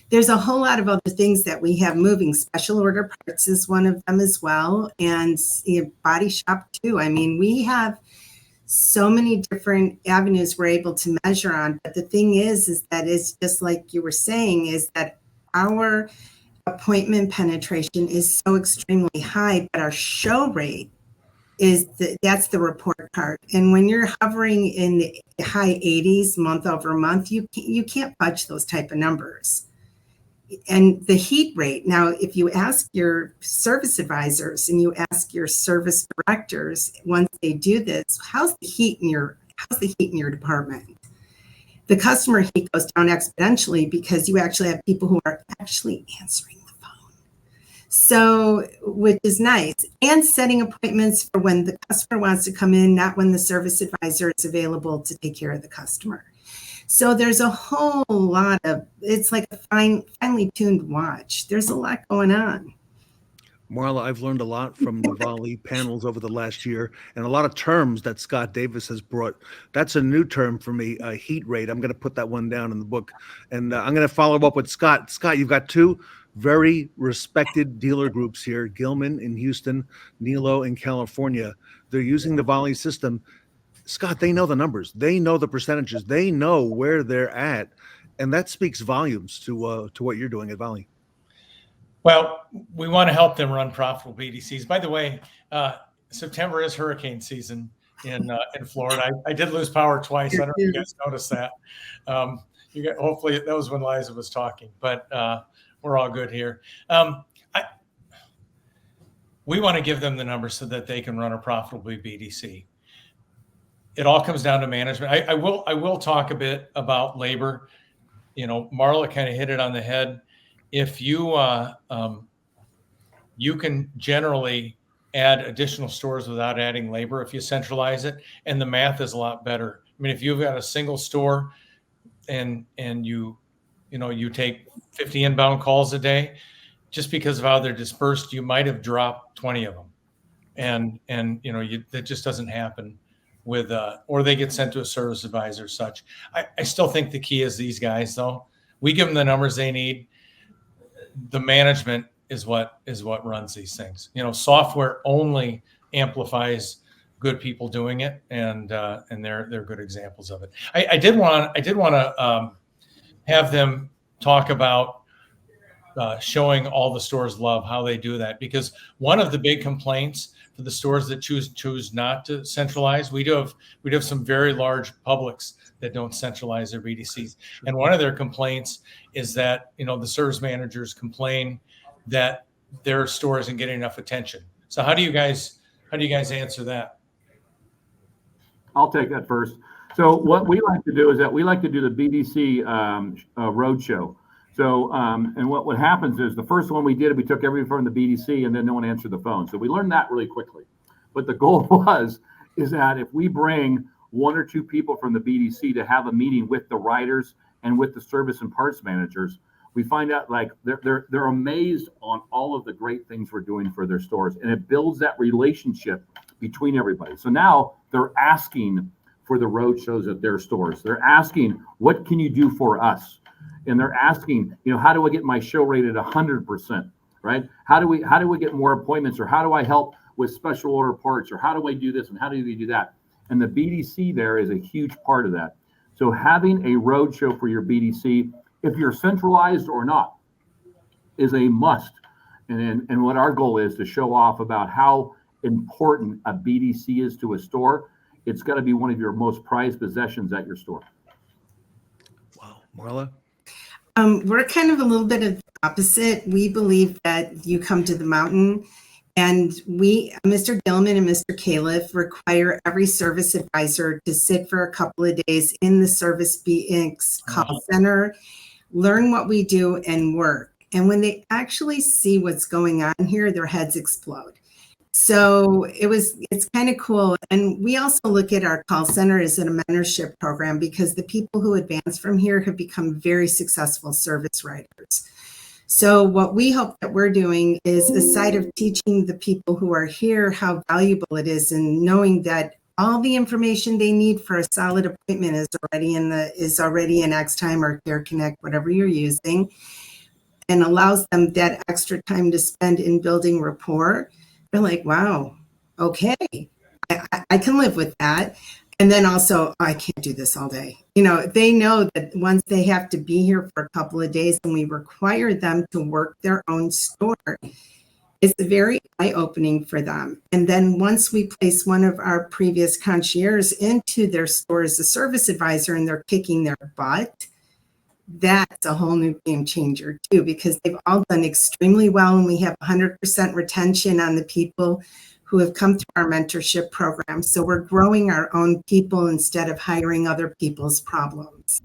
Speaker 7: There's a whole lot of other things that we have moving. Special order parts is one of them as well, and body shop too. I mean, we have so many different avenues we're able to measure on. But the thing is that it's just like you were saying, is that our appointment penetration is so extremely high, but our show rate that's the report card. And when you're hovering in the high 80s month over month, you can't fudge those type of numbers. And the heat rate. Now, if you ask your service advisors and you ask your service directors, once they do this, how's the heat in your department? The customer heat goes down exponentially because you actually have people who are actually answering the phone. So, which is nice. And setting appointments for when the customer wants to come in, not when the service advisor is available to take care of the customer. So there's a whole lot of, it's like a finely tuned watch. There's a lot going on.
Speaker 8: Marla, I've learned a lot from the Volie panels over the last year, and a lot of terms that Scott Davis has brought. That's a new term for me, heat rate. I'm going to put that one down in the book. And I'm going to follow up with Scott. Scott, you've got two very respected dealer groups here, Gilman in Houston, Nilo in California. They're using the Volie system. Scott, they know the numbers. They know the percentages. They know where they're at. And that speaks volumes to what you're doing at Volie.
Speaker 10: Well, we want to help them run profitable BDCs. By the way, September is hurricane season in Florida. I did lose power twice. I don't know if you guys noticed that. Hopefully that was when Liza was talking, but we're all good here. We want to give them the numbers so that they can run a profitable BDC. It all comes down to management. I will talk a bit about labor. Marla kind of hit it on the head. If you you can generally add additional stores without adding labor if you centralize it, and the math is a lot better. I mean, if you've got a single store and you take 50 inbound calls a day, just because of how they're dispersed, you might have dropped 20 of them, and that just doesn't happen with or they get sent to a service advisor or such. I still think the key is these guys, though. We give them the numbers they need. The management is what runs these things. Software only amplifies good people doing it, and they're good examples of it. I did want to have them talk about showing all the stores love how they do that, because one of the big complaints for the stores that choose not to centralize, we do have some very large publics that don't centralize their BDCs, and one of their complaints is that the service managers complain that their store isn't getting enough attention. So how do you guys answer that?
Speaker 25: I'll take that first. So what we like to do is that we like to do the BDC roadshow. So, and what happens is the first one we did, we took everyone from the BDC and then no one answered the phone. So we learned that really quickly. But the goal is that if we bring one or two people from the BDC to have a meeting with the riders and with the service and parts managers, we find out like they're amazed on all of the great things we're doing for their stores. And it builds that relationship between everybody. So now they're asking for the road shows at their stores. They're asking, what can you do for us? And they're asking, how do I get my show rate at 100%, right? How do we get more appointments, or how do I help with special order parts, or how do I do this and how do we do that? And the BDC there is a huge part of that. So having a road show for your BDC, if you're centralized or not, is a must. And what our goal is to show off about how important a BDC is to a store. It's got to be one of your most prized possessions at your store.
Speaker 8: Wow. Marla?
Speaker 7: We're kind of a little bit of the opposite. We believe that you come to the mountain, and Mr. Gilman and Mr. Califf, require every service advisor to sit for a couple of days in the Service BX call center, learn what we do, and work. And when they actually see what's going on here, their heads explode. So it's kind of cool. And we also look at our call center as a mentorship program, because the people who advance from here have become very successful service writers. So what we hope that we're doing is, aside of teaching the people who are here how valuable it is, and knowing that all the information they need for a solid appointment is already in X-Time or Care Connect, whatever you're using, and allows them that extra time to spend in building rapport. They're like, wow, okay, I can live with that. And then also, I can't do this all day. They know that once they have to be here for a couple of days and we require them to work their own store, it's very eye-opening for them. And then once we place one of our previous concierges into their store as a service advisor and they're kicking their butt, that's a whole new game changer too, because they've all done extremely well, and we have 100% retention on the people who have come through our mentorship program. So we're growing our own people instead of hiring other people's problems.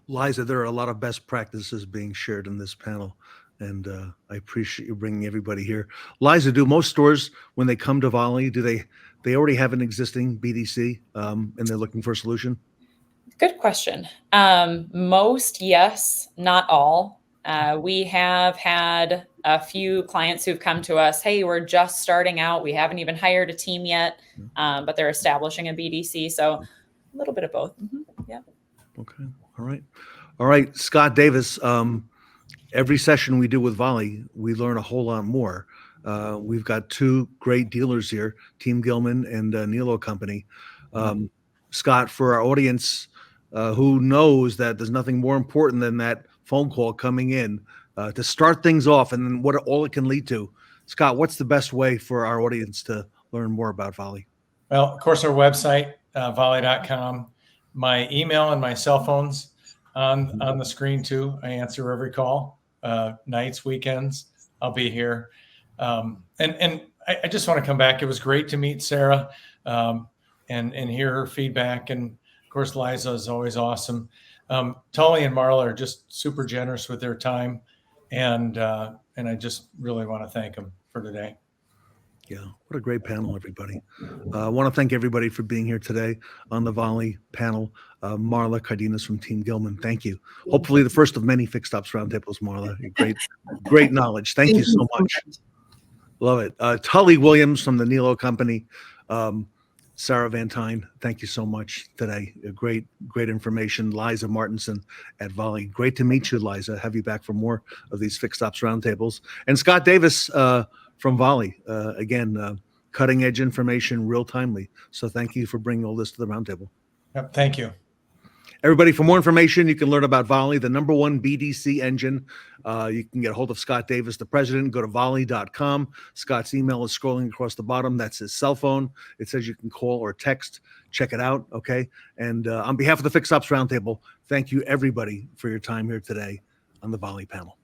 Speaker 8: Liza, there are a lot of best practices being shared in this panel, and I appreciate you bringing everybody here. Liza, do most stores, when they come to Volie, do they already have an existing BDC and they're looking for a solution?
Speaker 9: Good question. Most, yes, not all. We have had a few clients who've come to us, hey, we're just starting out. We haven't even hired a team yet, but they're establishing a BDC. So a little bit of both. Mm-hmm. Yeah.
Speaker 8: Okay. All right. Scott Davis, every session we do with Volie, we learn a whole lot more. We've got two great dealers here, Team Gilman and Nilo Company. Scott, for our audience who knows that there's nothing more important than that phone call coming in to start things off, and then what all it can lead to. Scott, what's the best way for our audience to learn more about Volie?
Speaker 10: Well, of course, our website, volie.com, my email and my cell phones on the screen too. I answer every call, nights, weekends, I'll be here. And I just want to come back. It was great to meet Sarah and hear her feedback. And of course, Liza is always awesome. Tully and Marla are just super generous with their time. And I just really want to thank them for today.
Speaker 8: Yeah, what a great panel, everybody. I want to thank everybody for being here today on the Volie panel. Marla, Cardenas from Team Gilman, thank you. Hopefully the first of many Fixed Ops Roundtables, Marla. Great knowledge. Thank you so much. Love it. Tully Williams from the Nilo Company. Sarah Vantine, thank you so much today. Great information. Liza Martenson at Volie. Great to meet you, Liza. Have you back for more of these Fixed Ops Roundtables. And Scott Davis from Volie. Again, cutting edge information, real timely. So thank you for bringing all this to the roundtable.
Speaker 10: Yep, thank you.
Speaker 8: Everybody, for more information, you can learn about Volie, the #1 BDC engine. You can get a hold of Scott Davis, the president. Go to volie.com. Scott's email is scrolling across the bottom. That's his cell phone. It says you can call or text. Check it out, okay? And on behalf of the Fixed Ops Roundtable, thank you, everybody, for your time here today on the Volie panel.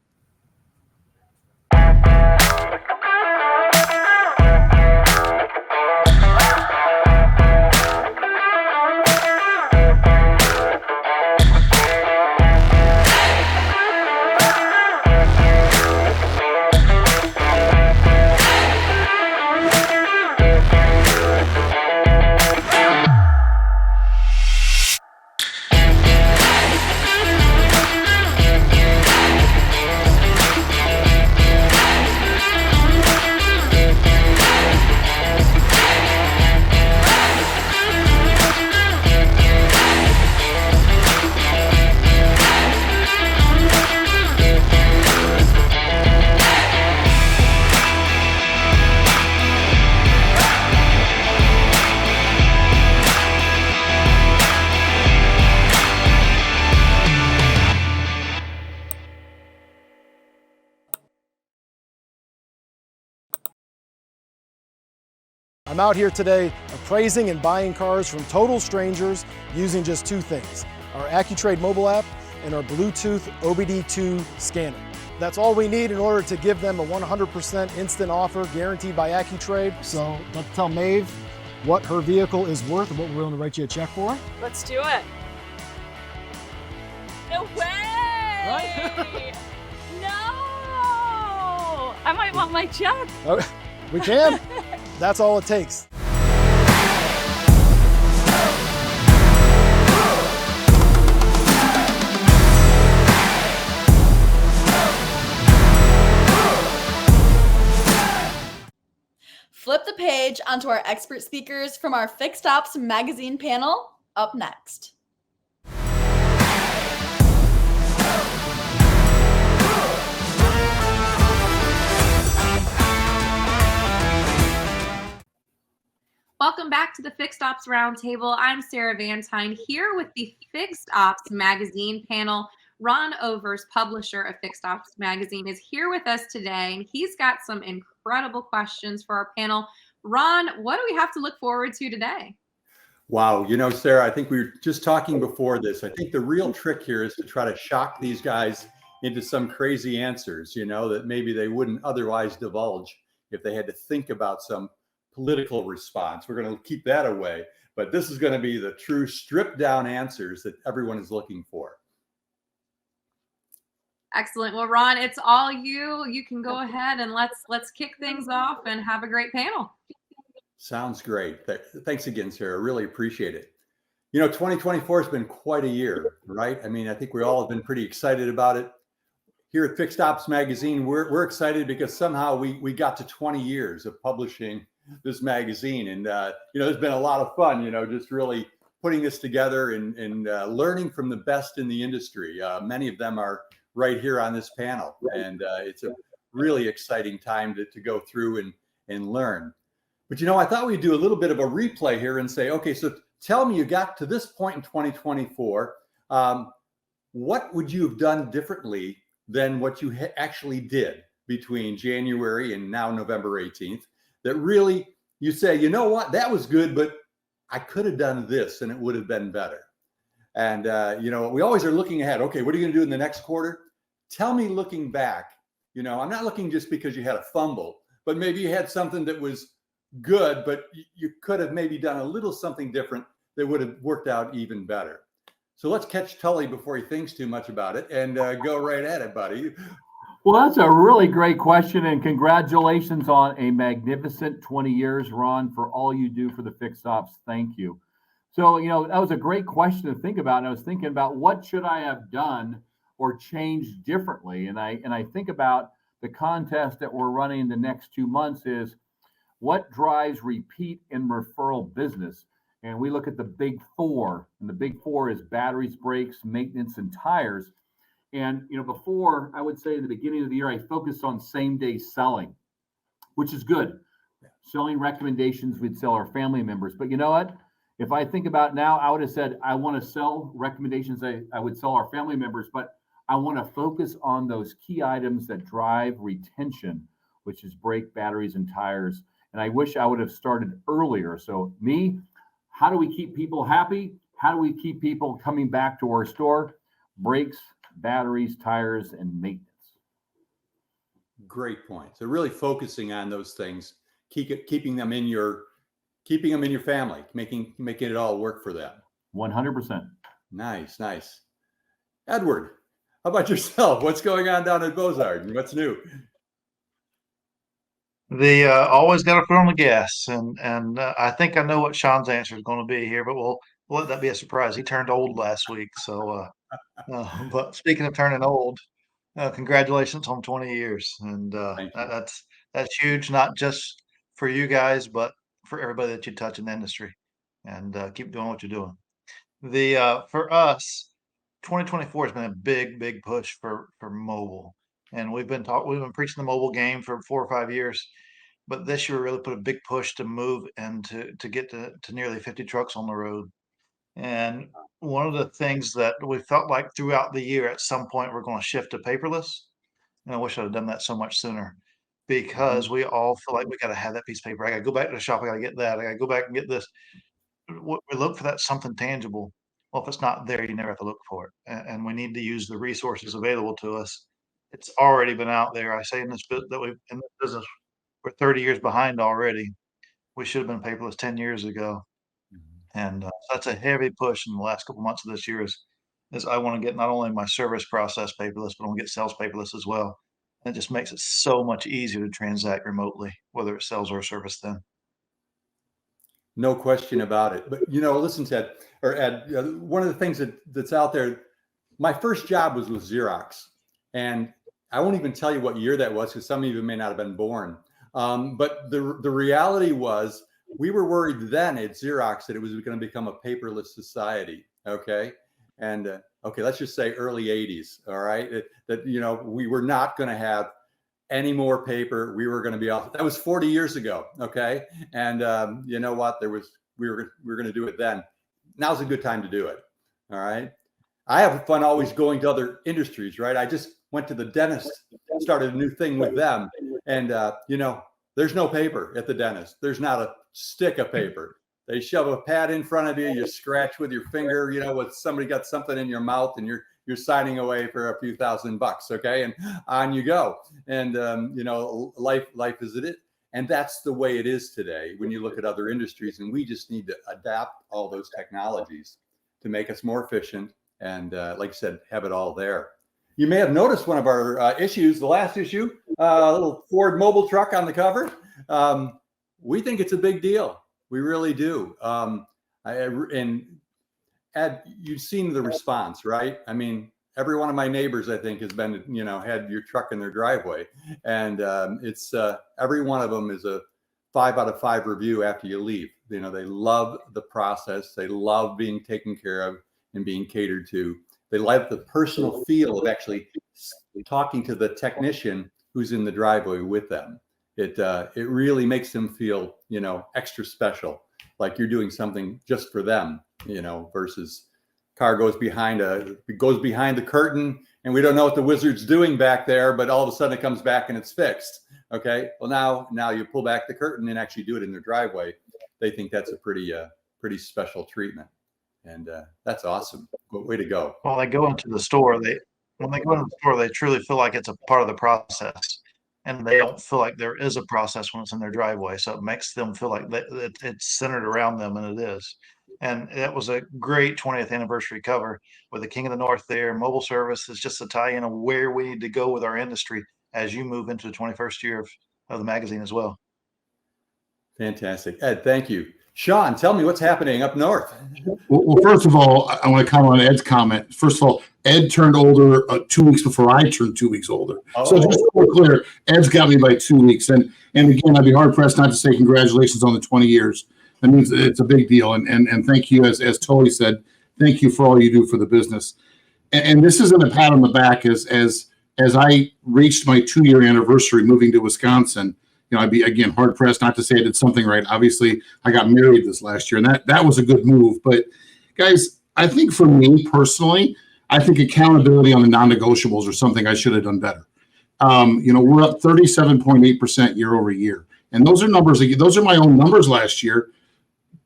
Speaker 11: I'm out here today appraising and buying cars from total strangers using just two things, our AccuTrade mobile app and our Bluetooth OBD2 scanner. That's all we need in order to give them a 100% instant offer guaranteed by AccuTrade. So let's tell Maeve what her vehicle is worth and what we're willing to write you a check for.
Speaker 12: Let's do it. No way!
Speaker 11: Right?
Speaker 12: No! I might want my check.
Speaker 11: Okay, we can. That's all it takes.
Speaker 2: Flip the page onto our expert speakers from our Fixed Ops magazine panel up next.
Speaker 3: Welcome back to the Fixed Ops Roundtable. I'm Sarah Vantine here with the Fixed Ops Magazine panel. Ron Overs, publisher of Fixed Ops Magazine, is here with us today, and he's got some incredible questions for our panel. Ron, what do we have to look forward to today?
Speaker 13: Wow. You know, Sarah, I think we were just talking before this. I think the real trick here is to try to shock these guys into some crazy answers, you know, that maybe they wouldn't otherwise divulge if they had to think about some political response. We're going to keep that away, but this is going to be the true stripped down answers that everyone is looking for.
Speaker 3: Excellent. Well, Ron, it's all you. You can go ahead and let's kick things off and have a great panel.
Speaker 13: Sounds great. Thanks again, Sarah. Really appreciate it. You know, 2024 has been quite a year, right? I mean, I think we all have been pretty excited about it. Here at Fixed Ops Magazine, we're excited because somehow we got to 20 years of publishing this magazine. And, you know, there's been a lot of fun, you know, just really putting this together and learning from the best in the industry. Many of them are right here on this panel. And it's a really exciting time to go through and learn. But, you know, I thought we'd do a little bit of a replay here and say, okay, so tell me, you got to this point in 2024. What would you have done differently than what you actually did between January and now November 18th? That really you say, you know what, that was good, but I could have done this and it would have been better. And, you know, we always are looking ahead. Okay, what are you going to do in the next quarter? Tell me looking back, you know, I'm not looking just because you had a fumble, but maybe you had something that was good, but you could have maybe done a little something different that would have worked out even better. So let's catch Tully before he thinks too much about it and go right at it, buddy.
Speaker 25: Well, that's a really great question, and congratulations on a magnificent 20 years, Ron, for all you do for the Fixed Ops. Thank you. So, you know, that was a great question to think about. And I was thinking about what should I have done or changed differently? And I think about the contest that we're running the next 2 months is what drives repeat and referral business. And we look at the big four, and the big four is batteries, brakes, maintenance, and tires. And, you know, before, I would say at the beginning of the year, I focused on same-day selling, which is good. Selling recommendations, we'd sell our family members. But you know what? If I think about now, I would have said, I want to sell recommendations. I would sell our family members, but I want to focus on those key items that drive retention, which is brake, batteries, and tires. And I wish I would have started earlier. So how do we keep people happy? How do we keep people coming back to our store? Brakes, batteries, tires, and maintenance.
Speaker 13: Great point. So really focusing on those things, keeping them in your family, making it all work for them.
Speaker 25: 100%.
Speaker 13: Nice. Edward, how about yourself? What's going on down at Bozard? What's new?
Speaker 1: Always got to put on the gas, and I think I know what Shon's answer is going to be here, but we'll let that be a surprise. He turned old last week, so. But speaking of turning old, congratulations on 20 years, and that's huge, not just for you guys, but for everybody that you touch in the industry. And keep doing what you're doing. For us, 2024 has been a big push for mobile, and we've been preaching the mobile game for 4 or 5 years. But this year, we really put a big push to move and to get to nearly 50 trucks on the road. And one of the things that we felt like throughout the year, at some point, we're going to shift to paperless. And I wish I'd have done that so much sooner, because we all feel like we got to have that piece of paper. I got to go back to the shop. I got to get that. I got to go back and get this. We look for that something tangible. Well, if it's not there, you never have to look for it. And we need to use the resources available to us. It's already been out there. I say in this business, we're 30 years behind already. We should have been paperless 10 years ago. And that's a heavy push in the last couple months of this year is I want to get not only my service process paperless, but I want to get sales paperless as well. And it just makes it so much easier to transact remotely, whether it's sales or service then.
Speaker 13: No question about it. But, listen, Ed, one of the things that's out there, my first job was with Xerox. And I won't even tell you what year that was, because some of you may not have been born. But the reality was, we were worried then at Xerox that it was going to become a paperless society. Okay. And let's just say early 80s. All right. That we were not going to have any more paper. We were going to be off. That was 40 years ago. Okay. And you know what? We were going to do it then. Now's a good time to do it. All right. I have fun always going to other industries, right? I just went to the dentist, started a new thing with them. And, there's no paper at the dentist. There's not a stick of paper. They shove a pad in front of you. You scratch with your finger, with somebody got something in your mouth, and you're signing away for a few $1,000. Okay. And on you go. And, life is it. And that's the way it is today when you look at other industries. And we just need to adapt all those technologies to make us more efficient. And like I said, have it all there. You may have noticed one of our issues, the last issue, a little Ford mobile truck on the cover. We think it's a big deal. We really do. And Ed, you've seen the response, right? I mean, every one of my neighbors, I think, has been, had your truck in their driveway. And it's every one of them is a 5 out of 5 review after you leave. They love the process. They love being taken care of and being catered to. They like the personal feel of actually talking to the technician who's in the driveway with them. It really makes them feel, extra special, like you're doing something just for them, versus car goes behind the curtain and we don't know what the wizard's doing back there, but all of a sudden it comes back and it's fixed. Okay. Well, now you pull back the curtain and actually do it in their driveway. They think that's a pretty special treatment. And that's awesome. Way to go.
Speaker 1: Well, they go into the store. When they go into the store, they truly feel like it's a part of the process, and they don't feel like there is a process when it's in their driveway. So it makes them feel like it's centered around them, and it is. And it was a great 20th anniversary cover with the King of the North there. Mobile service is just a tie-in of where we need to go with our industry as you move into the 21st year of the magazine as well.
Speaker 13: Fantastic. Ed, thank you. Shon, tell me what's happening up north.
Speaker 14: Well, first of all, I want to comment on Ed's comment. First of all, Ed turned older 2 weeks before I turned 2 weeks older. Oh. So just so we're clear, Ed's got me by 2 weeks. And again, I'd be hard pressed not to say congratulations on the 20 years. That means it's a big deal. And thank you, as Tully said, thank you for all you do for the business. And this isn't a pat on the back. As I reached my 2-year anniversary moving to Wisconsin, I'd be, again, hard pressed not to say I did something right. Obviously, I got married this last year, and that was a good move. But guys, I think for me personally, I think accountability on the non-negotiables are something I should have done better. We're up 37.8% year over year. And those are numbers, those are my own numbers last year,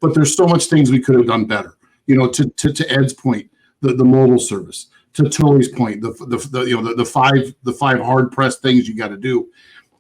Speaker 14: but there's so much things we could have done better. To Ed's point, the mobile service, to Tully's point, the five hard pressed things you got to do.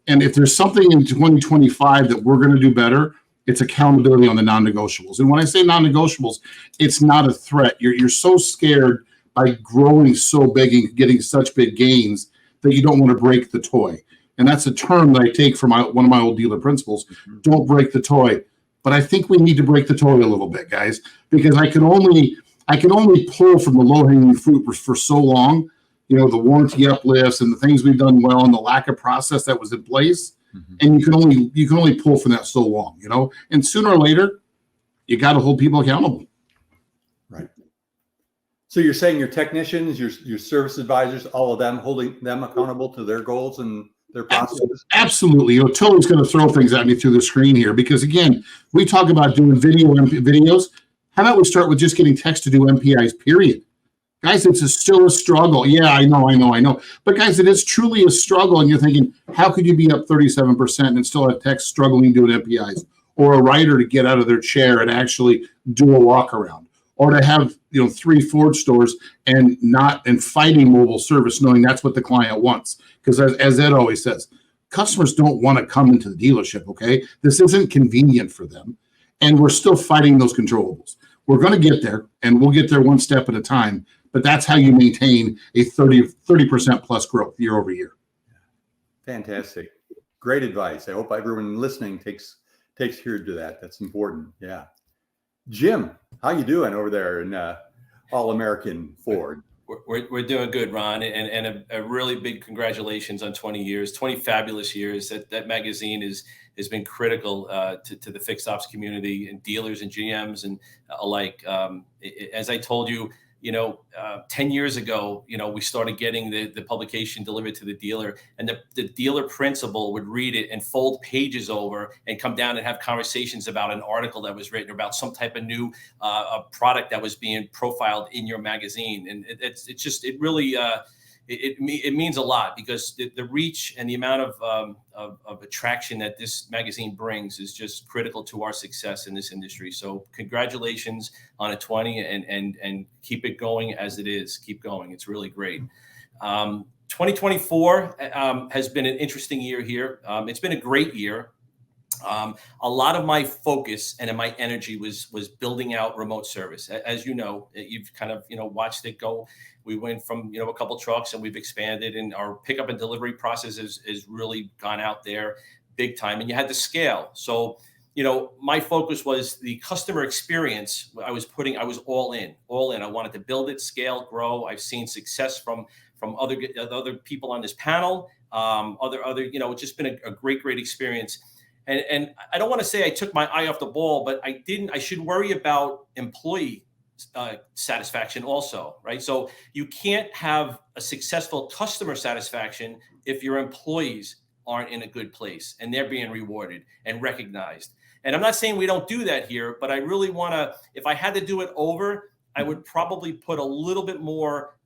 Speaker 14: And if there's something in 2025 that we're going to do better, it's accountability on the non-negotiables. And when I say non-negotiables, it's not a threat. You're so scared by growing so big and getting such big gains that you don't want to break the toy. And that's a term that I take from one of my old dealer principles. Don't break the toy. But I think we need to break the toy a little bit, guys, because I can only pull from the low-hanging fruit for so long. The warranty uplifts and the things we've done well and the lack of process that was in place. And you can only pull from that so long, and sooner or later, you got to hold people accountable.
Speaker 13: Right. So you're saying your technicians, your service advisors, all of them, holding them accountable to their goals and their processes?
Speaker 14: Absolutely. Tully's going to throw things at me through the screen here because, again, we talk about doing videos. How about we start with just getting text to do MPIs, period? Guys, it's still a struggle. Yeah, I know. But guys, it is truly a struggle. And you're thinking, how could you be up 37% and still have techs struggling doing MPIs, or a writer to get out of their chair and actually do a walk around, or to have 3 Ford stores and fighting mobile service, knowing that's what the client wants. Because as Ed always says, customers don't want to come into the dealership. Okay, this isn't convenient for them, and we're still fighting those controllables. We're going to get there, and we'll get there one step at a time. But that's how you maintain a 30% plus growth year over year.
Speaker 13: Fantastic. Great advice. I hope everyone listening takes heed to that. That's important. Yeah. Jim, how you doing over there in All-American Ford?
Speaker 4: We're doing good, Ron, and a really big congratulations on 20 years, 20 fabulous years. That magazine has been critical to the fixed ops community and dealers and GMs and alike. As I told you, 10 years ago, we started getting the publication delivered to the dealer, and the dealer principal would read it and fold pages over and come down and have conversations about an article that was written about some type of new product that was being profiled in your magazine. And it really means a lot because the reach and the amount of attraction that this magazine brings is just critical to our success in this industry. So congratulations on a 20 and keep it going as it is. Keep going. It's really great. 2024 has been an interesting year here. It's been a great year. A lot of my focus and my energy was building out remote service. As you know, you've kind of, watched it go. We went from, a couple trucks and we've expanded, and our pickup and delivery process is really gone out there big time, and you had to scale. So, my focus was the customer experience. I was all in. I wanted to build it, scale, grow. I've seen success from other people on this panel. It's just been a great experience. And I don't want to say I took my eye off the ball, but I didn't. I should worry about employee satisfaction also, right? So you can't have a successful customer satisfaction if your employees aren't in a good place and they're being rewarded and recognized. And I'm not saying we don't do that here, but I really want to, if I had to do it over, I would probably put a little bit more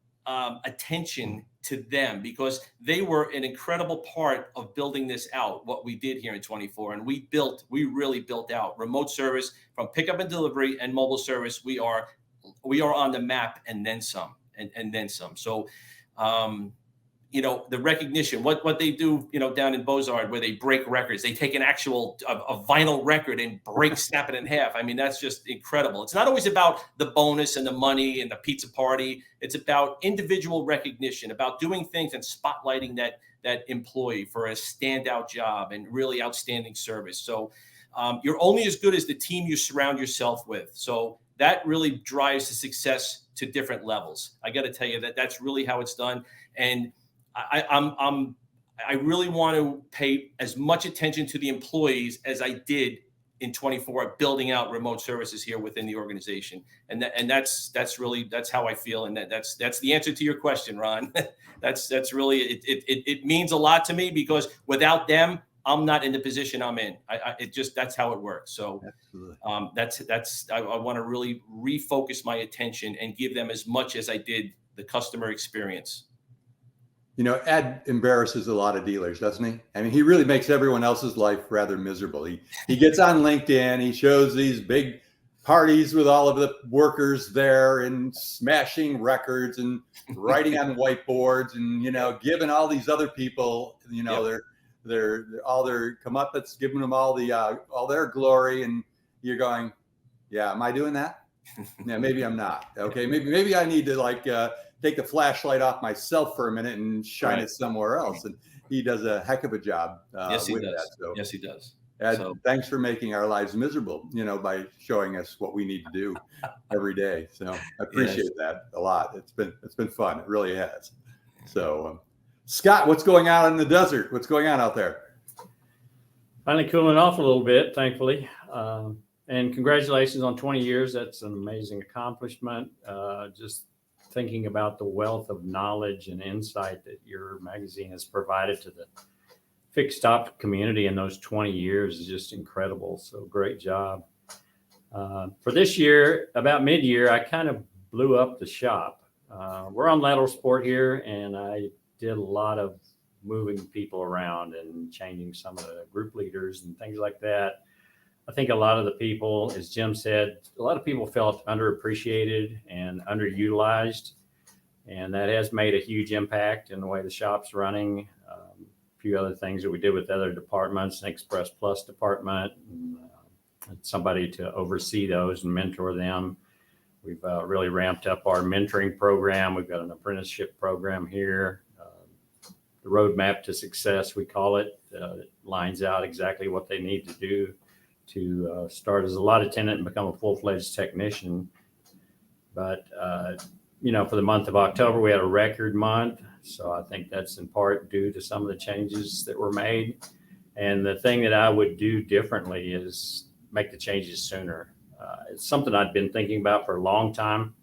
Speaker 4: attention to them, because they were an incredible part of building this out, what we did here in 24. And we really built out remote service from pickup and delivery and mobile service. We are on the map and then some, and then some. So, the recognition, what they do, down in Bozard, where they break records, they take an actual a vinyl record and snap it in half. I mean, that's just incredible. It's not always about the bonus and the money and the pizza party. It's about individual recognition, about doing things and spotlighting that employee for a standout job and really outstanding service. So you're only as good as the team you surround yourself with. So that really drives the success to different levels. I got to tell you that's really how it's done. And I really want to pay as much attention to the employees as I did in 24, building out remote services here within the organization. And that's how I feel. And that's the answer to your question, Ron. That's really, it means a lot to me, because without them, I'm not in the position I'm in. It just, that's how it works. So I want to really refocus my attention and give them as much as I did the customer experience.
Speaker 13: You know, Ed embarrasses a lot of dealers, doesn't he? I mean, he really makes everyone else's life rather miserable. He gets on LinkedIn, he shows these big parties with all of the workers there and smashing records and writing on whiteboards and, you know, giving all these other people, you know, their all their comeuppance, giving them all their glory. And you're going, yeah, am I doing that? Yeah, maybe I'm not. Okay, maybe I need to take the flashlight off myself for a minute and shine it somewhere else. And he does a heck of a job
Speaker 4: Yes, he
Speaker 13: with
Speaker 4: does.
Speaker 13: that. So
Speaker 4: yes, he does.
Speaker 13: Ed, thanks for making our lives miserable, you know, by showing us what we need to do every day. So I appreciate that a lot. It's been fun. It really has. So Scott, what's going on in the desert? What's going on out there?
Speaker 17: Finally cooling off a little bit, thankfully. And congratulations on 20 years. That's an amazing accomplishment. Just thinking about the wealth of knowledge and insight that your magazine has provided to the fixed op community in those 20 years is just incredible. So great job. For this year, about mid-year, I kind of blew up the shop. We're on lateral sport here, and I did a lot of moving people around and changing some of the group leaders and things like that. I think a lot of the people, as Jim said, a lot of people felt underappreciated and underutilized, and that has made a huge impact in the way the shop's running. A few other things that we did with other departments, an Express Plus department, and somebody to oversee those and mentor them. We've really ramped up our mentoring program. We've got an apprenticeship program here. The roadmap to success, we call it, lines out exactly what they need to do to start as a lot attendant and become a full-fledged technician. But, you know, for the month of October, we had a record month. So I think that's in part due to some of the changes that were made. And the thing that I would do differently is make the changes sooner. It's something I'd been thinking about for a long time.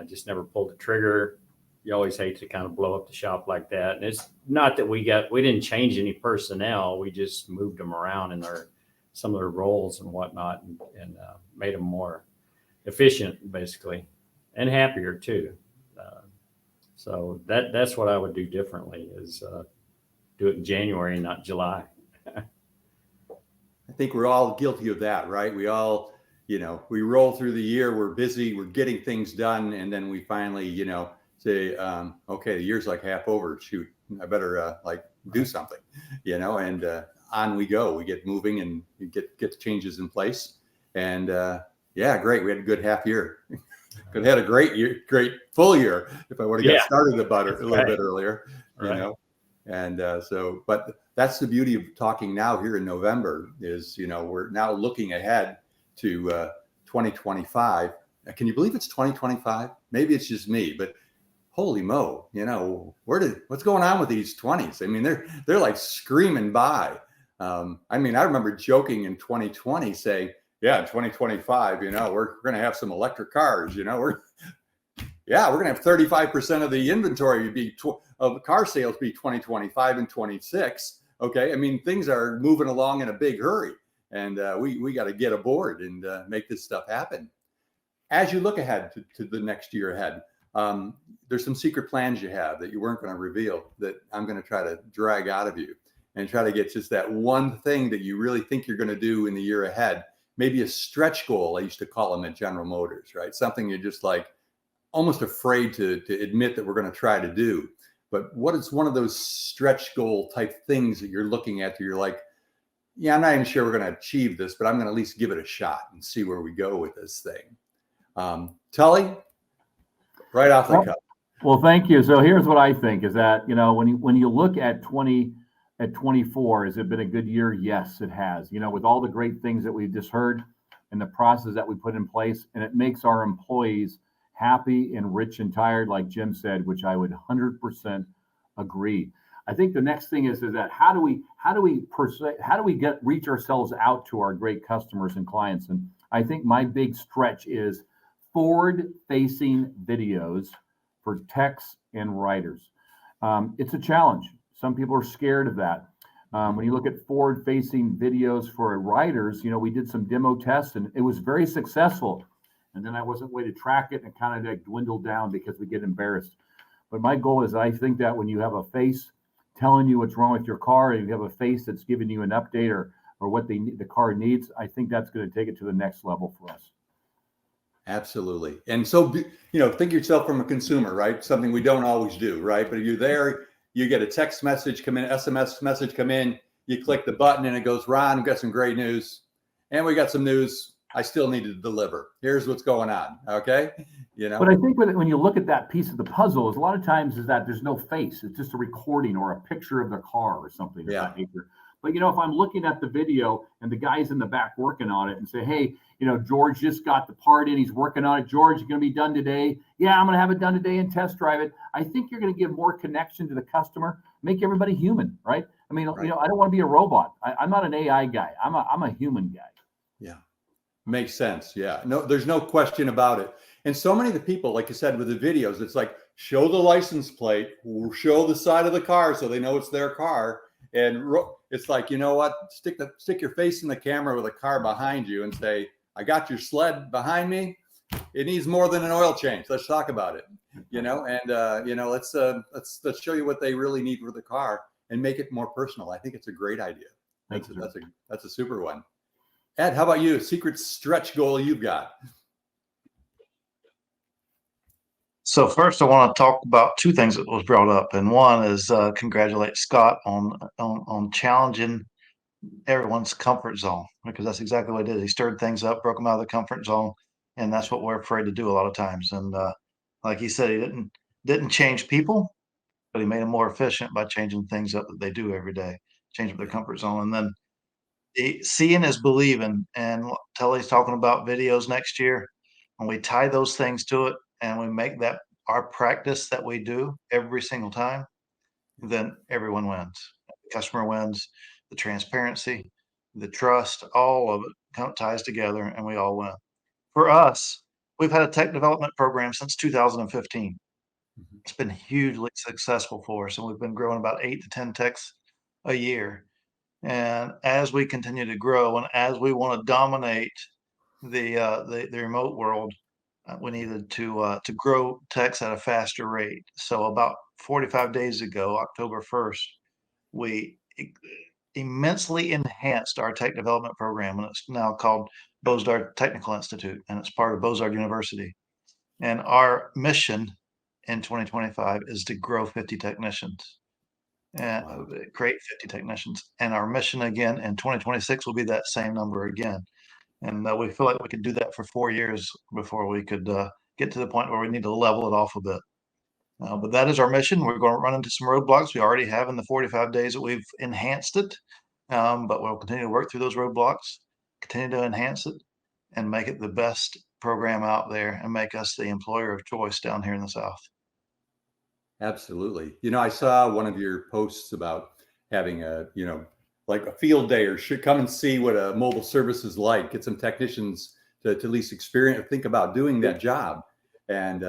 Speaker 17: Just never pulled the trigger. You always hate to kind of blow up the shop like that. And it's not that we didn't change any personnel. We just moved them around in some of their roles and whatnot and made them more efficient, basically, and happier too. So that's what I would do differently is do it in January, not July.
Speaker 13: I think we're all guilty of that, right? We all, you know, we roll through the year, we're busy, we're getting things done. And then we finally, you know, say, okay, the year's like half over. Shoot, I better do something, you know, and on we go. We get moving and we get the changes in place. And yeah, great. We had a good half year. Could have had a great year, great full year if I would have got started a little bit earlier, you know. And but that's the beauty of talking now here in November is, you know, we're now looking ahead to 2025. Can you believe it's 2025? Maybe it's just me, but holy mo, you know, what's going on with these 20s? I mean, they're like screaming by. I mean, I remember joking in 2020 saying, yeah, in 2025, you know, we're going to have some electric cars, you know, we're going to have 35% of the inventory of car sales be 2025 and 26. Okay. I mean, things are moving along in a big hurry and we got to get aboard and make this stuff happen. As you look ahead to the next year ahead, there's some secret plans you have that you weren't going to reveal that I'm going to try to drag out of you and try to get just that one thing that you really think you're going to do in the year ahead. Maybe a stretch goal, I used to call them at General Motors, right? Something you're just like almost afraid to admit that we're going to try to do. But what is one of those stretch goal type things that you're looking at that you're like, yeah, I'm not even sure we're going to achieve this, but I'm going to at least give it a shot and see where we go with this thing. Tully, right off the cuff.
Speaker 25: Well, thank you. So here's what I think is that, you know, when you look at 24, has it been a good year? Yes, it has. You know, with all the great things that we've just heard and the process that we put in place, and it makes our employees happy and rich and tired, like Jim said, which I would 100% agree. I think the next thing is that how do we reach ourselves out to our great customers and clients? And I think my big stretch is forward-facing videos for techs and writers. It's a challenge. Some people are scared of that. When you look at forward-facing videos for riders, we did some demo tests and it was very successful. And then I wasn't way to track it and it kind of like dwindled down because we get embarrassed. But my goal is I think that when you have a face telling you what's wrong with your car and you have a face that's giving you an update or what the car needs, I think that's going to take it to the next level for us.
Speaker 13: Absolutely. And so, think yourself from a consumer, right? Something we don't always do, right? But if you're there, you get a text message come in, SMS message come in, you click the button and it goes, Ron, we've got some great news. And we got some news I still need to deliver. Here's what's going on. Okay.
Speaker 25: But I think when you look at that piece of the puzzle, is a lot of times is that there's no face. It's just a recording or a picture of the car or something. Of that nature. But, if I'm looking at the video and the guy's in the back working on it and say, hey, George just got the part in, he's working on it. George, you're going to be done today. Yeah, I'm going to have it done today and test drive it. I think you're going to give more connection to the customer, make everybody human, right? I mean, I don't want to be a robot. I'm not an AI guy. I'm a human guy.
Speaker 13: Yeah. Makes sense. Yeah. No, there's no question about it. And so many of the people, like you said, with the videos, it's like, show the license plate, show the side of the car so they know it's their car. And it's like, you know what? Stick your face in the camera with a car behind you and say, I got your sled behind me. It needs more than an oil change. Let's talk about it. Let's show you what they really need for the car and make it more personal. I think it's a great idea. That's a super one. Ed, how about you? Secret stretch goal you've got?
Speaker 1: So first, I want to talk about two things that was brought up, and one is congratulate Scott on challenging everyone's comfort zone, because that's exactly what he did. He stirred things up, broke them out of the comfort zone, and that's what we're afraid to do a lot of times. And like he said, he didn't change people, but he made them more efficient by changing things up that they do every day, change up their comfort zone, and then seeing is believing. And Tully's talking about videos next year, and we tie those things to it, and we make that our practice that we do every single time, then everyone wins. The customer wins, the transparency, the trust, all of it ties together, and we all win. For us, we've had a tech development program since 2015. It's been hugely successful for us, and we've been growing about 8 to 10 techs a year. And as we continue to grow, and as we want to dominate the remote world, we needed to grow techs at a faster rate. So about 45 days ago, October 1st, we immensely enhanced our tech development program, and it's now called Bozard Technical Institute, and it's part of Bozard University. And our mission in 2025 is to grow 50 technicians and create 50 technicians. And our mission again in 2026 will be that same number again. And we feel like we could do that for 4 years before we could get to the point where we need to level it off a bit. But that is our mission. We're going to run into some roadblocks. We already have in the 45 days that we've enhanced it. But we'll continue to work through those roadblocks, continue to enhance it, and make it the best program out there and make us the employer of choice down here in the South.
Speaker 13: Absolutely. I saw one of your posts about having like a field day, or should come and see what a mobile service is like, get some technicians to at least experience or think about doing that job. And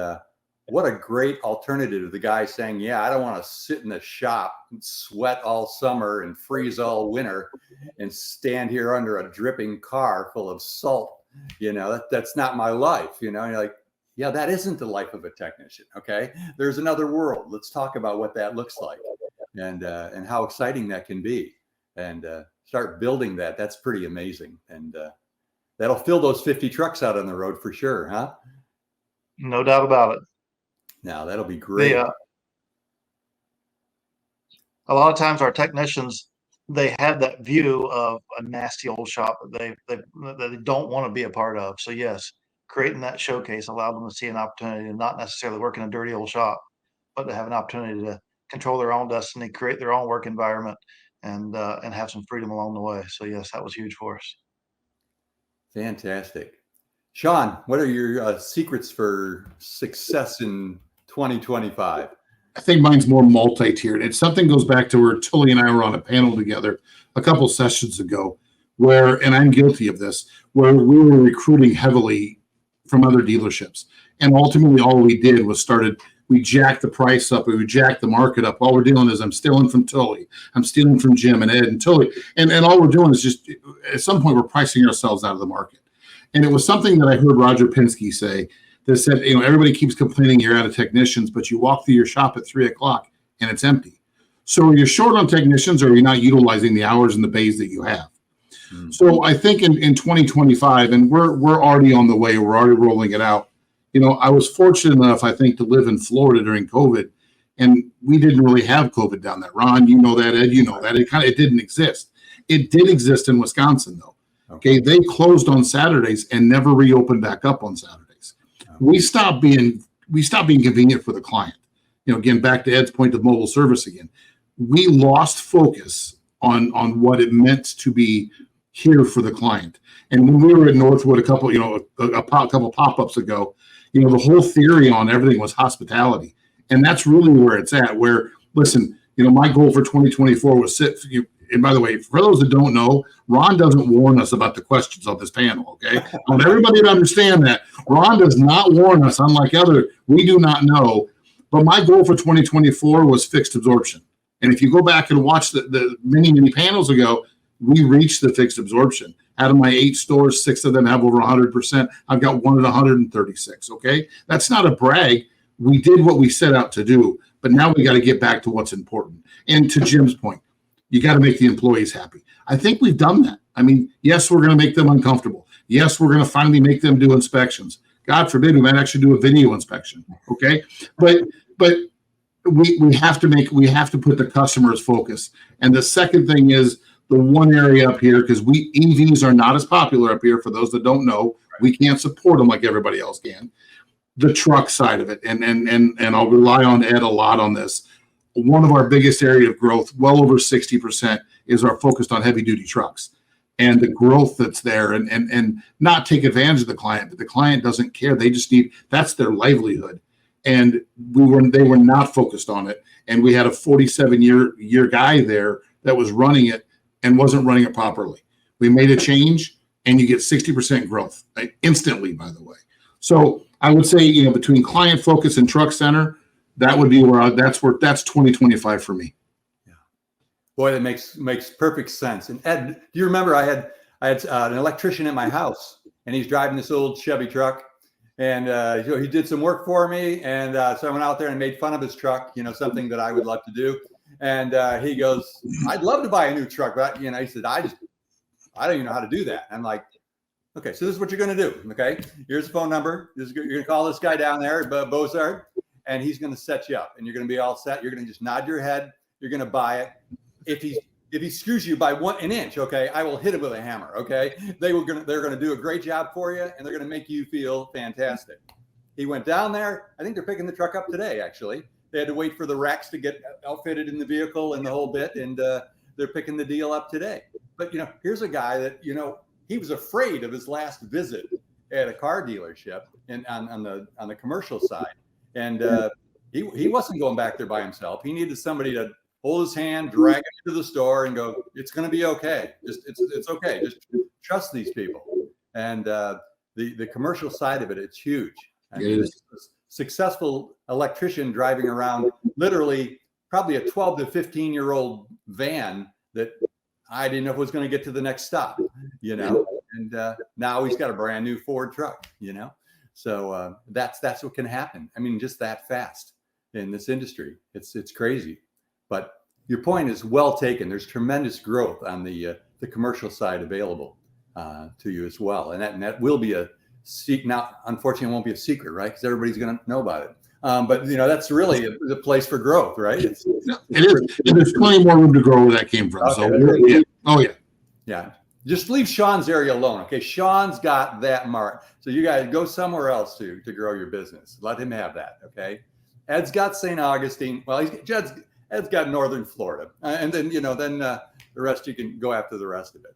Speaker 13: what a great alternative to the guy saying, yeah, I don't want to sit in the shop and sweat all summer and freeze all winter and stand here under a dripping car full of salt. That's not my life. You're like, yeah, that isn't the life of a technician. Okay. There's another world. Let's talk about what that looks like and how exciting that can be. And start building that. That's pretty amazing. And that'll fill those 50 trucks out on the road for sure, huh?
Speaker 1: No doubt about it.
Speaker 13: Now that'll be great.
Speaker 1: A lot of times our technicians, they have that view of a nasty old shop that they don't want to be a part of. So yes, creating that showcase allowed them to see an opportunity to not necessarily work in a dirty old shop, but to have an opportunity to control their own destiny, create their own work environment, and have some freedom along the way. So yes, that was huge for us.
Speaker 13: Fantastic. Shon, what are your secrets for success in 2025?
Speaker 14: I think mine's more multi-tiered. It's something goes back to where Tully and I were on a panel together a couple sessions ago where, and I'm guilty of this, where we were recruiting heavily from other dealerships. And ultimately all we did was we jack the price up, we jack the market up. All we're doing is I'm stealing from Tully, I'm stealing from Jim and Ed and Tully, and all we're doing is just at some point we're pricing ourselves out of the market. And it was something that I heard Roger Penske say that said, everybody keeps complaining you're out of technicians, but you walk through your shop at 3:00 and it's empty. So are you short on technicians, or are you not utilizing the hours and the bays that you have? So I think in 2025, and we're already on the way, we're already rolling it out. I was fortunate enough, I think, to live in Florida during COVID, and we didn't really have COVID down there. Ron, you know that. Ed, you know that. It didn't exist. It did exist in Wisconsin, though. Okay, they closed on Saturdays and never reopened back up on Saturdays. We stopped being convenient for the client. Again, back to Ed's point of mobile service again. We lost focus on what it meant to be here for the client. And when we were at Northwood a couple pop-ups ago, the whole theory on everything was hospitality. And that's really where it's at, where, listen, my goal for 2024 was and by the way, for those that don't know, Ron doesn't warn us about the questions on this panel, okay? I want everybody to understand that. Ron does not warn us, unlike we do not know. But my goal for 2024 was fixed absorption. And if you go back and watch the many, many panels ago, we reached the fixed absorption. Out of my 8 stores, 6 of them have over 100%. I've got one at 136, okay? That's not a brag. We did what we set out to do, but now we got to get back to what's important. And to Jim's point, you got to make the employees happy. I think we've done that. I mean, yes, we're going to make them uncomfortable. Yes, we're going to finally make them do inspections. God forbid we might actually do a video inspection, okay? But we have to put the customer's focus. And the second thing is the one area up here, because EVs are not as popular up here. For those that don't know, we can't support them like everybody else can. The truck side of it, and I'll rely on Ed a lot on this. One of our biggest area of growth, well over 60%, is our focus on heavy duty trucks and the growth that's there, and not take advantage of the client, but the client doesn't care. They just that's their livelihood. And they were not focused on it. And we had a 47-year guy there that was running it and wasn't running it properly. We made a change, and you get 60% growth instantly, by the way. So I would say, between client focus and truck center, that would be that's 2025 for me.
Speaker 13: Yeah, boy, that makes perfect sense. And Ed, do you remember I had an electrician at my house, and he's driving this old Chevy truck. And he did some work for me, and so I went out there and made fun of his truck, something that I would love to do. And he goes, "I'd love to buy a new truck, but he said, I don't even know how to do that." I'm like, "Okay, so this is what you're going to do. Okay, here's the phone number. You're going to call this guy down there, Bozard, and he's going to set you up, and you're going to be all set. You're going to just nod your head. You're going to buy it. If he screws you by an inch, okay, I will hit him with a hammer, okay? They're going to do a great job for you, and they're going to make you feel fantastic." He went down there. I think they're picking the truck up today, actually. They had to wait for the racks to get outfitted in the vehicle and the whole bit, and they're picking the deal up today. But, here's a guy that, he was afraid of his last visit at a car dealership and on the commercial side. And he wasn't going back there by himself. He needed somebody to hold his hand, drag him to the store, and go, "It's going to be okay. It's okay. Just trust these people." And the commercial side of it, it's huge. I mean, it's a successful electrician driving around literally probably a 12 to 15-year-old van that I didn't know if it was going to get to the next stop, and now he's got a brand new Ford truck, So that's what can happen. I mean, just that fast in this industry. It's crazy. But your point is well taken. There's tremendous growth on the commercial side available to you as well, and that will be a secret. Now, unfortunately, it won't be a secret, right? Because everybody's going to know about it. But that's really the place for growth, right? It is.
Speaker 14: And there's plenty more room to grow where that came from.
Speaker 13: Okay.
Speaker 14: So
Speaker 13: yeah. Just leave Shon's area alone, okay? Shon's got that mark. So you guys go somewhere else to grow your business. Let him have that, okay? Ed's got St. Augustine. Well, Ed's got Northern Florida, and then the rest you can go after the rest of it.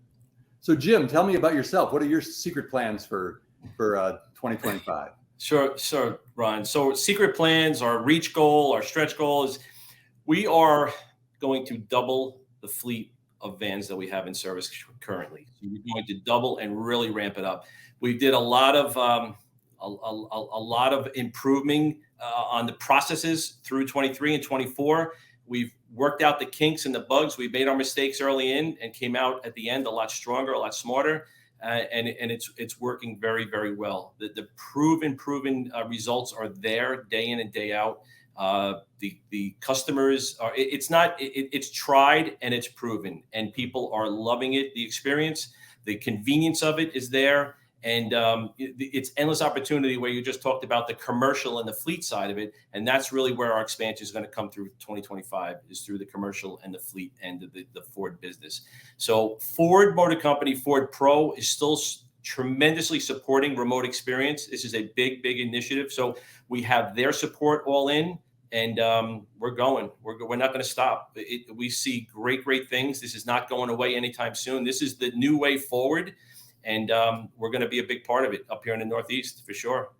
Speaker 13: So Jim, tell me about yourself. What are your secret plans for 2025?
Speaker 4: Sure, Ron. So secret plans, our reach goal, our stretch goal is we are going to double the fleet of vans that we have in service currently. So we're going to double and really ramp it up. We did a lot of a lot of improving on the processes through 23 and 24. We've worked out the kinks and the bugs. We made our mistakes early in and came out at the end a lot stronger, a lot smarter, and it's working very, very well. The proven results are there day in and day out. The customers are. It's tried and it's proven, and people are loving it. The experience, the convenience of it is there. And it's endless opportunity where you just talked about the commercial and the fleet side of it. And that's really where our expansion is going to come through 2025, is through the commercial and the fleet end of the Ford business. So Ford Motor Company, Ford Pro is still tremendously supporting remote experience. This is a big initiative. So we have their support all in, and we're going. We're not going to stop. We see great things. This is not going away anytime soon. This is the new way forward. And we're going to be a big part of it up here in the Northeast for sure.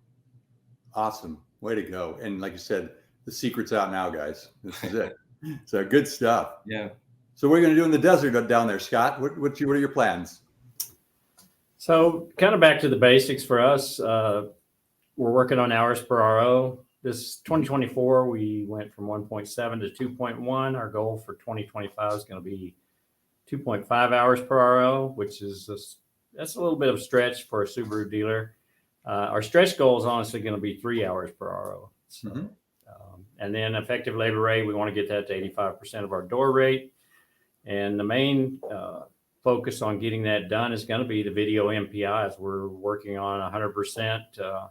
Speaker 13: Awesome. Way to go. And like you said, the secret's out now, guys. This is it. So good stuff.
Speaker 4: Yeah.
Speaker 13: So what are you going to do in the desert down there, Scott? What are your plans?
Speaker 17: So kind of back to the basics for us. We're working on hours per RO. This 2024, we went from 1.7 to 2.1. Our goal for 2025 is going to be 2.5 hours per RO, which is that's a little bit of a stretch for a Subaru dealer. Our stretch goal is honestly going to be 3 hours per RO. So, and then effective labor rate, we want to get that to 85% of our door rate. And the main focus on getting that done is going to be the video MPIs. We're working on 100%.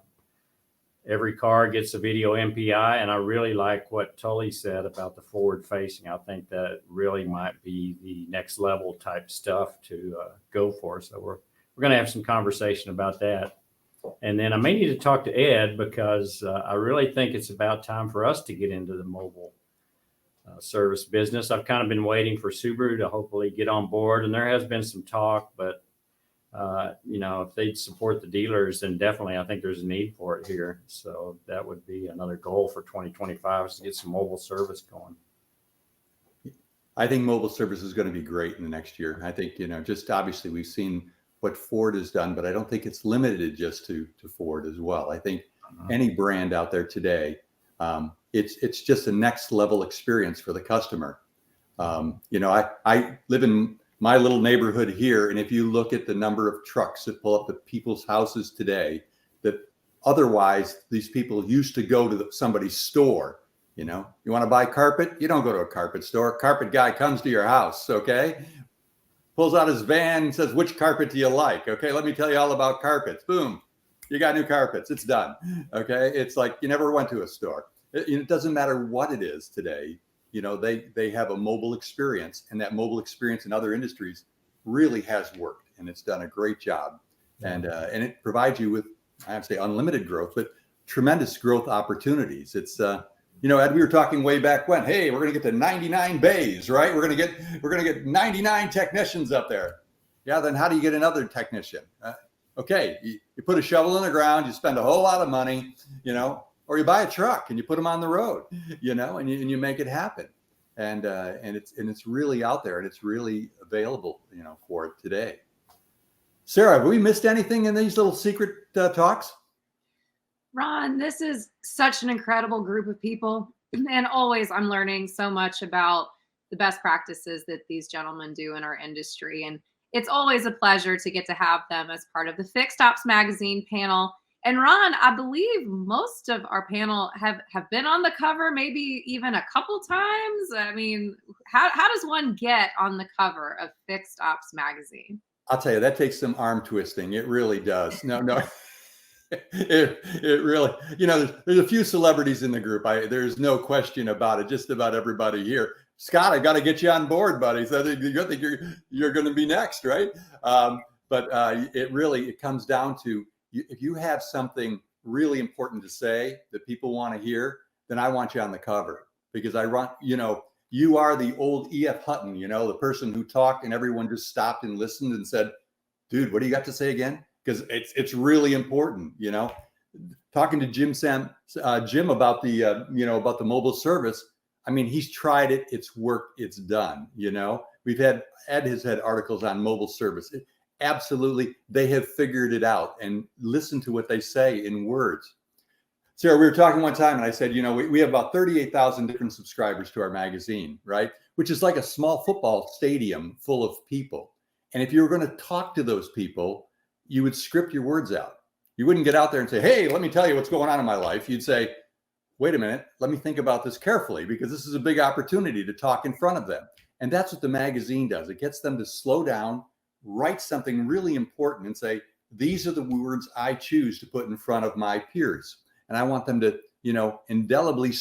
Speaker 17: Every car gets a video MPI, and I really like what Tully said about the forward facing. I think that really might be the next level type stuff to go for. So we're going to have some conversation about that. And then I may need to talk to Ed, because I really think it's about time for us to get into the mobile service business. I've kind of been waiting for Subaru to hopefully get on board, and there has been some talk, but if they'd support the dealers, then definitely I think there's a need for it here. So that would be another goal for 2025, is to get some mobile service going.
Speaker 13: I think mobile service is going to be great in the next year. I think, just obviously we've seen what Ford has done, but I don't think it's limited just to Ford as well. I think any brand out there today, it's just a next level experience for the customer. I live in my little neighborhood here, and if you look at the number of trucks that pull up to people's houses today, that otherwise these people used to go to somebody's store. You want to buy carpet? You don't go to a carpet store. Carpet guy comes to your house, okay? Pulls out his van and says, which carpet do you like? Okay, let me tell you all about carpets. Boom, you got new carpets. It's done, okay? It's like you never went to a store. It doesn't matter what it is today. They have a mobile experience, and that mobile experience in other industries really has worked, and it's done a great job. And it provides you with, I have to say, unlimited growth, but tremendous growth opportunities. It's Ed, we were talking way back when, hey, we're going to get to 99 bays, right? We're going to get 99 technicians up there. Yeah, then how do you get another technician? Okay, you put a shovel in the ground, you spend a whole lot of money, or you buy a truck and you put them on the road, and you make it happen. And it's really out there, and it's really available, for it today. Sarah, have we missed anything in these little secret talks?
Speaker 3: Ron, this is such an incredible group of people. And always I'm learning so much about the best practices that these gentlemen do in our industry. And it's always a pleasure to get to have them as part of the Fixed Ops Magazine panel. And Ron, I believe most of our panel have been on the cover, maybe even a couple times. I mean, how does one get on the cover of Fixed Ops Magazine?
Speaker 13: I'll tell you, that takes some arm twisting. It really does. No. It really, there's a few celebrities in the group. There's no question about it. Just about everybody here. Scott, I got to get you on board, buddy. So I think you're going to be next, right? But it comes down to, if you have something really important to say that people want to hear, then I want you on the cover, because you are the old E.F. Hutton, the person who talked and everyone just stopped and listened and said, dude, what do you got to say again? Because it's really important, Talking to Jim about the about the mobile service. I mean, he's tried it. It's worked. It's done. Ed has had articles on mobile service. Absolutely. They have figured it out, and listen to what they say in words. Sarah, we were talking one time and I said, we have about 38,000 different subscribers to our magazine, right? Which is like a small football stadium full of people. And if you were going to talk to those people, you would script your words out. You wouldn't get out there and say, hey, let me tell you what's going on in my life. You'd say, wait a minute, let me think about this carefully, because this is a big opportunity to talk in front of them. And that's what the magazine does. It gets them to slow down, write something really important and say, these are the words I choose to put in front of my peers. And I want them to, indelibly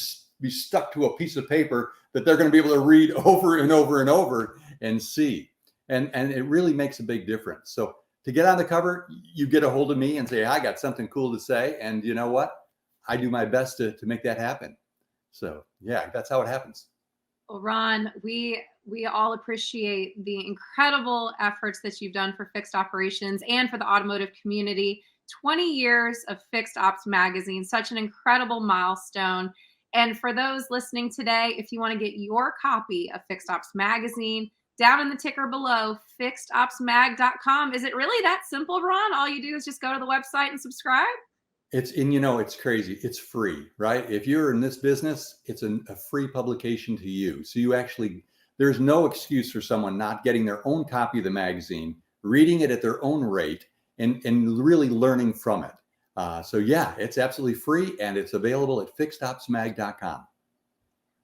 Speaker 13: be stuck to a piece of paper that they're going to be able to read over and over and over and see. And it really makes a big difference. So to get on the cover, you get a hold of me and say, I got something cool to say. And you know what? I do my best to make that happen. So yeah, that's how it happens.
Speaker 3: Well, Ron, we all appreciate the incredible efforts that you've done for Fixed Operations and for the automotive community. 20 years of Fixed Ops Magazine, such an incredible milestone. And for those listening today, if you want to get your copy of Fixed Ops Magazine, down in the ticker below, fixedopsmag.com. Is it really that simple, Ron? All you do is just go to the website and subscribe?
Speaker 13: It's crazy. It's free, right? If you're in this business, it's a free publication to you. So there's no excuse for someone not getting their own copy of the magazine, reading it at their own rate, and really learning from it. So yeah, it's absolutely free, and it's available at fixedopsmag.com.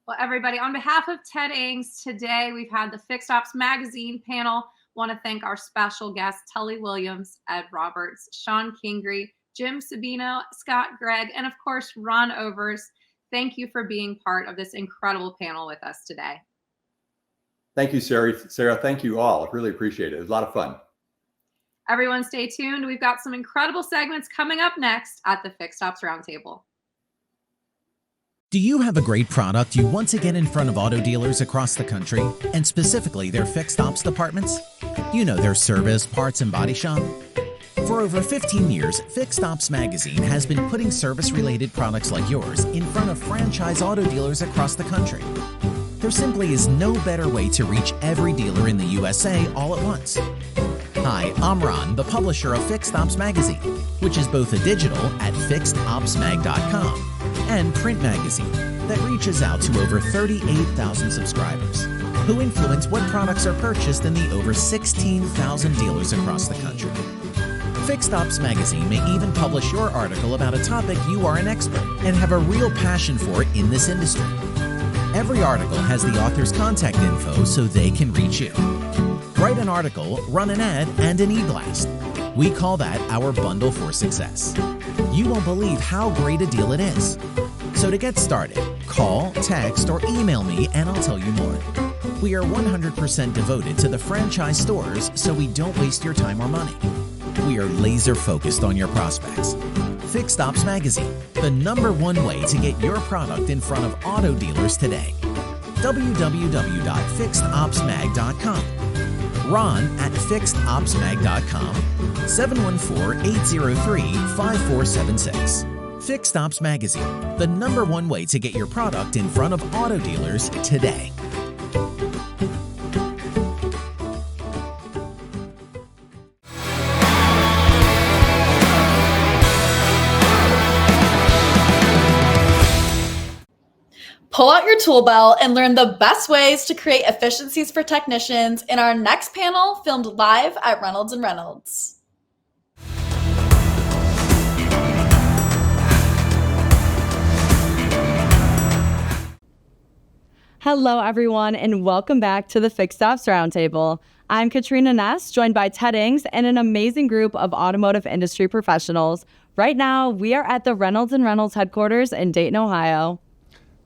Speaker 3: Well, everybody, on behalf of Ted Ings, today we've had the Fixed Ops Magazine panel. Want to thank our special guests, Tully Williams, Ed Roberts, Shon Kingrey, Jim Sabino, Scott Gregg, and of course, Ron Overs. Thank you for being part of this incredible panel with us today.
Speaker 13: Thank you, Sarah. Thank you all. I really appreciate it. It was a lot of fun.
Speaker 3: Everyone stay tuned. We've got some incredible segments coming up next at the Fixed Ops Roundtable.
Speaker 19: Do you have a great product you want to get in front of auto dealers across the country, and specifically their fixed ops departments? You know, their service, parts, and body shop. For over 15 years, Fixed Ops Magazine has been putting service-related products like yours in front of franchise auto dealers across the country. There simply is no better way to reach every dealer in the USA all at once. Hi, I'm Ron, the publisher of Fixed Ops Magazine, which is both a digital at fixedopsmag.com and print magazine that reaches out to over 38,000 subscribers who influence what products are purchased in the over 16,000 dealers across the country. Fixed Ops Magazine may even publish your article about a topic you are an expert and have a real passion for in this industry. Every article has the author's contact info so they can reach you. Write an article, run an ad, and an e-blast. We call that our bundle for success. You won't believe how great a deal it is. So to get started, call, text, or email me and I'll tell you more. We are 100% devoted to the franchise stores, so we don't waste your time or money. We are laser focused on your prospects. Fixed Ops Magazine, the #1 way to get your product in front of auto dealers today. www.fixedopsmag.com. Ron at fixedopsmag.com, 714-803-5476. Fixed Ops Magazine, the #1 way to get your product in front of auto dealers today.
Speaker 2: Pull out your tool belt and learn the best ways to create efficiencies for technicians in our next panel filmed live at Reynolds and Reynolds.
Speaker 20: Hello, everyone, and welcome back to the Fixed Ops Roundtable. I'm Katrina Ness, joined by Ted Ings and an amazing group of automotive industry professionals. Right now, we are at the Reynolds and Reynolds headquarters in Dayton, Ohio.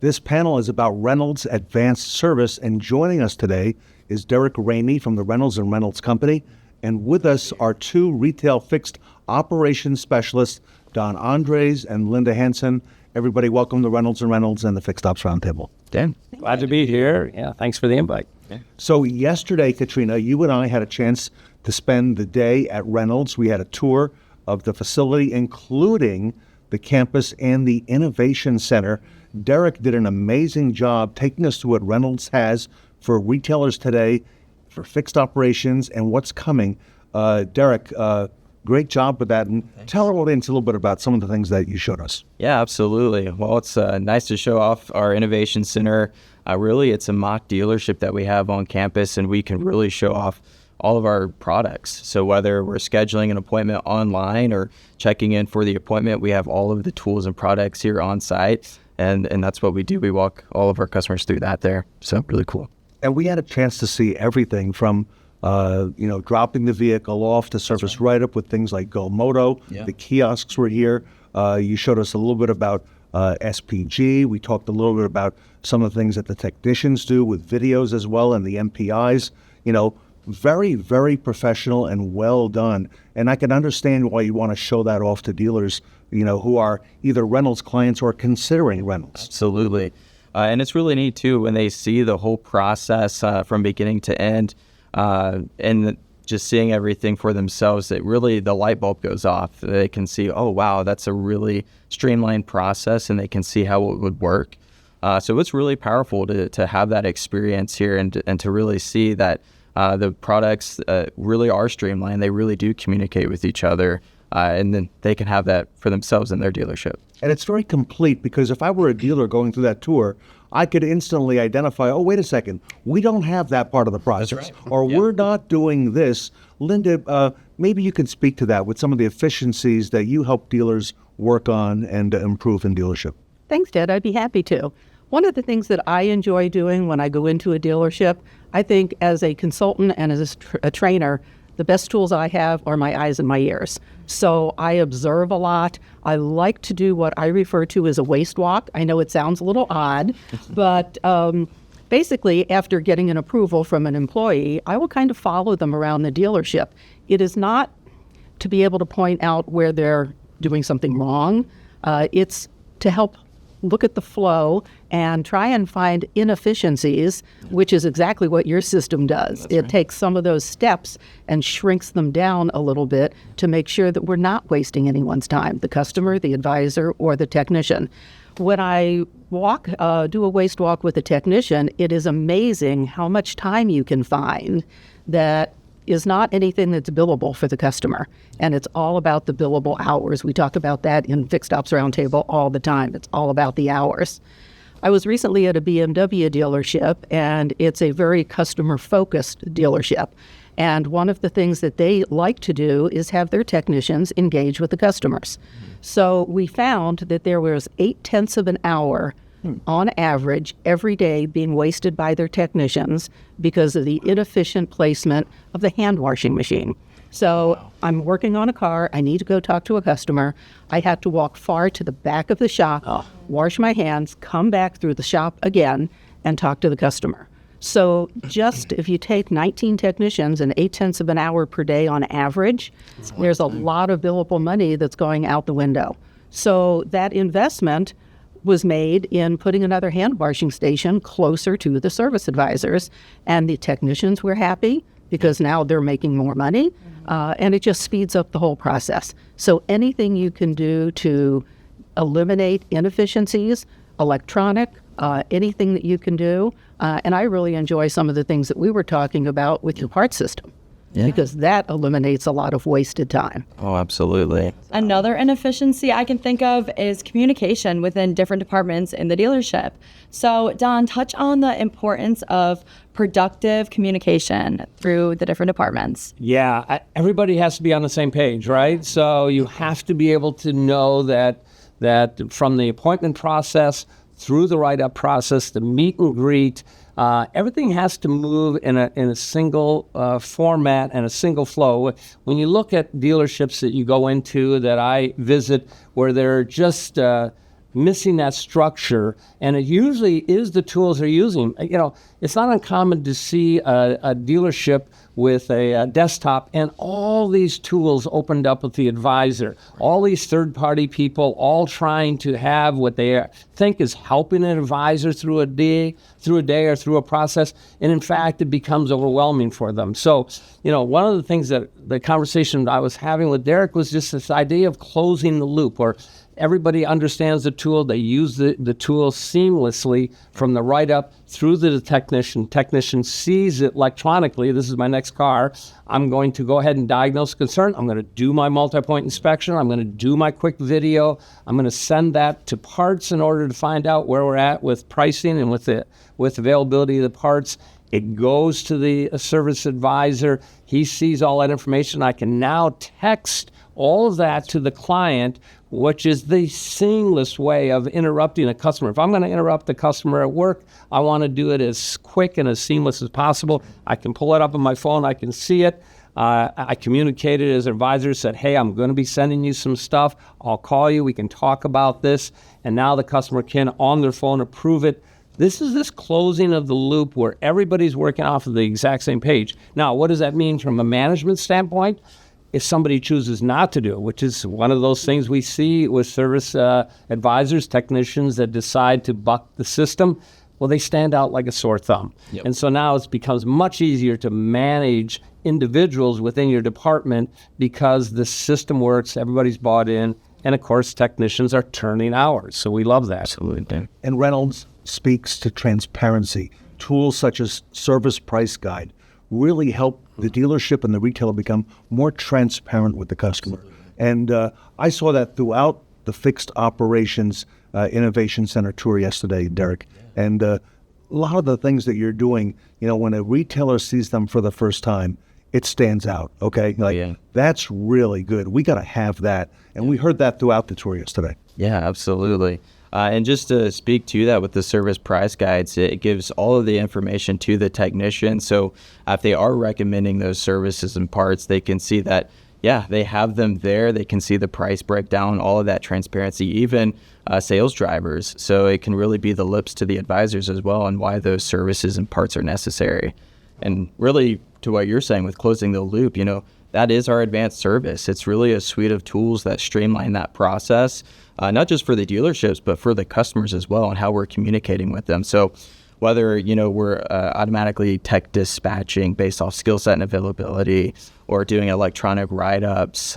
Speaker 8: This panel is about Reynolds Advanced Service, and joining us today is Derrike Ramey from the Reynolds and Reynolds Company, and with us are two retail fixed operations specialists, Don Andres and Linda Hansen. Everybody, welcome to Reynolds and Reynolds and the Fixed Ops Roundtable.
Speaker 22: Dan, glad to be here. Yeah, thanks for the invite. Yeah.
Speaker 8: So yesterday, Katrina, you and I had a chance to spend the day at Reynolds. We had a tour of the facility, including the campus and the Innovation Center. Derrike did an amazing job taking us to what Reynolds has for retailers today, for fixed operations, and what's coming. Derrike, great job with that. And tell our audience a little bit about some of the things that you showed us.
Speaker 15: Yeah, absolutely. Well, it's nice to show off our innovation center. Really, it's a mock dealership that we have on campus, and we can really show off all of our products. So whether we're scheduling an appointment online or checking in for the appointment, we have all of the tools and products here on site. And that's what we do. We walk all of our customers through that there. So really cool.
Speaker 8: And we had a chance to see everything from dropping the vehicle off to service right up with things like Go Moto.
Speaker 15: Yeah.
Speaker 8: The kiosks were here. You showed us a little bit about SPG. We talked a little bit about some of the things that the technicians do with videos as well, and the MPIs. Very, very professional and well done. And I can understand why you want to show that off to dealers, who are either Reynolds clients or considering Reynolds.
Speaker 15: Absolutely. And it's really neat, too, when they see the whole process from beginning to end, and just seeing everything for themselves, that really the light bulb goes off. They can see, oh, wow, that's a really streamlined process, and they can see how it would work. So it's really powerful to have that experience here and to really see that the products really are streamlined. They really do communicate with each other, and then they can have that for themselves in their dealership.
Speaker 8: And it's very complete, because if I were a dealer going through that tour, I could instantly identify, oh, wait a second, we don't have that part of the process, or we're not doing this. Linda, maybe you could speak to that with some of the efficiencies that you help dealers work on and improve in dealership.
Speaker 16: Thanks, Ted. I'd be happy to. One of the things that I enjoy doing when I go into a dealership, I think as a consultant and as a trainer, the best tools I have are my eyes and my ears. So I observe a lot. I like to do what I refer to as a waist walk. I know it sounds a little odd, but basically after getting an approval from an employee, I will kind of follow them around the dealership. It is not to be able to point out where they're doing something wrong. It's to help look at the flow and try and find inefficiencies, which is exactly what your system does. It takes some of those steps and shrinks them down a little bit to make sure that we're not wasting anyone's time, the customer, the advisor, or the technician. When I do a waist walk with a technician, it is amazing how much time you can find that is not anything that's billable for the customer. And it's all about the billable hours. We talk about that in Fixed Ops Roundtable all the time. It's all about the hours. I was recently at a BMW dealership, and it's a very customer-focused dealership. And one of the things that they like to do is have their technicians engage with the customers. So we found that there was 0.8 of an hour on average every day being wasted by their technicians because of the inefficient placement of the hand washing machine. So I'm working on a car. I need to go talk to a customer. I had to walk far to the back of the shop, wash my hands, come back through the shop again, and talk to the customer. So just if you take 19 technicians and 0.8 of an hour per day on average, there's a lot of billable money that's going out the window. So that investment was made in putting another hand washing station closer to the service advisors, and the technicians were happy because now they're making more money, and it just speeds up the whole process. So anything you can do to eliminate inefficiencies, electronic, anything that you can do, and I really enjoy some of the things that we were talking about with your part system. Yeah. Because that eliminates a lot of wasted time.
Speaker 15: Oh, absolutely.
Speaker 20: Another inefficiency I can think of is communication within different departments in the dealership. So, Don, touch on the importance of productive communication through the different departments.
Speaker 18: Yeah, everybody has to be on the same page, right? So you have to be able to know that from the appointment process through the write-up process, the meet and greet, everything has to move in a single format and a single flow. When you look at dealerships that you go into that I visit where they're just missing that structure, and it usually is the tools they're using. It's not uncommon to see a dealership with a desktop and all these tools opened up with the advisor, all these third-party people all trying to have what they think is helping an advisor through a day or through a process, and in fact it becomes overwhelming for them. So one of the things that the conversation I was having with Derrike was just this idea of closing the loop, or Everybody understands the tool. They use the tool seamlessly from the write-up through to the technician. Technician sees it electronically. This is my next car. I'm going to go ahead and diagnose concern. I'm going to do my multi-point inspection. I'm going to do my quick video. I'm going to send that to parts in order to find out where we're at with pricing and with availability of the parts. It goes to the service advisor. He sees all that information. I can now text all of that to the client, which is the seamless way of interrupting a customer. If I'm going to interrupt the customer at work, I want to do it as quick and as seamless as possible. I can pull it up on my phone. I can see it. I communicated as an advisor, said, hey, I'm going to be sending you some stuff. I'll call you. We can talk about this. And now the customer can, on their phone, approve it. This is this closing of the loop where everybody's working off of the exact same page. Now, what does that mean from a management standpoint? If somebody chooses not to do it, which is one of those things we see with service advisors, technicians that decide to buck the system, well, they stand out like a sore thumb. Yep. And so now it becomes much easier to manage individuals within your department because the system works, everybody's bought in, and of course, technicians are turning hours. So we love that.
Speaker 15: Absolutely.
Speaker 8: And Reynolds speaks to transparency. Tools such as Service Price Guide really help the dealership and the retailer become more transparent with the customer. And I saw that throughout the Fixed Operations Innovation Center tour yesterday, Derrike. And a lot of the things that you're doing, when a retailer sees them for the first time, it stands out, okay? That's really good. We got to have that. And we heard that throughout the tour yesterday.
Speaker 15: Yeah, absolutely. And just to speak to that with the service price guides, it gives all of the information to the technician. So if they are recommending those services and parts, they can see that, they have them there. They can see the price breakdown, all of that transparency, even sales drivers. So it can really be the lips to the advisors as well on why those services and parts are necessary. And really, to what you're saying with closing the loop, that is our advanced service. It's really a suite of tools that streamline that process, not just for the dealerships, but for the customers as well and how we're communicating with them. So whether, we're automatically tech dispatching based off skill set and availability, or doing electronic write-ups,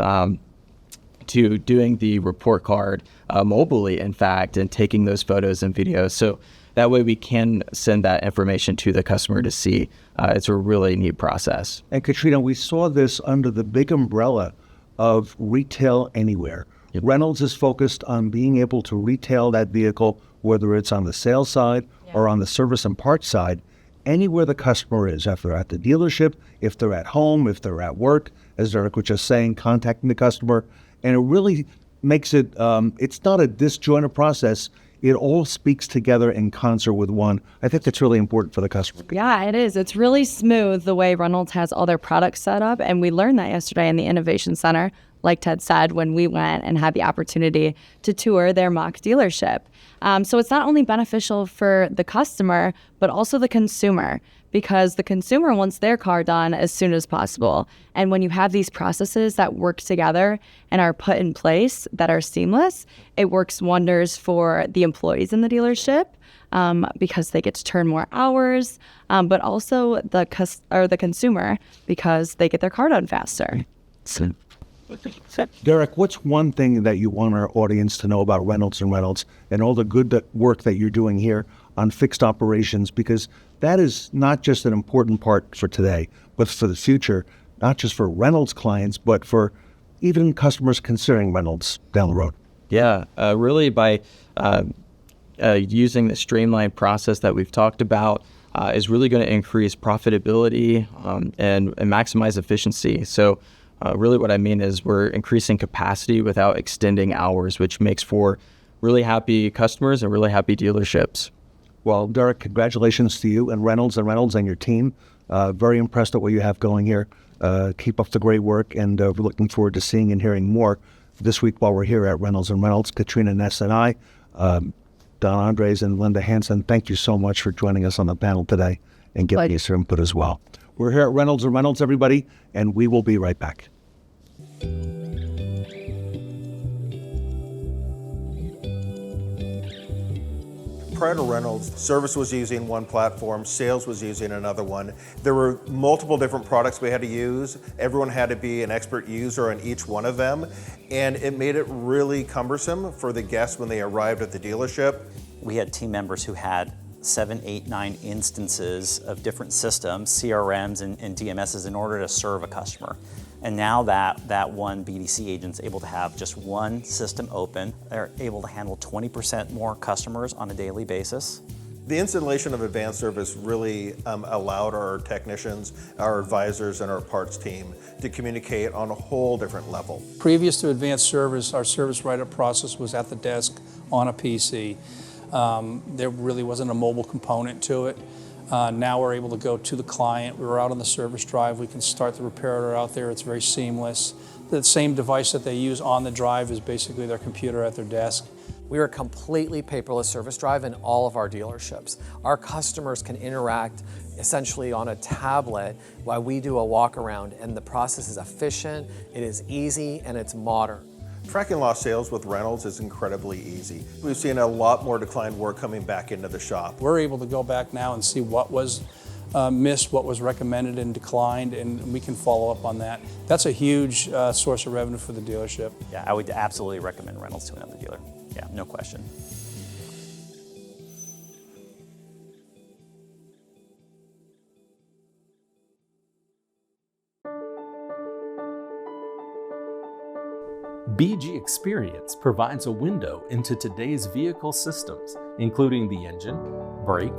Speaker 15: to doing the report card mobilely, in fact, and taking those photos and videos. So that way we can send that information to the customer to see. It's a really neat process.
Speaker 8: And Katrina, we saw this under the big umbrella of Retail Anywhere. Yep. Reynolds is focused on being able to retail that vehicle, whether it's on the sales side or on the service and parts side, anywhere the customer is, if they're at the dealership, if they're at home, if they're at work, as Derrike was just saying, contacting the customer. And it really makes it, it's not a disjointed process. It all speaks together in concert with one. I think that's really important for the customer.
Speaker 20: Yeah, it is. It's really smooth the way Reynolds has all their products set up. And we learned that yesterday in the Innovation Center, like Ted said, when we went and had the opportunity to tour their mock dealership. So it's not only beneficial for the customer, but also the consumer, because the consumer wants their car done as soon as possible. And when you have these processes that work together and are put in place that are seamless, it works wonders for the employees in the dealership, because they get to turn more hours, but also the consumer, because they get their car done faster.
Speaker 8: Derrike, what's one thing that you want our audience to know about Reynolds and Reynolds and all the good work that you're doing here on fixed operations? Because that is not just an important part for today, but for the future, not just for Reynolds clients, but for even customers considering Reynolds down the road.
Speaker 15: Yeah, really by using the streamlined process that we've talked about is really going to increase profitability and maximize efficiency. So really what I mean is we're increasing capacity without extending hours, which makes for really happy customers and really happy dealerships.
Speaker 8: Well, Derrike, congratulations to you and Reynolds and your team. Very impressed at what you have going here. Keep up the great work, and we're looking forward to seeing and hearing more this week while we're here at Reynolds and Reynolds. Katrina Ness and I, Don Andres and Linda Hansen, thank you so much for joining us on the panel today and giving us your input as well. We're here at Reynolds and Reynolds, everybody, and we will be right back.
Speaker 5: Prior to Reynolds, service was using one platform, sales was using another one. There were multiple different products we had to use. Everyone had to be an expert user on each one of them, and it made it really cumbersome for the guests when they arrived at the dealership.
Speaker 6: We had team members who had 7, 8, 9 instances of different systems, CRMs and DMSs in order to serve a customer. And now that one BDC agent's able to have just one system open, they're able to handle 20% more customers on a daily basis.
Speaker 5: The installation of advanced service really allowed our technicians, our advisors, and our parts team to communicate on a whole different level.
Speaker 21: Previous to advanced service, our service write-up process was at the desk on a PC. There really wasn't a mobile component to it. Now we're able to go to the client. We're out on the service drive. We can start the repair order out there. It's very seamless. The same device that they use on the drive is basically their computer at their desk.
Speaker 23: We are a completely paperless service drive in all of our dealerships. Our customers can interact essentially on a tablet while we do a walk around, and the process is efficient, it is easy, and it's modern.
Speaker 5: Tracking lost sales with Reynolds is incredibly easy. We've seen a lot more declined work coming back into the shop.
Speaker 21: We're able to go back now and see what was missed, what was recommended and declined, and we can follow up on that. That's a huge source of revenue for the dealership.
Speaker 6: Yeah, I would absolutely recommend Reynolds to another dealer. Yeah, no question.
Speaker 24: BG Experience provides a window into today's vehicle systems, including the engine, brake,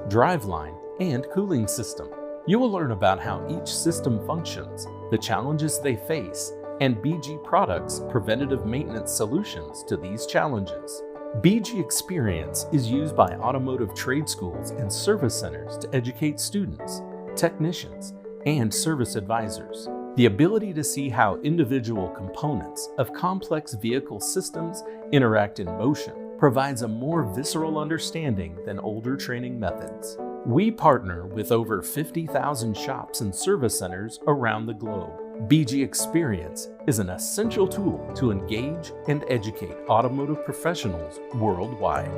Speaker 24: driveline, and cooling system. You will learn about how each system functions, the challenges they face, and BG Products' preventative maintenance solutions to these challenges. BG Experience is used by automotive trade schools and service centers to educate students, technicians, and service advisors. The ability to see how individual components of complex vehicle systems interact in motion provides a more visceral understanding than older training methods. We partner with over 50,000 shops and service centers around the globe. BG Experience is an essential tool to engage and educate automotive professionals worldwide.